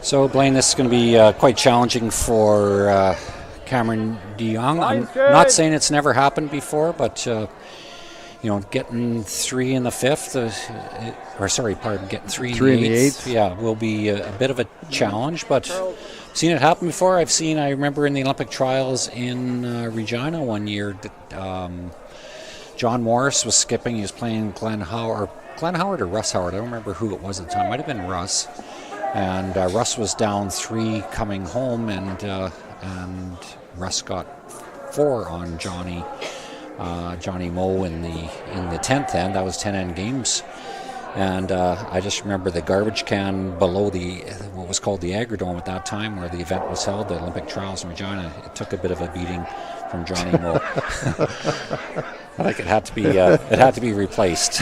So, Blaine, this is going to be quite challenging for Cameron DeYoung. I'm not saying it's never happened before, but getting 3 in the 5th, getting 3 in the 8th, yeah, will be a bit of a challenge, but I've seen it happen before. I remember in the Olympic trials in Regina one year that John Morris was skipping. He was playing Glenn Howard or Russ Howard. I don't remember who it was at the time. It might have been Russ. And Russ was down 3 coming home, and Russ got 4 on Johnny Moe in the 10th end. That was 10 end games. And I just remember the garbage can below what was called the Agrodome at that time, where the event was held, the Olympic trials in Regina. It took a bit of a beating from Johnny Moe. Like it had to be replaced.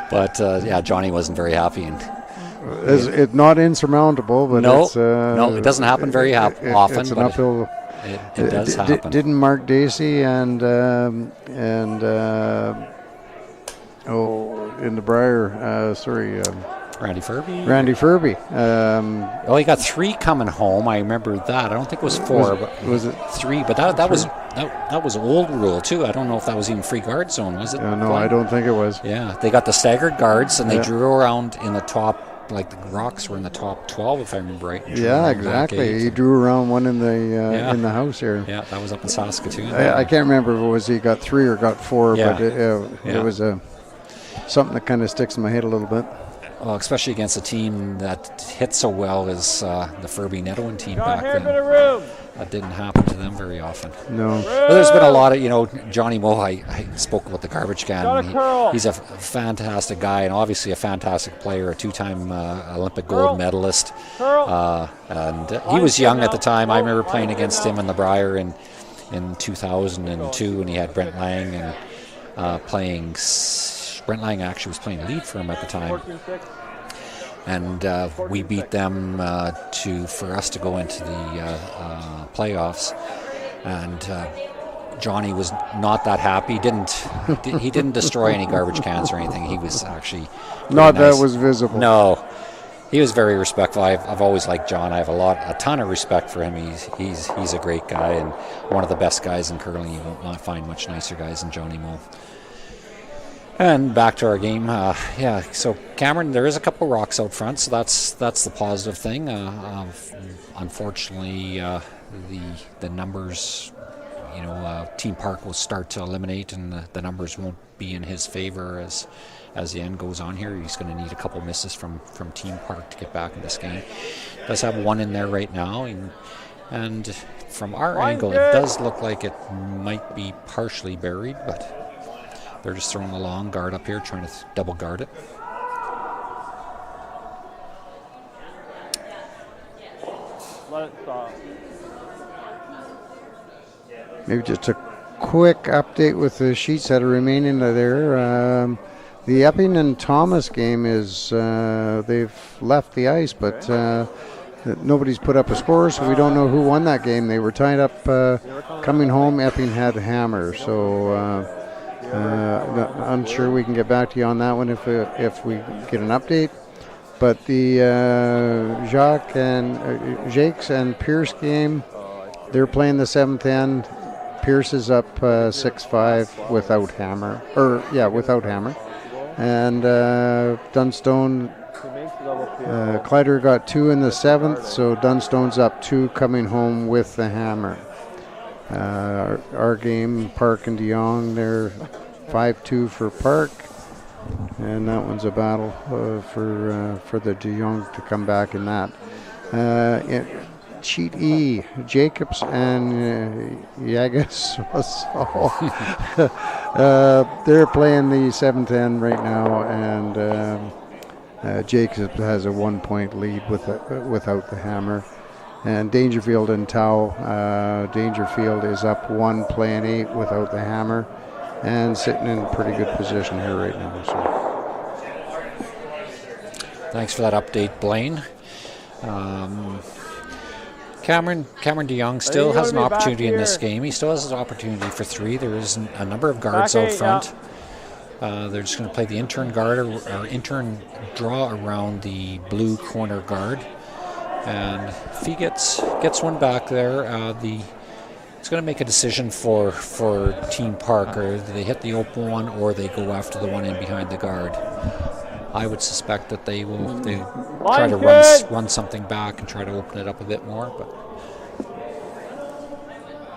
But Johnny wasn't very happy, and it's not insurmountable, but no, it doesn't happen very often. It's an uphill. It does happen. Didn't Mark Dacey and in the Briar, Randy Furby. He got 3 coming home. I remember that. I don't think it was 4, but was it 3? But that was old rule too. I don't know if that was even free guard zone, was it? No, I don't think it was. Yeah, they got the staggered guards, and they drew around in the top. Like the Rocks were in the top 12, if I remember right. Yeah, exactly. He drew around one in the house here. Yeah, that was up in Saskatoon. I can't remember if it was he got 3 or got 4, but it was something that kind of sticks in my head a little bit. Well, especially against a team that hit so well as the Furby Nettowan team back then. That didn't happen to them very often. No. But there's been a lot of, Johnny Moe, I spoke about the garbage can. He's a fantastic guy and obviously a fantastic player, a 2-time Olympic gold medalist. And he was young at the time. I remember playing against him in the Briar in 2002, and he had Brent Lang and Brent Lang actually was playing lead for him at the time. And we beat them for us to go into the playoffs. And Johnny was not that happy. He didn't destroy any garbage cans or anything. He was actually not nice. That was visible. No, he was very respectful. I've always liked John. I have a ton of respect for him. He's a great guy and one of the best guys in curling. You won't find much nicer guys than Johnny Moe. And back to our game, so Cameron, there is a couple rocks out front, so that's the positive thing. Unfortunately, the numbers, Team Park will start to eliminate, and the numbers won't be in his favor as the end goes on here. He's going to need a couple misses from Team Park to get back in this game. Does have 1 in there right now, and from our angle, it does look like it might be partially buried, but they're just throwing a long guard up here, trying to double guard it. Let it stop. Maybe just a quick update with the sheets that are remaining there. The Epping and Thomas game is they've left the ice, but nobody's put up a score, so we don't know who won that game. They were tied up coming home. Epping had a hammer, so I'm sure we can get back to you on that one if we get an update. But the Jakes and Pierce game, they're playing the 7th end. Pierce is up 6-5 without hammer. And Dunstone, Kleider got 2 in the 7th, so Dunstone's up 2 coming home with the hammer. Our game, Park and DeYoung, they're 5-2 for Park, and that one's a battle for the DeYoung to come back in that. Sheet E, Jacobs and Yagas, they're playing the 7th end right now, and Jacobs has a 1-point lead without the hammer. And Dangerfield and Tau, Dangerfield is up 1, playing 8 without the hammer, and sitting in pretty good position here right now. So. Thanks for that update, Blaine. Cameron DeYoung still has an opportunity in this game. He still has an opportunity for 3. There is a number of guards out front. They're just going to play the intern guard or intern draw around the blue corner guard. And if he gets one back there, it's going to make a decision for Team Park, or they hit the open one or they go after the one in behind the guard. I would suspect that they try to run something back and try to open it up a bit more. But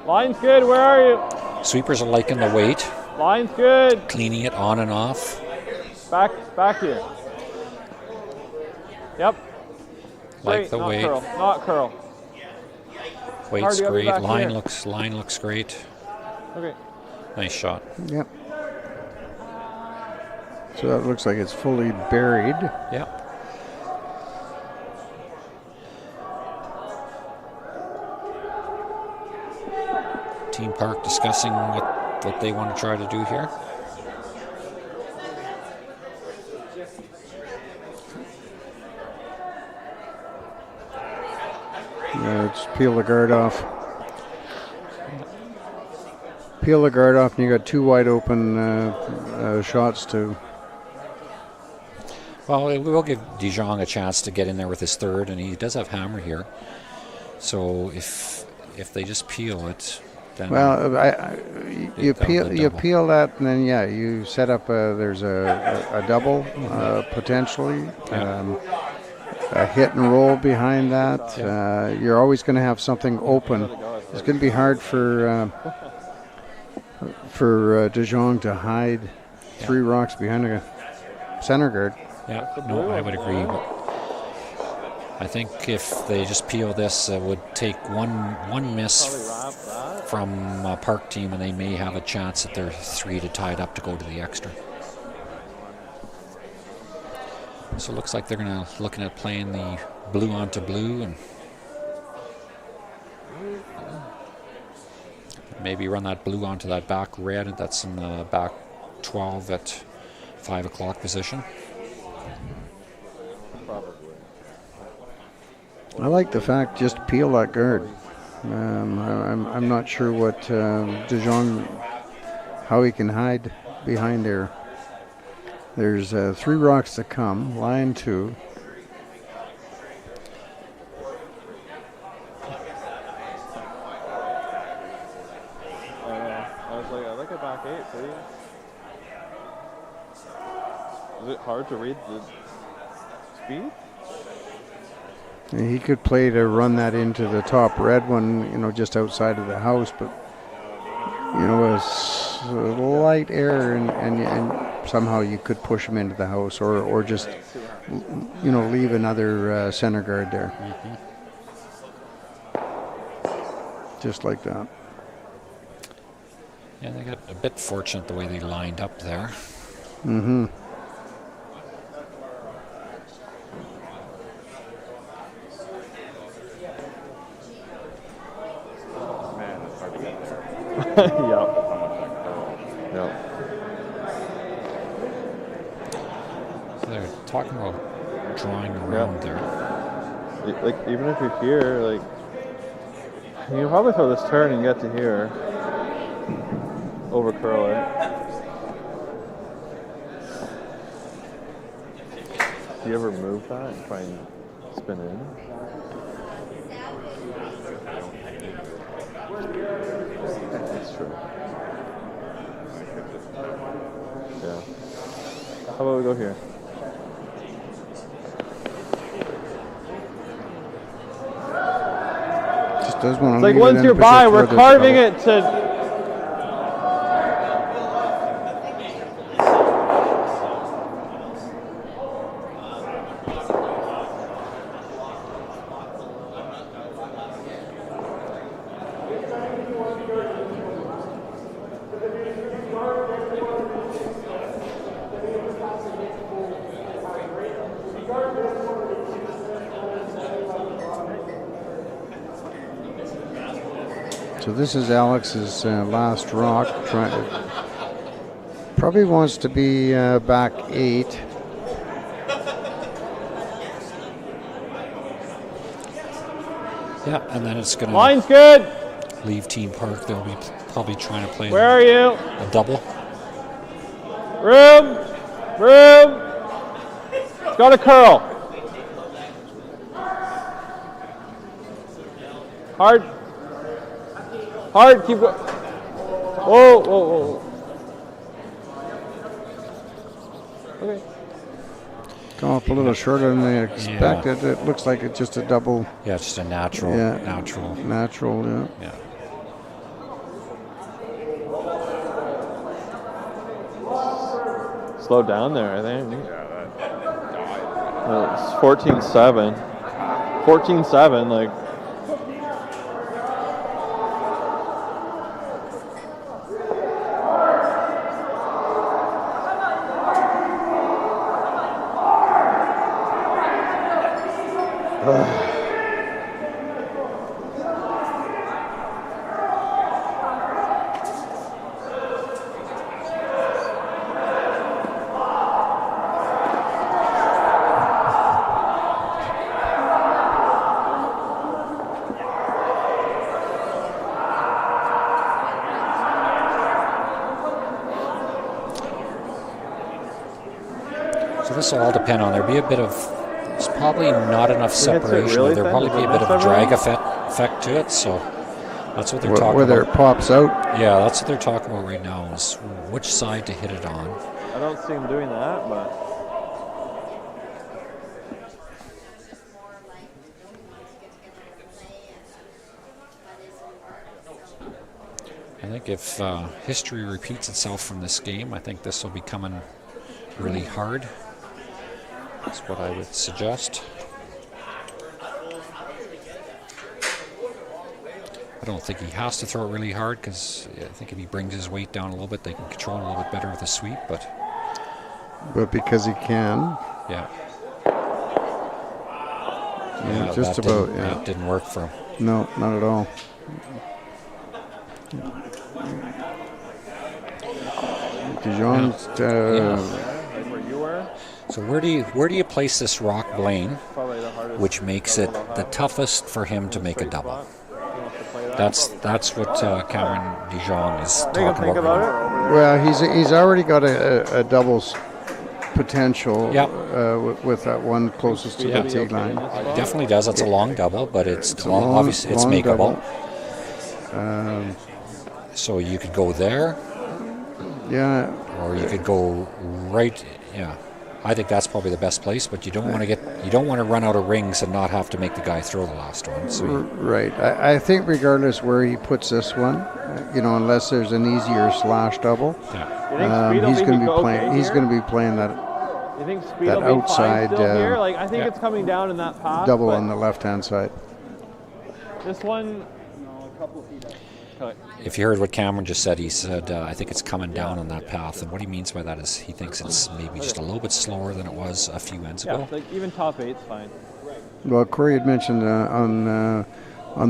line's good. Where are you? Sweepers are liking the weight. Line's good. Cleaning it on and off. Back here. Yep. Like the not weight. Curl. Not curl. Weight's great. Line here. looks great. Okay. Nice shot. Yep. So that looks like it's fully buried. Yep. Team Park discussing what they want to try to do here. Just peel the guard off. Peel the guard off, and you got two wide open shots to. Well, we will give Jong a chance to get in there with his third, and he does have hammer here. So if they just peel it, then you peel that, and then you set up. There's a double potentially. Yeah. A hit and roll behind that. You're always going to have something open. It's going to be hard for De Jong to hide three rocks behind a center guard. Yeah, no, I would agree. But I think if they just peel this, it would take one miss from a Park team, and they may have a chance at their three to tie it up to go to the extra. So it looks like they're looking at playing the blue onto blue, and maybe run that blue onto that back red. That's in the back 12 at 5 o'clock position. I like the fact just peel that guard. I'm not sure what De Jong, how he can hide behind there. There's three rocks to come, line two. I like a back eight, please. Is it hard to read the speed? He could play to run that into the top red one, just outside of the house, but a slight error, and somehow you could push him into the house, or just leave another center guard there. Just like that. Yeah, they got a bit fortunate the way they lined up there. Mm-hmm. Man, it's hard to get there. Yep. They're talking about drawing around there. Like, even if you're here, like, you can probably throw this turn and get to here. Over curl it. Do you ever move that and try and spin in? That's true. Yeah. How about we go here? Just does want to. It's like once you're by, we're carving it to. So this is Alex's last rock. Probably wants to be back 8. Yeah, and then it's going to line's good. Leave Team Park. They'll be probably trying to play. Where are you? A double. Room. It's got a curl. Hard. Keep going. Whoa. Okay. Come up a little shorter than they expected. Yeah. It looks like it's just a double. Yeah, it's just a natural. Natural, yeah. Slow down there, I think. It's 14-7. 14-7, like. This will all depend on. There'll be a bit of. There's probably not enough separation. Really there'll probably be a bit of a drag effect to it. So that's what they're talking about. Whether it pops out. Yeah, that's what they're talking about right now. Is which side to hit it on. I don't see him doing that, but. I think if history repeats itself from this game, I think this will be coming really hard. That's what I would suggest. I don't think he has to throw it really hard because I think if he brings his weight down a little bit, they can control it a little bit better with a sweep. But because he can. Yeah. Just about. That didn't work for him. No, not at all. Jong's. So where do you place this rock, Blaine, which makes it the toughest for him to make a double? That's what Cameron DeJong is talking about. Well, he's already got a doubles potential with that one closest to the tee line. It definitely does. It's a long double, but it's obviously it's makeable. So you could go there. Yeah. Or you could go right. Yeah. I think that's probably the best place, but you don't want to run out of rings and not have to make the guy throw the last one. So right. I think regardless where he puts this one, unless there's an easier slash double, he's going to be playing. He's going to be playing that. You think speed that will be outside fine still here? Like I think it's coming down in that path. Double on the left-hand side. This one. If you heard what Cameron just said, he said, I think it's coming down on that path. And what he means by that is he thinks it's maybe just a little bit slower than it was a few ends ago. Like even top eight's fine. Well, Corey had mentioned on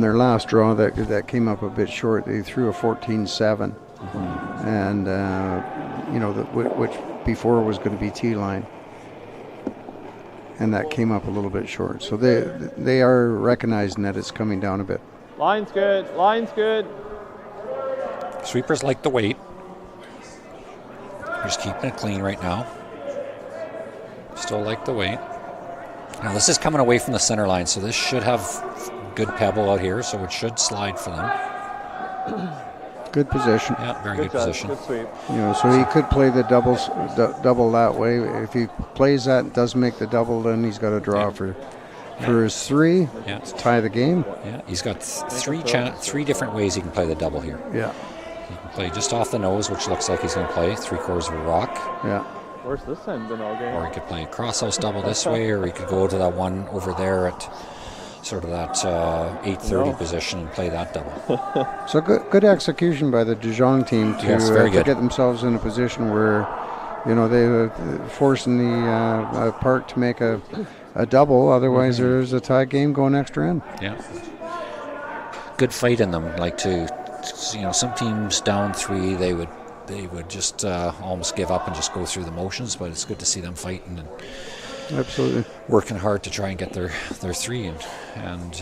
their last draw that came up a bit short. They threw a 14-7, and which before was going to be T-line. And that came up a little bit short. So they are recognizing that it's coming down a bit. Line's good. Sweepers like the weight. Just keeping it clean right now. Still like the weight. Now this is coming away from the center line, so this should have good pebble out here, so it should slide for them. Good position. Yeah, very good position. Good sweep. So he could play the double that way. If he plays that and doesn't make the double, then he's got to draw for his three to tie the game. Yeah, he's got three different ways he can play the double here. Yeah. He can play just off the nose, which looks like he's going to play 3/4 of a rock. Yeah. Where's this end been all game? Or he could play a crosshouse double this way, or he could go to that one over there at sort of that 8:30 position and play that double. So good execution by the Jong team to get themselves in a position where, they were forcing the Park to make a double. Otherwise, there's a tie game going extra end. Yeah. Good fight in them. Like some teams down 3, they would just almost give up and just go through the motions. But it's good to see them fighting and absolutely working hard to try and get their 3 in. And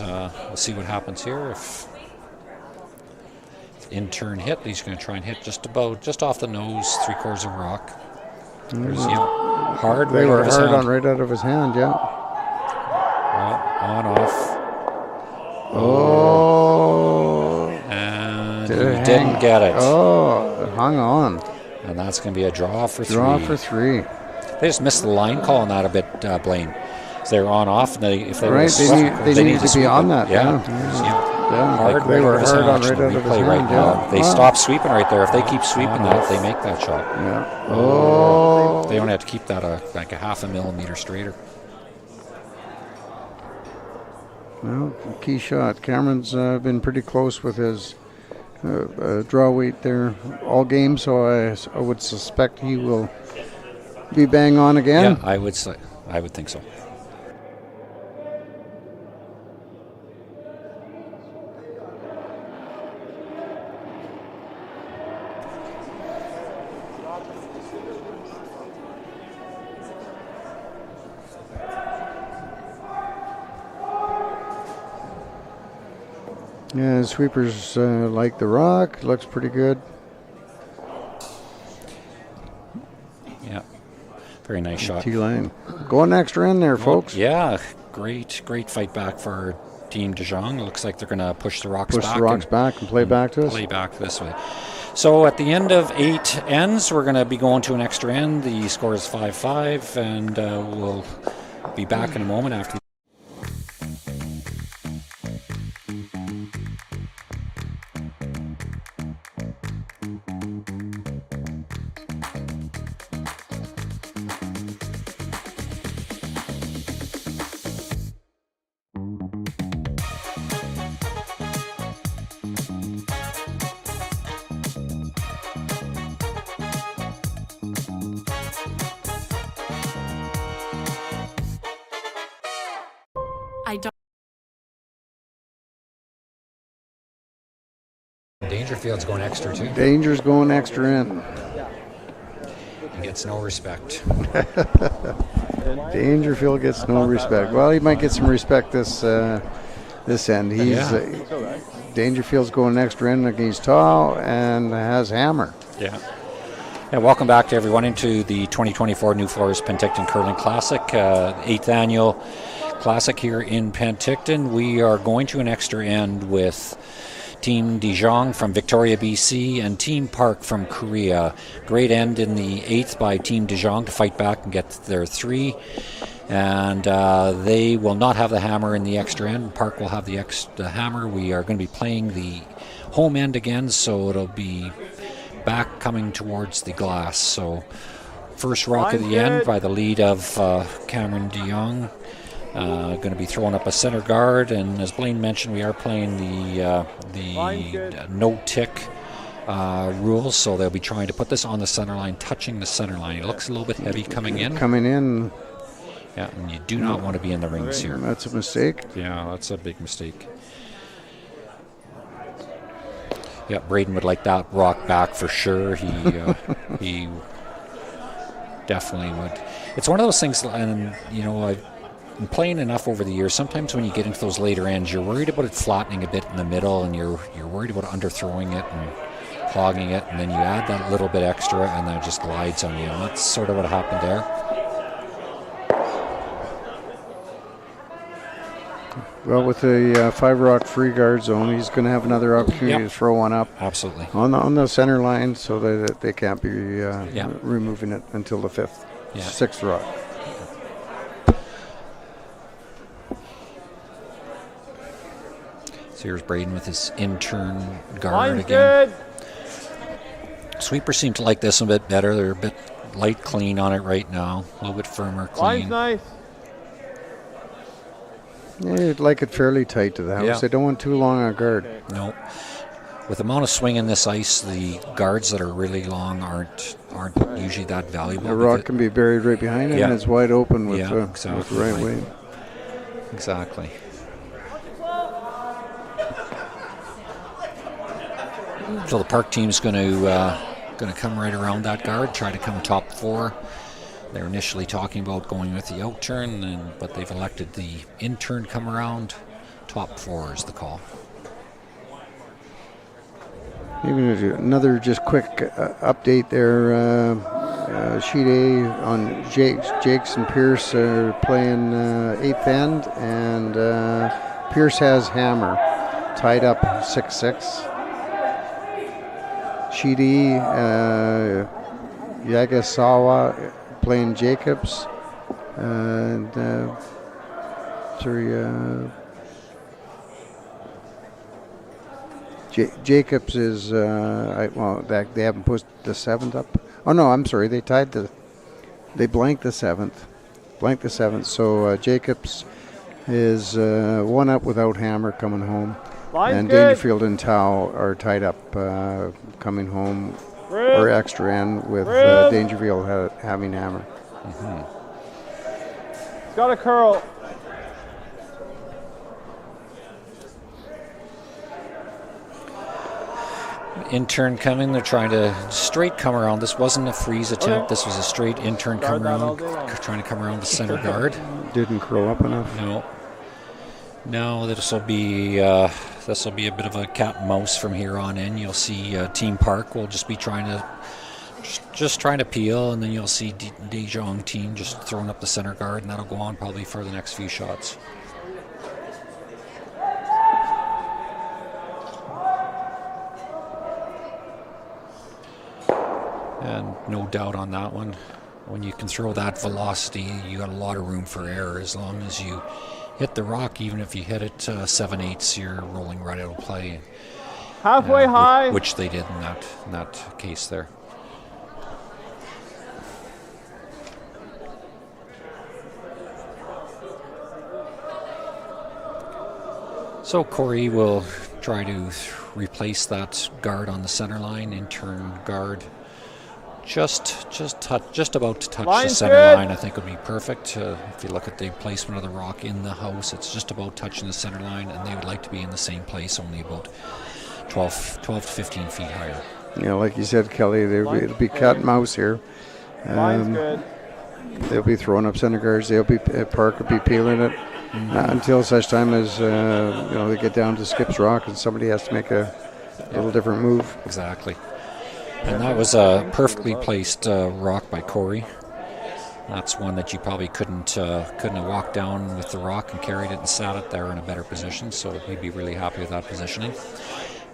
we'll see what happens here. If in turn hit, he's going to try and hit just off the nose, 3/4 of a rock. There's, hard. They right were out of his hard hand. on right out of his hand, yeah. On, off. Oh. And Did he it didn't hang? get it. Oh, it hung on. And that's going to be a draw for Draw three. for 3. They just missed the line call on that a bit, Blaine. So they were on off, and if they Right, were they need to be sweep on it. that. Yeah. Hard, Like they were right out of his hard hand, on right actually. out of his Replay hand. right now. Yeah. They stop sweeping right there. If they keep sweeping that, they make that shot. Yeah. Oh. They only have to keep that like a half a millimeter straighter. Well, key shot. Cameron's been pretty close with his draw weight there all game, so I would suspect he will be bang on again. Yeah, I would think so. Yeah, sweepers like the rock. Looks pretty good. Yeah, very nice shot. T-line. Going extra in there, folks. Yeah, great fight back for Team Jong. Looks like they're going to push the rocks back. Push the rocks back and play back to us. Play back this way. So at the end of 8 ends, we're going to be going to an extra end. The score is 5-5, and we'll be back in a moment after. I don't. Dangerfield's going extra too. Danger's going extra in. He gets no respect. Dangerfield gets no respect. Well, he might get some respect this end. He's Dangerfield's going extra in against Tall and has hammer. Yeah. And welcome back to everyone into the 2024 Nufloors Penticton Curling Classic, 8th annual classic here in Penticton. We are going to an extra end with Team Jong from Victoria, BC, and Team Park from Korea. Great end in the 8th by Team Jong to fight back and get their 3. And they will not have the hammer in the extra end. Park will have the hammer. We are going to be playing the home end again, so it'll be back coming towards the glass. So first rock of the end by the lead of Cameron de Jong. Going to be throwing up a center guard, and as Blaine mentioned, we are playing the no-tick rules, so they'll be trying to put this on the center line, touching the center line. It looks a little bit heavy coming in. Yeah, and you do not want to be in the rings here. That's a mistake. Yeah, that's a big mistake. Yeah, Braden would like that rock back for sure. He definitely would. It's one of those things, and I've been playing enough over the years. Sometimes when you get into those later ends, you're worried about it flattening a bit in the middle, and you're worried about underthrowing it and hogging it, and then you add that little bit extra, and then it just glides on you. And that's sort of what happened there. Well, with the 5-rock free guard zone, he's going to have another opportunity to throw one up. Absolutely. On the center line, so that they can't be removing it until the 6th rock. So here's Braden with his in-turn guard again. Good. Sweepers seem to like this a bit better. They're a bit light clean on it right now. A little bit firmer clean. Line's nice. Yeah, you'd like it fairly tight to the house. Yeah. They don't want too long a guard. No. With the amount of swing in this ice, the guards that are really long aren't usually that valuable. The rock can be buried right behind it, and it's wide open with the right weight. Exactly. So the Park team's going to come right around that guard, try to come top 4. They're initially talking about going with the out turn, but they've elected the in turn come around. Top 4 is the call. Even another just quick update there. sheet A on Jakes and Pierce are playing 8th end, and Pierce has hammer tied up 6-6. Sheet E, Yagasawa playing Jacobs, and Jacobs is they haven't pushed the 7th up. Oh no, I'm sorry, they blanked the 7th. So Jacobs is 1 up without hammer coming home. Line's And good. Dangerfield and Tao are tied up coming home, or extra end with Dangerfield having hammer. It's got a curl. Intern coming, they're trying to straight come around. This wasn't a freeze attempt. This was a straight intern come around, trying to come around the center guard. Didn't curl up enough. No, this will be a bit of a cat and mouse from here on in. You'll see Team Park will just be trying to peel, and then you'll see Jong team just throwing up the center guard, and that'll go on probably for the next few shots. And no doubt on that one, when you can throw that velocity, you got a lot of room for error. As long as you hit the rock, even if you hit it 7/8, you're rolling right out of play. Halfway high. Which they did in that case there. So Corey will try to replace that guard on the center line, intern guard. Just about to touch Line's the center good. line, I think would be perfect. If you look at the placement of the rock in the house, it's just about touching the center line, and they would like to be in the same place, only about 12 to 15 feet higher. Yeah, like you said, Kelly, it'll be cat and mouse here. Line's good. They'll be throwing up center guards. Park will be peeling it until such time as they get down to Skip's Rock and somebody has to make a little different move. Exactly. And that was a perfectly placed rock by Corey. That's one that you probably couldn't have walked down with the rock and carried it and sat it there in a better position. So he'd be really happy with that positioning.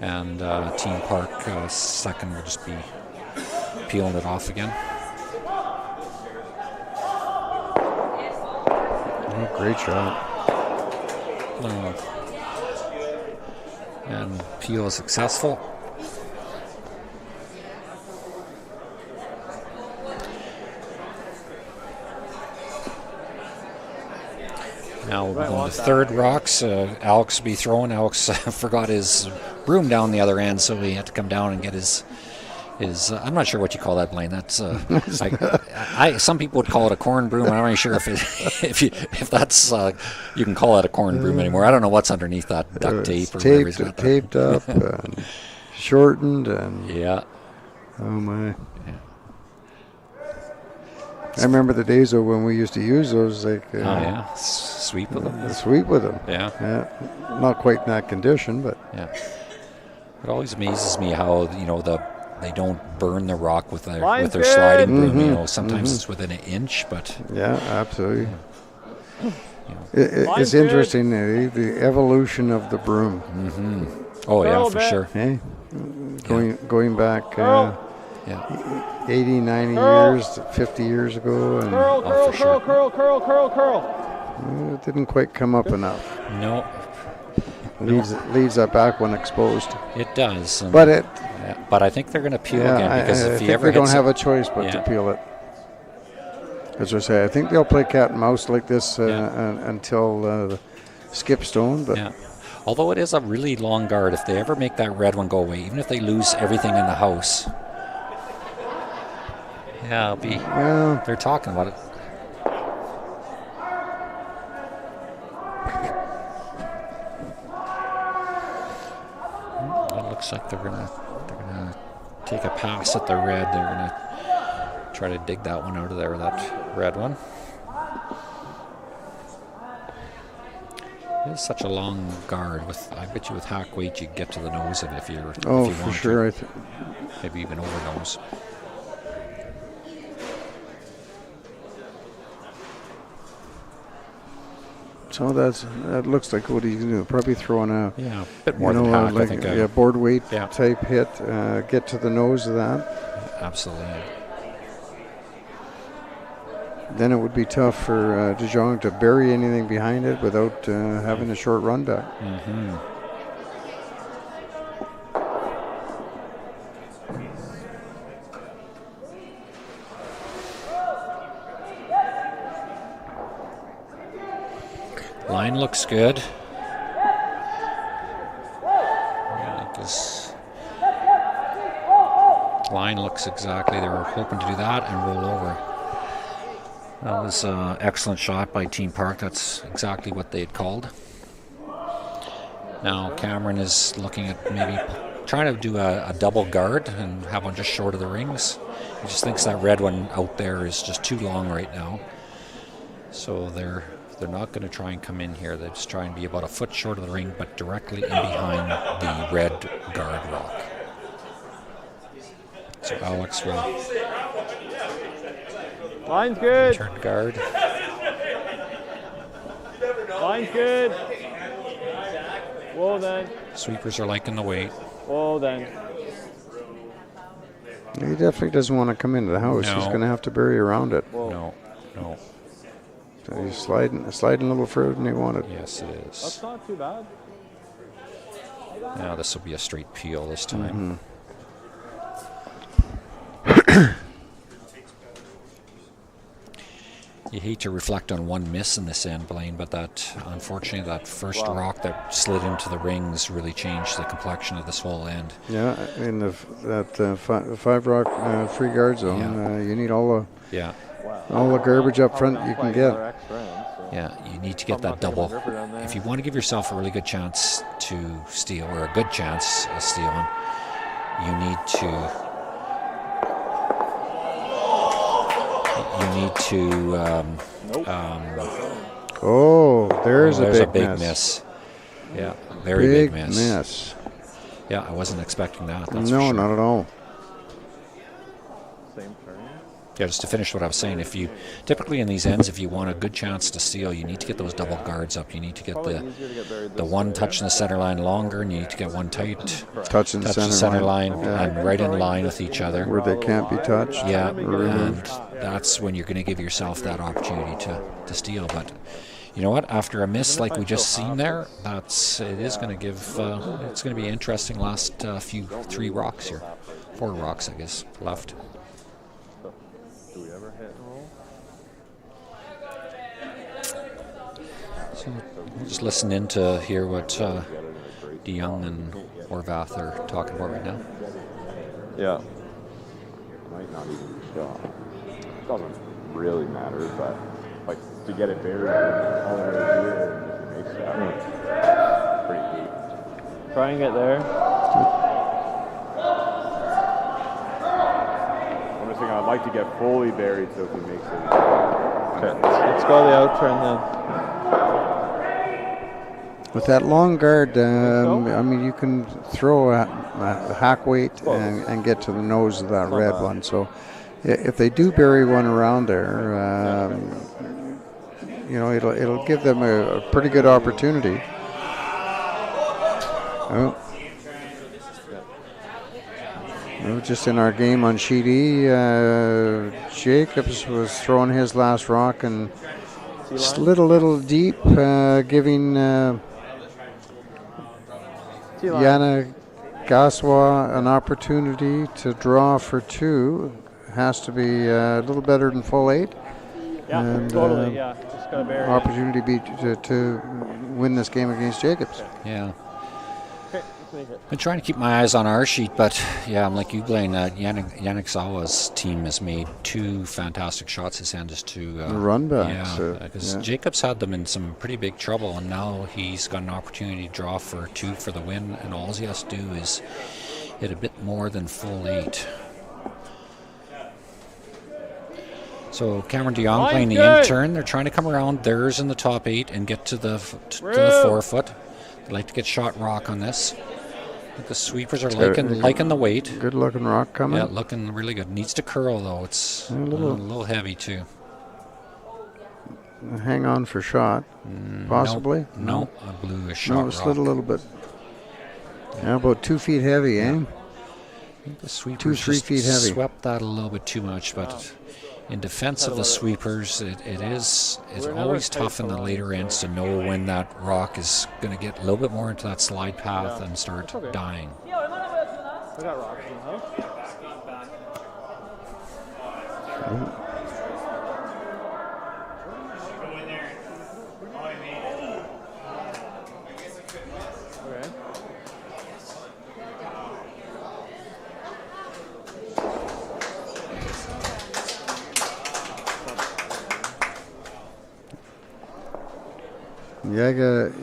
And Team Park second will just be peeling it off again. Oh, great shot. And peel is successful. Now we'll be going to third rocks. Alex will be throwing. Alex forgot his broom down the other end, so he had to come down and get his I'm not sure what you call that, Blaine. That's some people would call it a corn broom. I'm not really sure if that's you can call it a corn broom anymore. I don't know what's underneath that duct tape or whatever he's got there. Taped up and shortened and yeah. Oh my. I remember the days though when we used to use those sweep with them. Sweep with them. Yeah. Not quite in that condition, but yeah. It always amazes me how they don't burn the rock with their sliding broom. Mm-hmm. Sometimes it's within an inch, but yeah, absolutely. It's interesting the evolution of the broom. Mm-hmm. Oh yeah, for sure. Hey, going back. 80, 90 years, 50 years ago. And Curl. It didn't quite come up enough. No. Leaves that back one exposed. It does. But I think they're going to peel again because if you ever they don't have a choice but to peel it. As I say, I think they'll play cat and mouse like this until Skip Stone. But yeah. Although it is a really long guard, if they ever make that red one go away, even if they lose everything in the house. Yeah, they're talking about it. It looks like they're gonna take a pass at the red. They're gonna try to dig that one out of there, that red one. It is such a long guard. I bet you with hack weight you'd get to the nose of it if you for sure. Maybe even over nose. So that looks like what he's going to do. Probably throwing a bit more than hack, I think. Board weight type hit. Get to the nose of that. Absolutely. Then it would be tough for Jong to bury anything behind it without having a short run back. Mm-hmm. Line looks good. Yeah, I guess line looks exactly. They were hoping to do that and roll over. That was an excellent shot by Team Park. That's exactly what they had called. Now Cameron is looking at maybe trying to do a double guard and have one just short of the rings. He just thinks that red one out there is just too long right now. So they're not going to try and come in here. They're just trying to be about a foot short of the ring, but directly in behind the red guard rock. So Alex will Line's good. Turn guard. Line's good. Well then. Sweepers are liking the weight. Well then. He definitely doesn't want to come into the house. No. He's going to have to bury around it. No. So he's sliding a little further than he wanted. Yes, it is. That's not too bad. Now this will be a straight peel this time. You hate to reflect on one miss in this end, Blaine, but that, unfortunately, that first rock that slid into the rings really changed the complexion of this whole end. Yeah, in that five rock free guard zone, you need all the garbage up front you can get. Yeah, you need to get that double. If you want to give yourself a really good chance to steal, or a good chance of stealing, you need to. There's a big big miss. Yeah, very big miss. Yeah, I wasn't expecting that. No, not at all. Same turn. Yeah, just to finish what I was saying, typically in these ends, if you want a good chance to steal, you need to get those double guards up. You need to get the one touching the center line longer, and you need to get one tight touching the center line and right in line with each other. Where they can't be touched. Yeah, and that's when you're going to give yourself that opportunity to steal. But you know what? After a miss like we just seen there, it's going to be interesting last 4 rocks, I guess, left. Do we ever hit and roll? So we'll just listen in to hear what De Jong and Horvath are talking about right now. Yeah. Might not even show. Doesn't really matter, but like to get it buried all the way here and just make that pretty neat. Try and get there. I'm just thinking I'd like to get fully buried so if he makes it. Okay, let's go the out turn then. With that long guard, I mean, you can throw a hack weight and get to the nose of that red one. So if they do bury one around there, it'll give them a pretty good opportunity. Just in our game on Sheet E, Jacobs was throwing his last rock and slid a little deep, giving Yana Gaswa an opportunity to draw for 2. Has to be a little better than full 8. Yeah, and, totally. Just gotta bury opportunity to win this game against Jacobs. Yeah. Okay, let's make it. Been trying to keep my eyes on our sheet, but yeah, I'm like you, Blaine. Yannick Zawa's team has made 2 fantastic shots. His hand is to run back. Yeah, because Jacobs had them in some pretty big trouble, and now he's got an opportunity to draw for 2 for the win, and all he has to do is hit a bit more than full 8. So Cameron De Jong playing the end turn. They're trying to come around theirs in the top 8 and get to the 4 foot. They like to get shot rock on this. The sweepers are liking the weight. Good looking rock coming. Yeah, looking really good. Needs to curl though. It's a little heavy too. hang on for shot, possibly. No, I blew a shot. No, it slid a little bit. Yeah, about 2 feet heavy, eh? I think the sweepers 2-3 feet heavy. swept that a little bit too much, but in defense of the sweepers, it's always tough in the later ends to know when that rock is going to get a little bit more into that slide path and start dying. I got rocks in the house. Okay.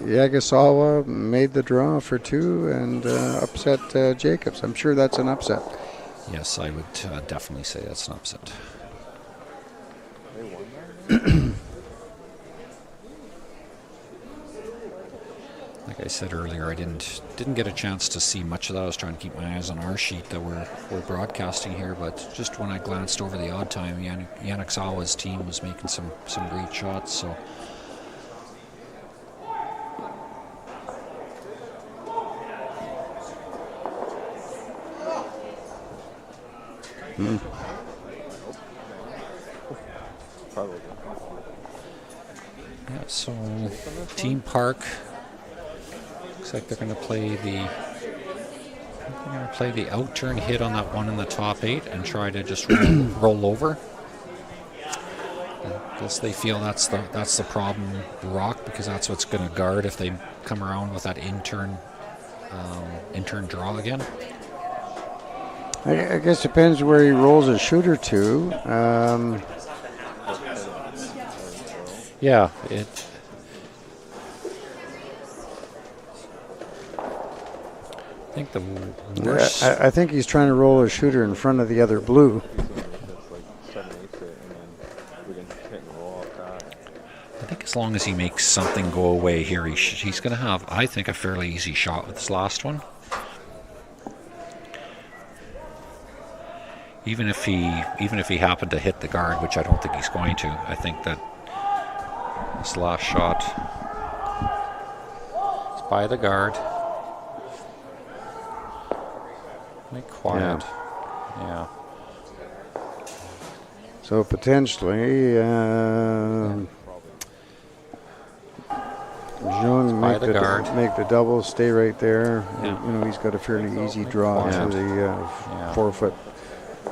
Yagasawa made the draw for 2 and upset Jacobs. I'm sure that's an upset. Yes, I would definitely say that's an upset. Like I said earlier, I didn't get a chance to see much of that. I was trying to keep my eyes on our sheet that we're broadcasting here, but just when I glanced over the odd time, Yannick Sawa's team was making some great shots. So. Probably. Yeah, so Team Park looks like they're going to play the out-turn hit on that one in the top 8 and try to just roll over. I guess they feel that's the problem rock, because that's what's going to guard if they come around with that in-turn draw again. I guess it depends where he rolls a shooter to. Yeah, I think the worst. I think he's trying to roll a shooter in front of the other blue. I think as long as he makes something go away here, he's going to have, I think, a fairly easy shot with this last one. Even if he happened to hit the guard, which I don't think he's going to, I think that this last shot is by the guard. Make quiet. Yeah. So potentially, Jong make the double, stay right there. Yeah. You know, he's got a fairly easy draw to the 4 foot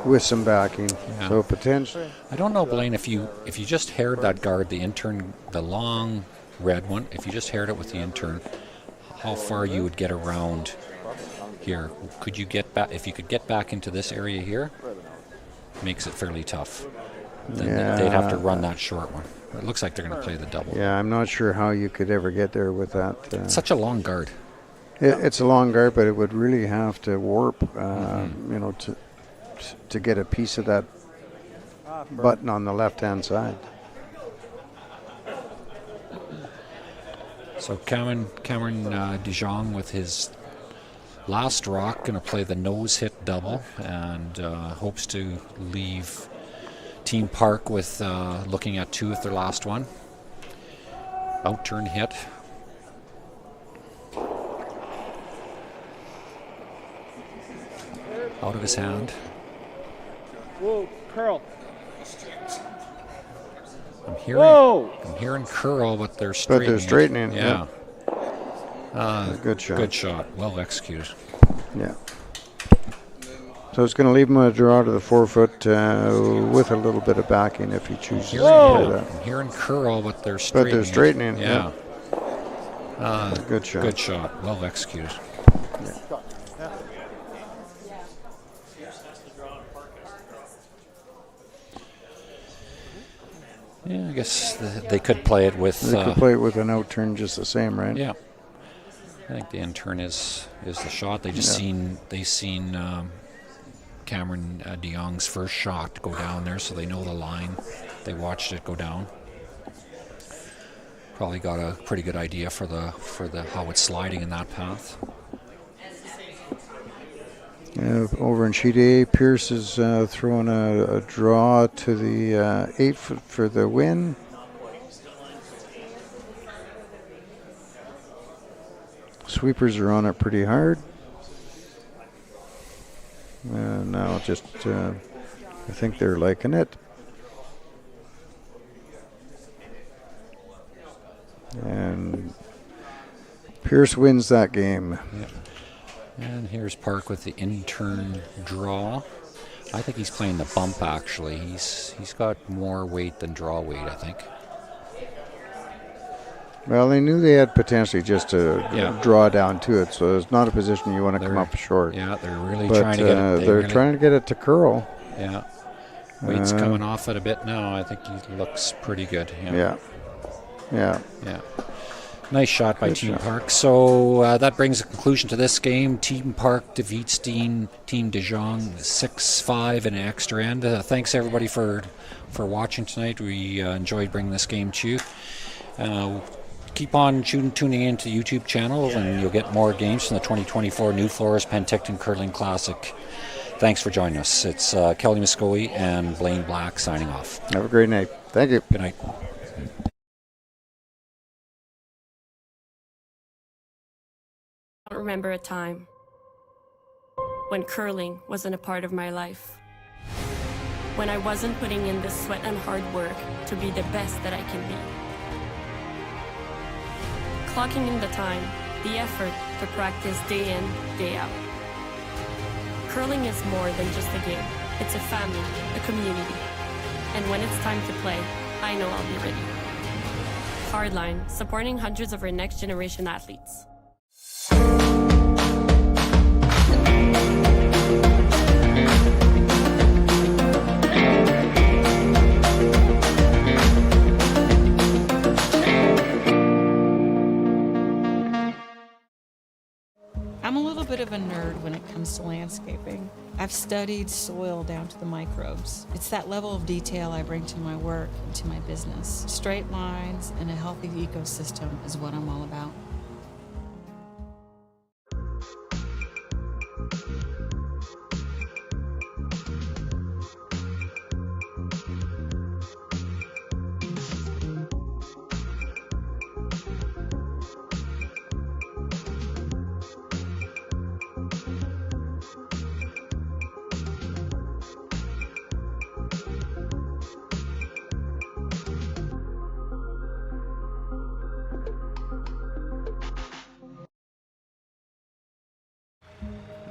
with some backing. Yeah. So potentially. I don't know, Blaine, if you just haired that guard, the long red one, if you just haired it with the intern, how far you would get around here. Could you get back, if you could get back into this area here, makes it fairly tough. Then they'd have to run that short one. It looks like they're going to play the double. Yeah, I'm not sure how you could ever get there with that. It's such a long guard. It's a long guard, but it would really have to warp, you know, to get a piece of that button on the left-hand side. So Cameron DeJong with his last rock going to play the nose hit double and hopes to leave Team Park with looking at 2 with their last one. Out-turn hit. Out of his hand. Whoa, curl. I'm hearing curl, but they're straightening. But they're straightening. Yeah. Good shot. Good shot. Well executed. Yeah. So it's going to leave him a draw to the 4 foot with a little bit of backing if he chooses to do that. I'm hearing curl, but they're straightening. But they're straightening. Yeah. Good shot. Good shot. Well executed. Yeah. Yeah, I guess they could play it with. They could play it with an out turn just the same, right? Yeah. I think the in turn is the shot. They seen Cameron DeJong's first shot go down there, so they know the line. They watched it go down. Probably got a pretty good idea for the how it's sliding in that path. Over in sheet A, Pierce is throwing a draw to the 8 foot for the win. sweepers are on it pretty hard. And now just, I think they're liking it. And Pierce wins that game. Yep. And here's Park with the in-turn draw. I think he's playing the bump, actually. He's got more weight than draw weight, I think. Well, they knew they had potentially just to draw down to it, so it's not a position you want to come up short. Yeah, they're really but, trying to get it. They're trying to get it to curl. Yeah. Weight's coming off it a bit now. I think he looks pretty good. Yeah. Nice shot by Team Park. So that brings a conclusion to this game. Team Park defeats Team de Jong 6-5 in an extra end. Thanks everybody for watching tonight. We enjoyed bringing this game to you. Keep on tuning in to the YouTube channel, and you'll get more games from the 2024 Nufloors Penticton Curling Classic. Thanks for joining us. It's Kelly Muskogee and Blaine Black signing off. Have a great night. Thank you. Good night. I don't remember a time when curling wasn't a part of my life. When I wasn't putting in the sweat and hard work to be the best that I can be. Clocking in the time, the effort to practice day in, day out. Curling is more than just a game. It's a family, a community. And when it's time to play, I know I'll be ready. Hardline, supporting hundreds of our next generation athletes. I'm a little bit of a nerd when it comes to landscaping. I've studied soil down to the microbes. It's that level of detail I bring to my work and to my business. Straight lines and a healthy ecosystem is what I'm all about.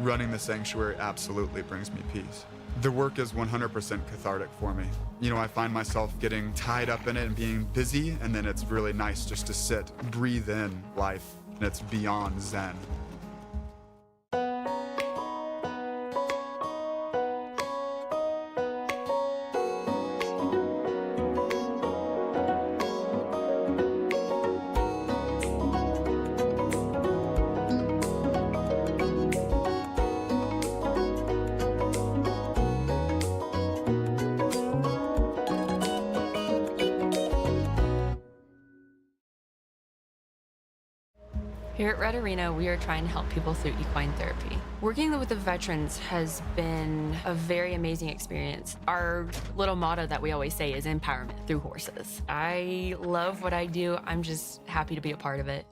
Running the sanctuary absolutely brings me peace. The work is 100% cathartic for me. You know, I find myself getting tied up in it and being busy, and then it's really nice just to sit, breathe in life, and it's beyond zen. Here at Red Arena, we are trying to help people through equine therapy. Working with the veterans has been a very amazing experience. Our little motto that we always say is empowerment through horses. I love what I do. I'm just happy to be a part of it.